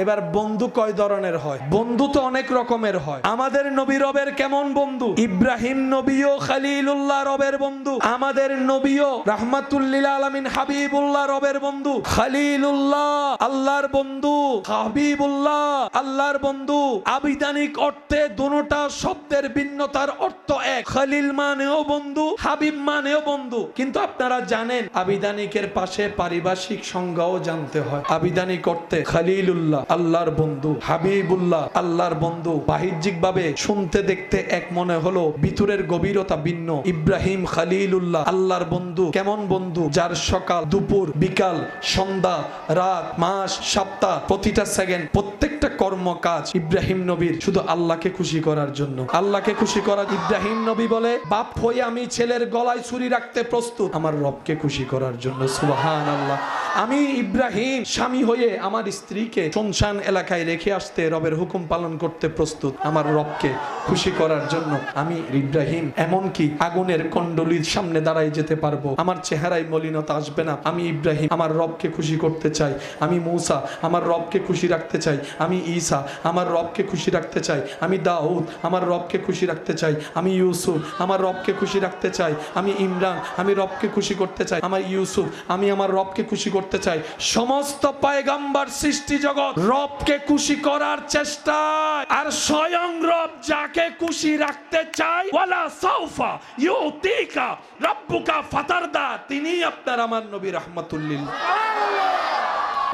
এবার বন্ধু কয় ধরনের হয়? বন্ধু তো অনেক রকমের হয়। আমাদের নবী রবের কেমন বন্ধু? ইব্রাহিম নবীও খলিলুল্লাহ রবের বন্ধু। আমাদের নবীও রাহমাতুল লিল আলামিন হাবিবুল্লাহ রবের বন্ধু। খলিলুল্লাহ আল্লাহর বন্ধু, হাবিবুল্লাহ আল্লাহর বন্ধু। আবিধানিক অর্থে দুটোটা শব্দের ভিন্নতার অর্থ এক। খলিল মানেও বন্ধু, হাবিব মানেও বন্ধু। কিন্তু আপনারা জানেন আবিধানিকের পাশে পারিভাষিক সংজ্ঞাও জানতে হয়। আবিধানিক অর্থে খলিলুল্লাহ আল্লাহর বন্ধু, হাবিবুল্লাহ আল্লাহর বন্ধু। বাহ্যিক ভাবে শুনতে দেখতে এক মনে হলো, ভিতরের গভীরতা ভিন্ন। ইব্রাহিম খলিলুল্লাহ আল্লাহর বন্ধু। কেমন বন্ধু? যার সকাল, দুপুর, বিকাল, সন্ধ্যা, রাত, মাস, সপ্তাহ, প্রতিটা সেকেন্ড, প্রত্যেকটা কর্মকাজ ইব্রাহিম নবীর শুধু আল্লাহকে খুশি করার জন্য। আল্লাহকে খুশি করা। ইব্রাহিম নবী বলে, বাপ হয়ে আমি ছেলের গলায় ছুরি রাখতে প্রস্তুত আমার রবকে খুশি করার জন্য। সুবহানাল্লাহ। আমি ইব্রাহিম স্বামী হয়ে আমার স্ত্রীকে শুনশান এলাকায় রেখে আসতে রবের হুকুম পালন করতে প্রস্তুত আমার রবকে খুশি করার জন্য। আমি ইব্রাহিম এমনকি আগুনের কন্ডলির সামনে দাঁড়াই যেতে পারবো, আমার চেহারায় মলিনতা আসবে না। আমি ইব্রাহিম আমার রবকে খুশি করতে চাই, আমি মূসা আমার রবকে খুশি রাখতে চাই, আমি ঈসা আমার রবকে খুশি রাখতে চাই, আমি দাউদ আমার রবকে খুশি রাখতে চাই, আমি ইউসুফ আমার রবকে খুশি রাখতে চাই, আমি ইমরান আমি রবকে খুশি করতে চাই, আমার ইউসুফ আমি আমার রবকে খুশি করতে চাই। সমস্ত পয়গম্বর সৃষ্টি জগৎ রবকে খুশি করার চেষ্টায়, আর স্বয়ং রব যাকে খুশি রাখতে চায় ওয়ালা সাউফা ইউতিকা রাব্বুকা ফাতারদা, তিনি আপনার আমার নবী রাহমাতুল লিল।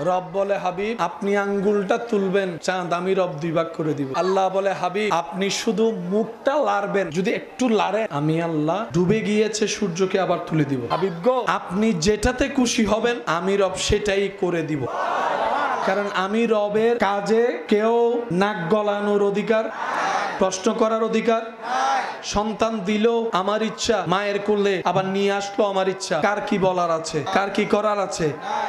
রব বলে হাবিব আপনি আঙ্গুলটা তুলবেন, চাঁদ আমি রব 2 ভাগ করে দিব। আল্লাহ বলে হাবিব আপনি শুধু মুখটা লাড়বেন, যদি একটু লাড়ে আমি আল্লাহ ডুবে গিয়েছে সূর্যকে আবার তুলে দিব। হাবিব গো আপনি যেটাতে খুশি হবেন আমি রব সেটাই করে দিব, কারণ আমি রবের কাজে কেউ নাক গলানোর অধিকার, প্রশ্ন করার অধিকার, সন্তান দিল আমার ইচ্ছা, মায়ের কোলে আবার নিয়ে আসলো আমার ইচ্ছা, কার কি বলার আছে, কার কি করার আছে?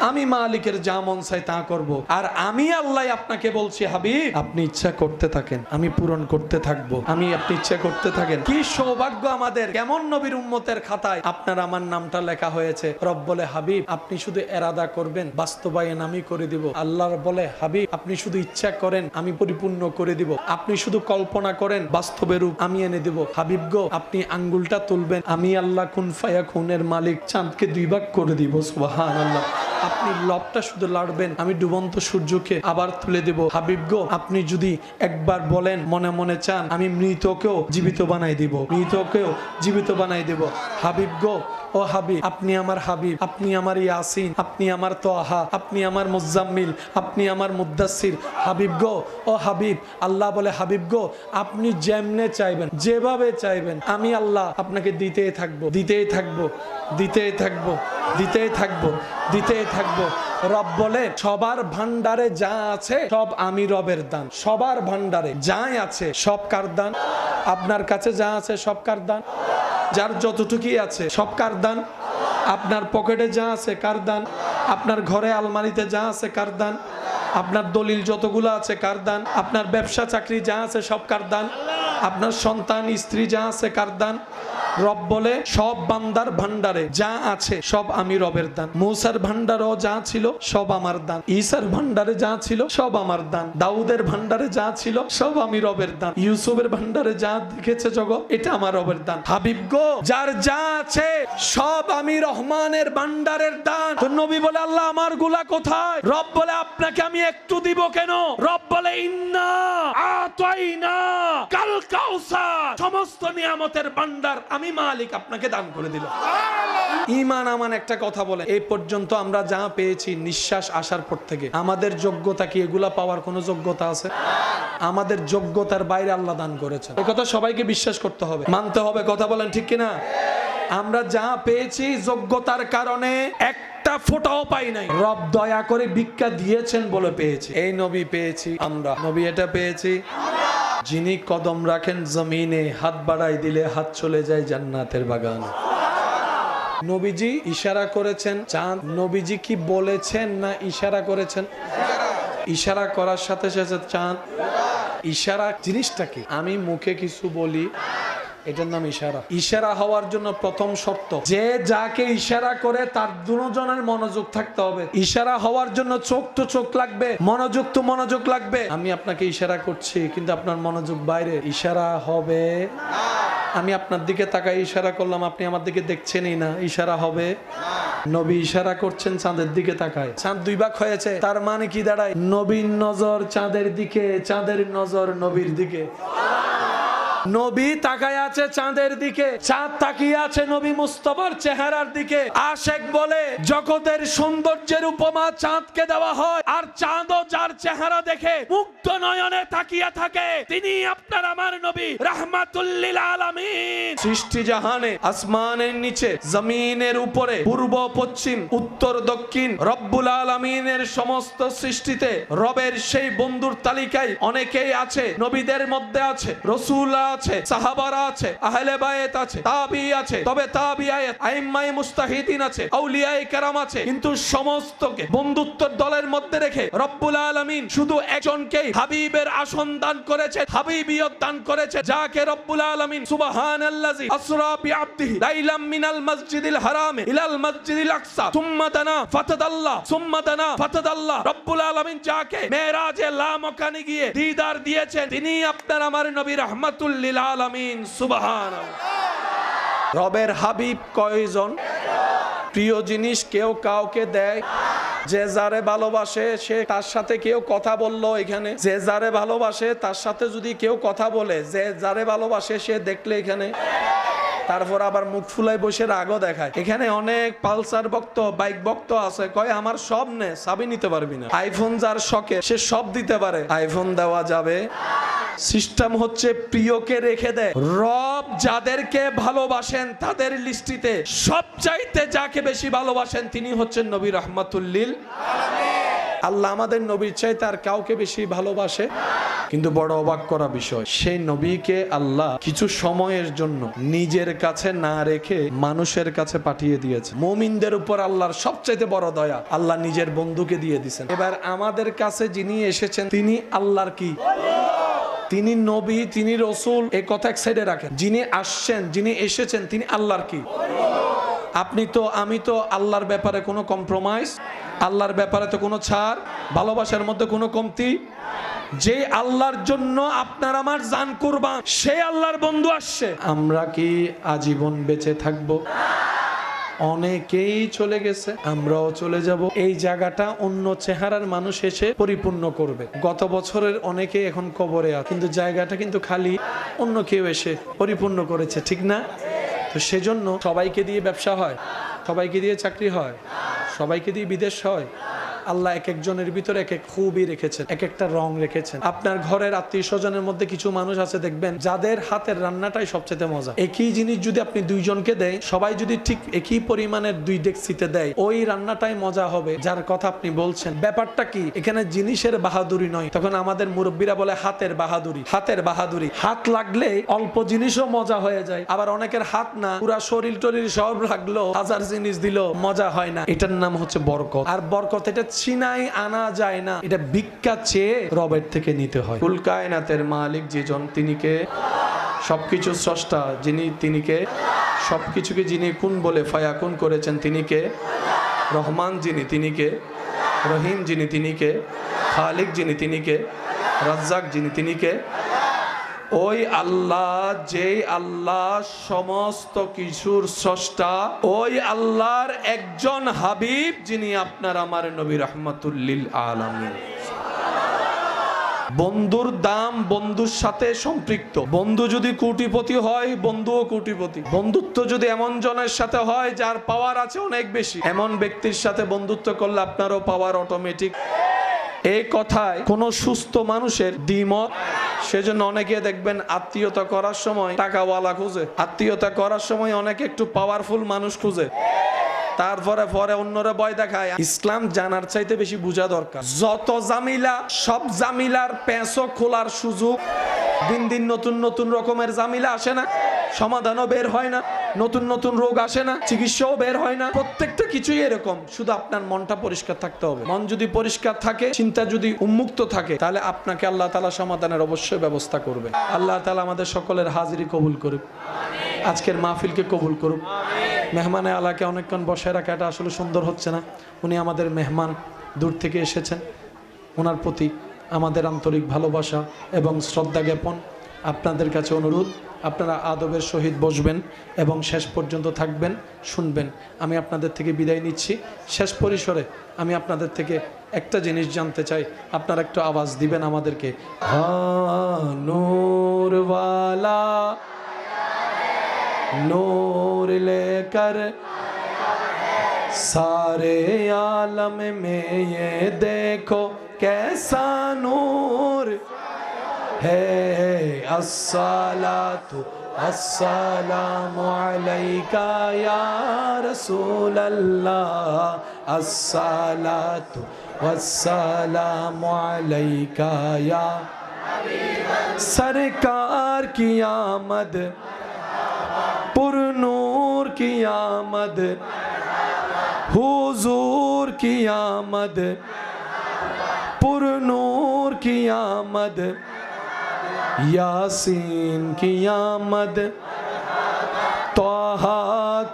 আমি মালিকের যা মন চাই তা করব। আর আমি আল্লাহ আপনাকে বলছি হাবিব আপনি ইচ্ছা করতে থাকেন, আমি পূরণ করতে থাকবো, আমি আপনি ইচ্ছা করতে থাকেন। কি সৌভাগ্য আমাদের, কেমন নবীর উম্মতের খাতায় আপনার আমার নামটা লেখা হয়েছে। রব বলে হাবিব আপনি শুধু এরাদা করবেন, বাস্তবায়ন আমি করে দিব। আল্লাহ বলে হাবিব আপনি শুধু ইচ্ছা করেন আমি পরিপূর্ণ করে দিব, আপনি শুধু কল্পনা করেন বাস্তবের রূপ আমি এনে দিব। হাবিব গো আপনি আঙ্গুলটা তুলবেন, আমি আল্লাহ কুন ফায়াকুনের মালিক চাঁদকে 2 ভাগ করে দিব। সুবহানাল্লাহ। আপনি লবটা শুধু লাড়বেন, আমি ডুবন্ত সূর্যকে আবার তুলে দেব। হাবিব গো আপনি যদি একবার বলেন মনে মনে চান আমি মৃতকেও জীবিত বানাই দিব, মৃতকেও জীবিত বানাই দেব। হাবিব গো ও হাবিব আপনি আমার হাবিব, আপনি আমার ইয়াসিন, আপনি আমার তোহা, আপনি আমার মুজাম্মিল, আপনি আমার মুদ্দাসির। হাবিব গো ও হাবিব আল্লাহ বলে হাবিব গো আপনি যেমনে চাইবেন যেভাবে চাইবেন আমি আল্লাহ আপনাকে দিতেই থাকবো, দিতেই থাকবো, দিতেই থাকবো, দিতেই থাকবো, দিতেই থাকবো। রব বলে সবার ভান্ডারে যা আছে সব আমি রবের দান, সবার ভান্ডারে যাই আছে সব কার দান? আপনার কাছে যা আছে সব কার দান? যার যতটুকুই আছে সব কার দান? আপনার পকেটে যা আছে কার দান? আপনার ঘরে আলমারিতে যা আছে কার দান? আপনার দলিল যতগুলো আছে কার দান? আপনার ব্যবসা চাকরি যা আছে সব কার দান? আপনার সন্তান স্ত্রী যা আছে কার দান? রব বলে সব বান্দার ভান্ডারে যা আছে সব আমি রবের দান। মূসার ভান্ডারেও যা ছিল সব আমার দান, ঈসার ভান্ডারে যা ছিল সব আমার দান, দাউদের ভান্ডারে যা ছিল সব আমি রবের দান, ইউসুফের ভান্ডারে যা দেখেছে জগৎ এটা আমার রবের দান। হাবিব গো যার যা আছে সব আমি রহমানের ভান্ডারের দান। তো নবী বলে আল্লাহ আমার গুলা কোথায়? রব বলে আপনাকে আমি একটু দিব কেন? রব বলে ইন্না আতাইনা কাল কাউসার, সমস্ত নিয়ামতের ভান্ডার আমি মালিক আপনাকে দান করে দিল। ঈমান আমান একটা কথা বলে এই পর্যন্ত আমরা যা পেয়েছি নিঃশ্বাস আসার পর থেকে আমাদের যোগ্যতা কি এগুলা পাওয়ার কোনো যোগ্যতা আছে? আমাদের যোগ্যতার বাইরে আল্লাহ দান করেছেন, এই কথা সবাইকে বিশ্বাস করতে হবে, মানতে হবে। কথা বলেন ঠিক কিনা? আমরা যা পেয়েছি যোগ্যতার কারণে একটা ফোঁটাও পাই নাই, রব দয়া করে ভিক্ষা দিয়েছেন বলে পেয়েছি। এই নবী পেয়েছি আমরা, নবী এটা পেয়েছি। যিনি কদম রাখেন জমিনে হাত বাড়াই দিলে হাত চলে যায় জান্নাতের বাগানে। নবীজি ইশারা করেছেন চাঁদ, নবীজি কি বলেছেন না ইশারা করেছেন? ইশারা করার সাথে সাথে চাঁদ। ইশারা জিনিসটা কি? আমি মুখে কিছু বলি এটার নাম ইশারা। ইশারা হওয়ার জন্য প্রথম শর্ত যে যাকে ইশারা করে তার দুজনের মনোযোগ থাকতে হবে। ইশারা হওয়ার জন্য চোখ তো চোখ লাগবে, মনোযোগ তো মনোযোগ লাগবে। আমি আপনাকে ইশারা করছি কিন্তু আপনার মনোযোগ বাইরে, ইশারা হবে। আমি আপনার দিকে তাকাই ইশারা করলাম, আপনি আমার দিকে দেখছেনই না, ইশারা হবে? নবী ইশারা করছেন চাঁদের দিকে তাকায়, চাঁদ 2 ভাগ হয়েছে, তার মানে কি দাঁড়ায়? নবীর নজর চাঁদের দিকে, চাঁদের নজর নবীর দিকে। নবী তাকায় আছে চাঁদের দিকে, চাঁদ তাকিয়ে আছে নবী মুস্তাফার চেহারার দিকে। আশেক বলে জগতের সৌন্দর্যের উপমা চাঁদকে দেওয়া হয়, আর চাঁদও যার চেহারা দেখে মুগ্ধ নয়নে তাকিয়ে থাকে তিনি আপনার আমার নবী রাহমাতুল লিল আলামিন। সৃষ্টি জাহানে আসমানের নিচে জমিনের উপরে পূর্ব পশ্চিম উত্তর দক্ষিণ রব্বুল আলামিনের সমস্ত সৃষ্টিতে রবের সেই বন্ধুর তালিকায় অনেকেই আছে, নবীদের মধ্যে আছে রাসূল আছে, সাহাবারা আছে, আহলে বায়েত আছে, তাবি আছে, তবে তাবিআয়ে আইম্মায়ে মুস্তাহিদিন আছে, আউলিয়ায়ে কেরাম আছে, কিন্তু সমস্তকে বন্ধুত্বের দলের মধ্যে রেখে রব্বুল আলামিন শুধু একজনকেই হাবিবের আসন দান করেছে, হাবিবিয়ত দান করেছে, যাকে রব্বুল আলামিন সুবহানাল্লাযী আসরা বিআবদিহি লাইলাম মিনাল মসজিদিল হারাম ইলাল মসজিদিল আকসা সুম্মা দানা ফাতাদাল্লাহ রব্বুল আলামিন যাকে মেরাজে লামকানে গিয়ে দিদার দিয়েছেন, তিনি আপনার আমার নবী রাহমাতুল লিল আলামিন। সুবহানাল্লাহ। রবের হাবিব কয়জন? প্রিয় জিনিস কেউ কাউকে দেয়, যে যারে ভালোবাসে সে তার সাথে কেউ কথা বললো, এখানে যে যারে ভালোবাসে তার সাথে যদি কেউ কথা বলে, যে যারে ভালোবাসে সে দেখলে এখানে, তারপর আবার মুখ ফুলাই বসে রাগও দেখায়। এখানে অনেক পালসার ভক্ত, বাইক ভক্ত আছে, কয় আমার সব নে, চাবি নিতে পারবি না। আইফোন যার শখে সে সব দিতে পারে, আইফোন দেওয়া যাবে? সিস্টেম হচ্ছে প্রিয়কে রেখে দেয়। রব যাদেরকে ভালোবাসেন তাদের লিস্টিতে সবচাইতে যাকে বেশি ভালোবাসেন তিনি হচ্ছেন নবী রাহমাতুল লিল আলামিন। আল্লাহ আমাদের নবীর চাইতে আর কাউকে বেশি ভালোবাসে, কিন্তু বড় অবাক করা বিষয়, সেই নবীকে আল্লাহ কিছু সময়ের জন্য নিজের কাছে না রেখে মানুষের কাছে পাঠিয়ে দিয়েছে। মুমিনদের উপর আল্লাহর সবচাইতে বড় দয়া, আল্লাহ নিজের বন্ধুকে দিয়ে দিয়েছেন। এবার আমাদের কাছে যিনি এসেছেন তিনি আল্লাহর কি? তিনি নবী, তিনি রসুল, এই কথা এক সাইডে রাখেন। যিনি আসছেন, যিনি এসেছেন তিনি আল্লাহর কি? আপনি তো আমি তো আল্লাহর ব্যাপারে কোনো কম্প্রোমাইজ, আল্লাহর ব্যাপারে তো কোনো ছাড়, ভালোবাসার মধ্যে কোনো কমতি। যে আল্লাহর জন্য আপনার আমার জান কুরবান, সেই আল্লাহর বন্ধু আসছে। আমরা কি আজীবন বেঁচে থাকবো? অনেকেই চলে গেছে, আমরাও চলে যাব। এই জায়গাটা অন্য চেহারার মানুষ এসে পরিপূর্ণ করবে। গত বছরের অনেকে এখন কবরে আছে, কিন্তু জায়গাটা কিন্তু খালি, অন্য কেউ এসে পরিপূর্ণ করেছে, ঠিক না? তো সেজন্য সবাইকে দিয়ে ব্যবসা হয়, সবাইকে দিয়ে চাকরি হয়, সবাইকে দিয়ে বিদেশ হয়। আল্লাহ এক একজনের ভিতরে এক এক খুবই রেখেছেন, এক একটা রং রেখেছেন। আপনার ঘরের আত্মীয় স্বজনের মধ্যে কিছু মানুষ আছে দেখবেন যাদের হাতের রান্নাটাই সবচেয়ে মজা। একই জিনিস যদি আপনি দুইজনকে দেয়, সবাই যদি ঠিক একই পরিমাণের দুই ডেকচিতে দেয়, ওই রান্নাটাই মজা হবে যার কথা আপনি বলছেন। ব্যাপারটা কি? এখানে জিনিসের বাহাদুরি নয়, তখন আমাদের মুরব্বীরা বলে হাতের বাহাদুরি। হাতের বাহাদুরি, হাত লাগলে অল্প জিনিসও মজা হয়ে যায়। আবার অনেকের হাত না, পুরা শরীর টরির সব লাগলো, হাজার জিনিস দিল, মজা হয় না। এটার নাম হচ্ছে বরকত। আর বরকত এটা ছিনাই আনা যায় না, এটা ভিক্ষা চেয়ে রবের থেকে নিতে হয়। কুল কায়নাতের মালিক যিজন, তিনি কে? সবকিছু স্রষ্টা যিনি, তিনি কে? সবকিছুকে যিনি কুন বলে ফায়াকুন করেছেন, তিনি কে? রহমান যিনি, তিনি কে? রহিম যিনি, তিনি কে? খালিক যিনি, তিনি কে? রাজ্জাক যিনি, তিনি কে? ওই আল্লাহ, যেই আল্লাহ সমস্ত কিছুর স্রষ্টা, ওই আল্লাহর একজন হাবিব যিনি আপনার আমার নবী রাহমাতুল লিল আলামিন। বন্ধুর দাম বন্ধুর সাথে সম্পৃক্ত। বন্ধু যদি কোটিপতি হয়, বন্ধুও কোটিপতি। বন্ধুত্ব যদি এমন জনের সাথে হয় যার পাওয়ার আছে অনেক বেশি, এমন ব্যক্তির সাথে বন্ধুত্ব করলে আপনারও পাওয়ার অটোমেটিক। এই কথায় কোন সুস্থ মানুষের দ্বিমত। সেজন্য অনেকে দেখবেন আত্মীয়তা করার সময় টাকাওয়ালা খুঁজে, আত্মীয়তা করার সময় অনেকে একটু পাওয়ারফুল মানুষ খুঁজে, তারপরে পরে অন্যরা ভয় দেখায়। ইসলাম জানার চাইতে বেশি বোঝা দরকার। যত জামিলা, সব জামিলার পেঁচো খোলার সুযোগ। দিন দিন নতুন নতুন রকমের জামিলা আসে না, সমাধানও বের হয় না, নতুন নতুন রোগ আসে না, চিকিৎসাও বের হয় না। প্রত্যেকটা কিছুই এরকম, শুধু আপনার মনটা পরিষ্কার থাকতে হবে। মন যদি পরিষ্কার থাকে, চিন্তা যদি উন্মুক্ত থাকে, তাহলে আপনাকে আল্লাহ তাআলা সমাধানের অবশ্যই ব্যবস্থা করবে। আল্লাহ তাআলা আমাদের সকলের হাজিরি কবুল করুক, আজকের মাহফিলকে কবুল করুক। মেহমানে আলাকে অনেকক্ষণ বসায় রাখা এটা আসলে সুন্দর হচ্ছে না। উনি আমাদের মেহমান, দূর থেকে এসেছেন, ওনার প্রতি আমাদের আন্তরিক ভালোবাসা এবং শ্রদ্ধা জ্ঞাপন। আপনাদের কাছে অনুরোধ, আপনারা আদবের সহিত বসবেন এবং শেষ পর্যন্ত থাকবেন, শুনবেন। আমি আপনাদের থেকে বিদায় নিচ্ছি। শেষ পরিসরে আমি আপনাদের থেকে একটা জিনিস জানতে চাই, আপনারা একটু আওয়াজ দিবেন আমাদেরকে। নূরওয়ালা नूर लेकर सारे आलम में ये देखो कैसा नूर है। अस्सलातु अस्सलामु अलैका या रसूल अल्लाह, अस्सलातु वस्सलामु अलैका या सरकार की आमद, पुरनूर की आमद, हुजूर की आमद, पुरनूर की आमद, यासीन की आमद, त्वाहा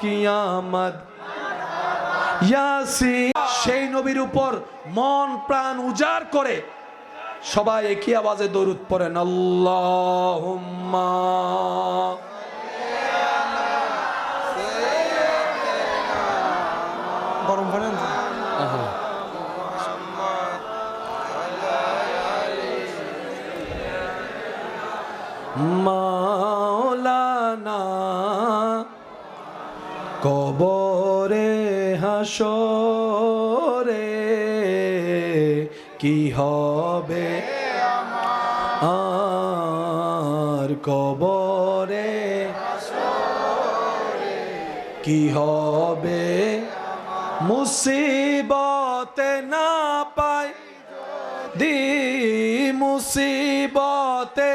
की आमद, यासीन। সেই নবীর উপর মন প্রাণ উজাড় করে সবাই একই আওয়াজে দরুদ পড়েন, আল্লাহুম্মা গরম পানি মাওলানা কবরে হাসরে কি হবে আর কবরে কি হবে মুসিবতে না পাই দি মুসিবতে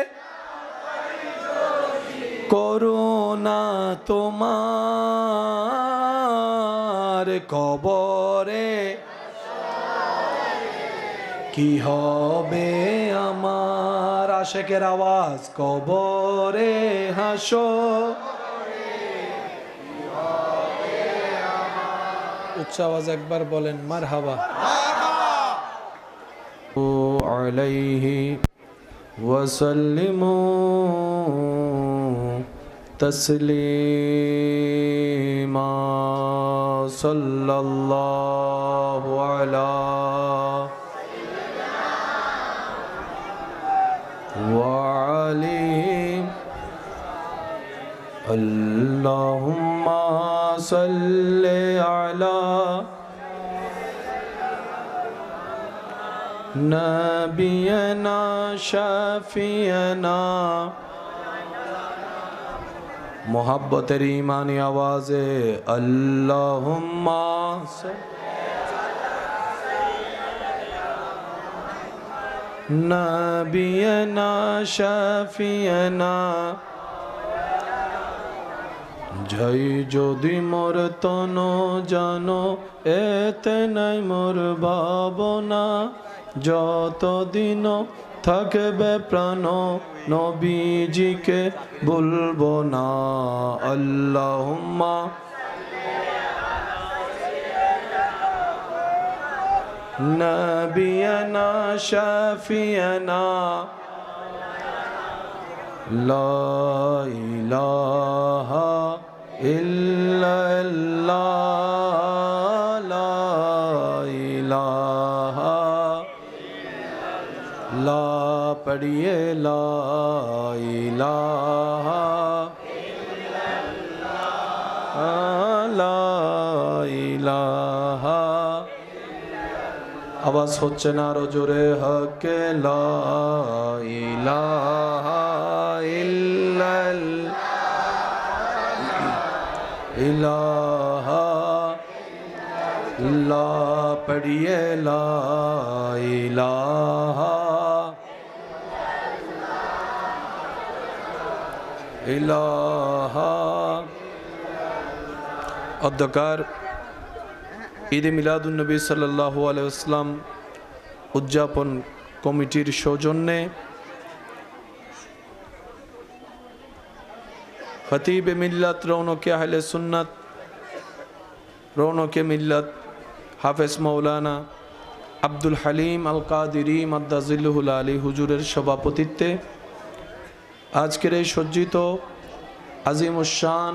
করুণা তোমার কবরে কি হবে আমার। আশেকের আওয়াজ কবরে হাসো, উচ্চ আওয়াজ একবার বলেন মারহাবা। আলাইহি ওয়াসাল্লিমু তসলিমা সাল্লাল্লাহু আলা وعليهم اللهم صل على نبينا شفيعنا मोहब्बतेर ईमानी आवाज़े अल्लाहुम्मा नबियना शफियना जय যদি মোর তনো জানো এতে নাই মোর ভাবনা যতদিন থাকবে প্রাণ নবীজিকে ভুলবো না আল্লাহুম্মা نبينا شفيعنا لا إله إلا الله لا إله لا पढ़िए لا إله لا إله आवाज होच्छे ना आरो जोरे हक ला इलाहा इलाहा ला पढ़िए ला इलाहा इलाहा। अद्दकार ঈদে মিলাদুন্নবী সাল্লাল্লাহু আলাইহি ওয়াসাল্লাম উদযাপন কমিটির সৌজন্যে খতিবে মিল্লাত রৌনকে আহলে সুন্নাত রৌনকে মিল্লাত হাফেজ মাওলানা আব্দুল হালিম আল কাদিরি মাদ্দাজিল্লুহুল আলী হুজুরের সভাপতিত্বে আজকের এই সজ্জিত আজিমুশ-শান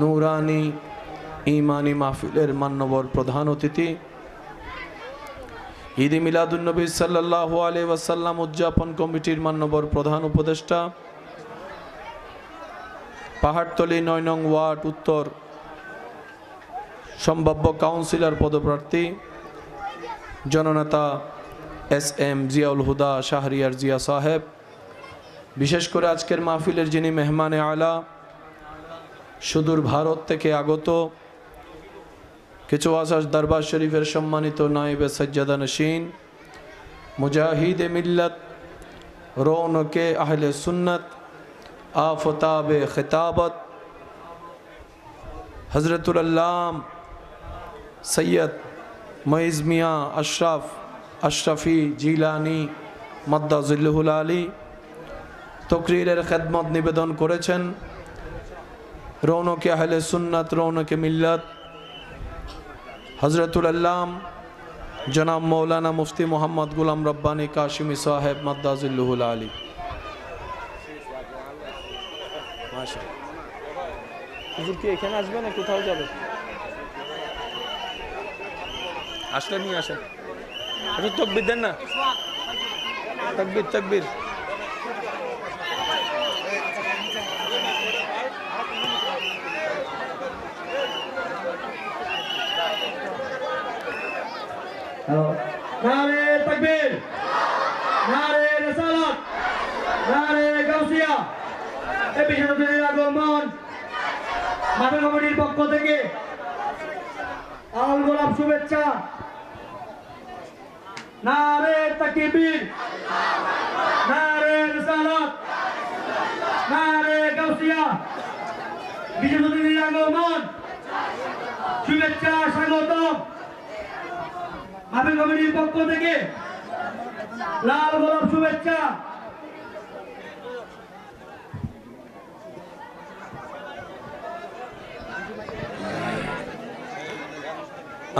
নূরানি ইমানি মাহফিলের মান্যবর প্রধান অতিথি ঈদে মিলাদুন্নবী সাল্লাল্লাহু আলাইহি ওয়াসাল্লাম উদযাপন কমিটির মান্যবর প্রধান উপদেষ্টা পাহাড়তলী ৯ নং ওয়ার্ড উত্তর সম্ভাব্য কাউন্সিলর পদপ্রার্থী জননেতা এস.এম. জিয়াউল হুদা শাহরিয়ার জিয়া সাহেব, বিশেষ করে আজকের মাহফিলের যিনি মেহমানে আলা সুদূর ভারত থেকে আগত কিছু আসাস দরবার শরীফের সম্মানিত নায়েবে সজ্জাদা নশীন মুজাহিদে মিল্লাত रौनके अहले सुन्नत आफताब खिताबत हज़रतुल अल्लाम सैयद मुइज़ मियाँ अशरफ़ी जिलानी मद्दाज़िल्लुहुल आली तकरीरेर खिदमत निवेदन करेছেন रौनके अहले सुन्नत रौनके मिल्लत हज़रतुल अल्लाम जनाब मौलाना मुफ्ती मोहम्मद गुलाम रब्बानी काशिमी साहेब मद्दाज़िल्लुहुल आली। হুজুর কি এখানে আসবে না কোথাও যাবে? আসলে নিয়ে আসেন, একটু তাকবীর দেন না, তাকবীর তাকবীর। नारे तकबीर, नारे रिसालत, नारे गाउसिया। এই বিশ্ববিদ্যালয়ের আগমন মাদক কমিটির পক্ষ থেকে আল গোলাপ শুভেচ্ছা। নারে তাকবীর, নারে রিসালাত, নারে গাউসিয়া। বিশ্ববিদ্যালয়ের আগমন শুভেচ্ছা স্বাগতম মাদক কমিটির পক্ষ থেকে লাল গোলাপ শুভেচ্ছা।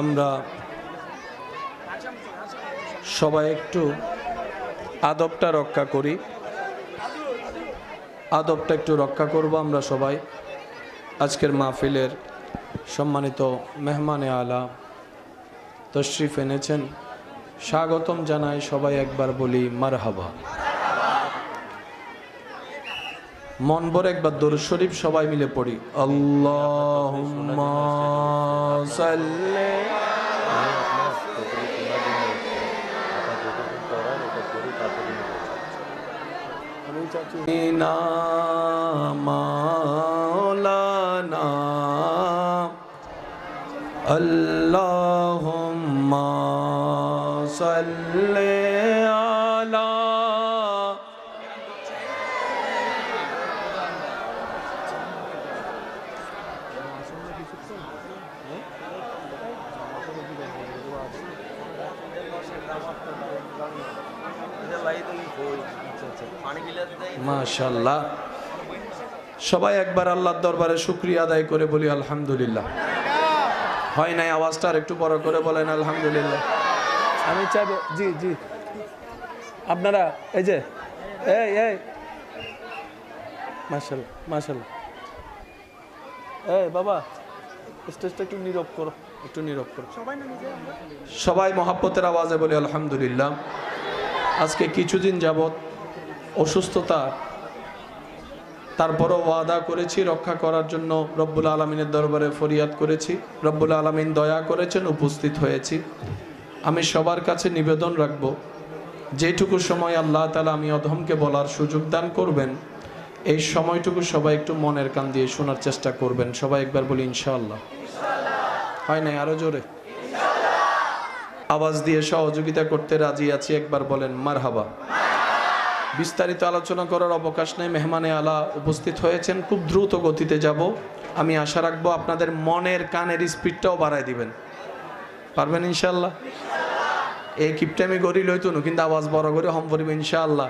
আমরা সবাই একটু আদবটা রক্ষা করি, আদবটা একটু রক্ষা করব আমরা সবাই। আজকের মাহফিলের সম্মানিত মেহমানে আলা তশরিফ এনেছেন, স্বাগতম জানাই সবাই। একবার বলি মারহাবা। মন ভরে একবার দরুদ শরীফ সবাই মিলে পড়ি। আল্লাহুম্মা সাল্লি না মাওলানা আল্লাহুম্মা সাল্লি আলা মাশাআল্লাহ। সবাই একবার আল্লাহর দরবারে শুকরিয়া আদায় করে বলি আলহামদুলিল্লাহ। হয় নাই আওয়াজটা আর একটু বড় করে বলেন আলহামদুলিল্লাহ। আমি চাইবো জি জি আপনারা এই যে এই মাশাআল্লাহ মাশাআল্লাহ। এই বাবা স্টেজটা একটু নীরব করো, একটু নীরব করো। সবাই মহাব্বতের আওয়াজে বলি আলহামদুলিল্লাহ। আজকে কিছুদিন যাবত অসুস্থতা, তারপরও ওয়াদা করেছি রক্ষা করার জন্য রব্বুল আলামিনের দরবারে ফরিয়াদ করেছি। রব্বুল আলামিন দয়া করেছেন, উপস্থিত হয়েছি। আমি সবার কাছে নিবেদন রাখব, যেটুকু সময় আল্লাহ তাআলা আমি অধমকে বলার সুযোগ দান করবেন, এই সময়টুকু সবাই একটু মনের কান দিয়ে শোনার চেষ্টা করবেন। সবাই একবার বলি ইনশাআল্লাহ। হয় নাই আরো জোরে আওয়াজ দিয়ে সহযোগিতা করতে রাজি আছি, একবার বলেন মারহাবা। বিস্তারিত আলোচনা করার অবকাশ নেই, মেহমানে আলা উপস্থিত হয়েছেন। খুব দ্রুত গতিতে যাব। আমি আশা রাখবো আপনাদের মনের কানের স্পিডটাও বাড়ায় দিবেন, পারবেন ইনশাআল্লাহ। এই কিপটা আমি গড়ি লইতো না, কিন্তু আওয়াজ বড় করে হম পড়বে ইনশাআল্লাহ।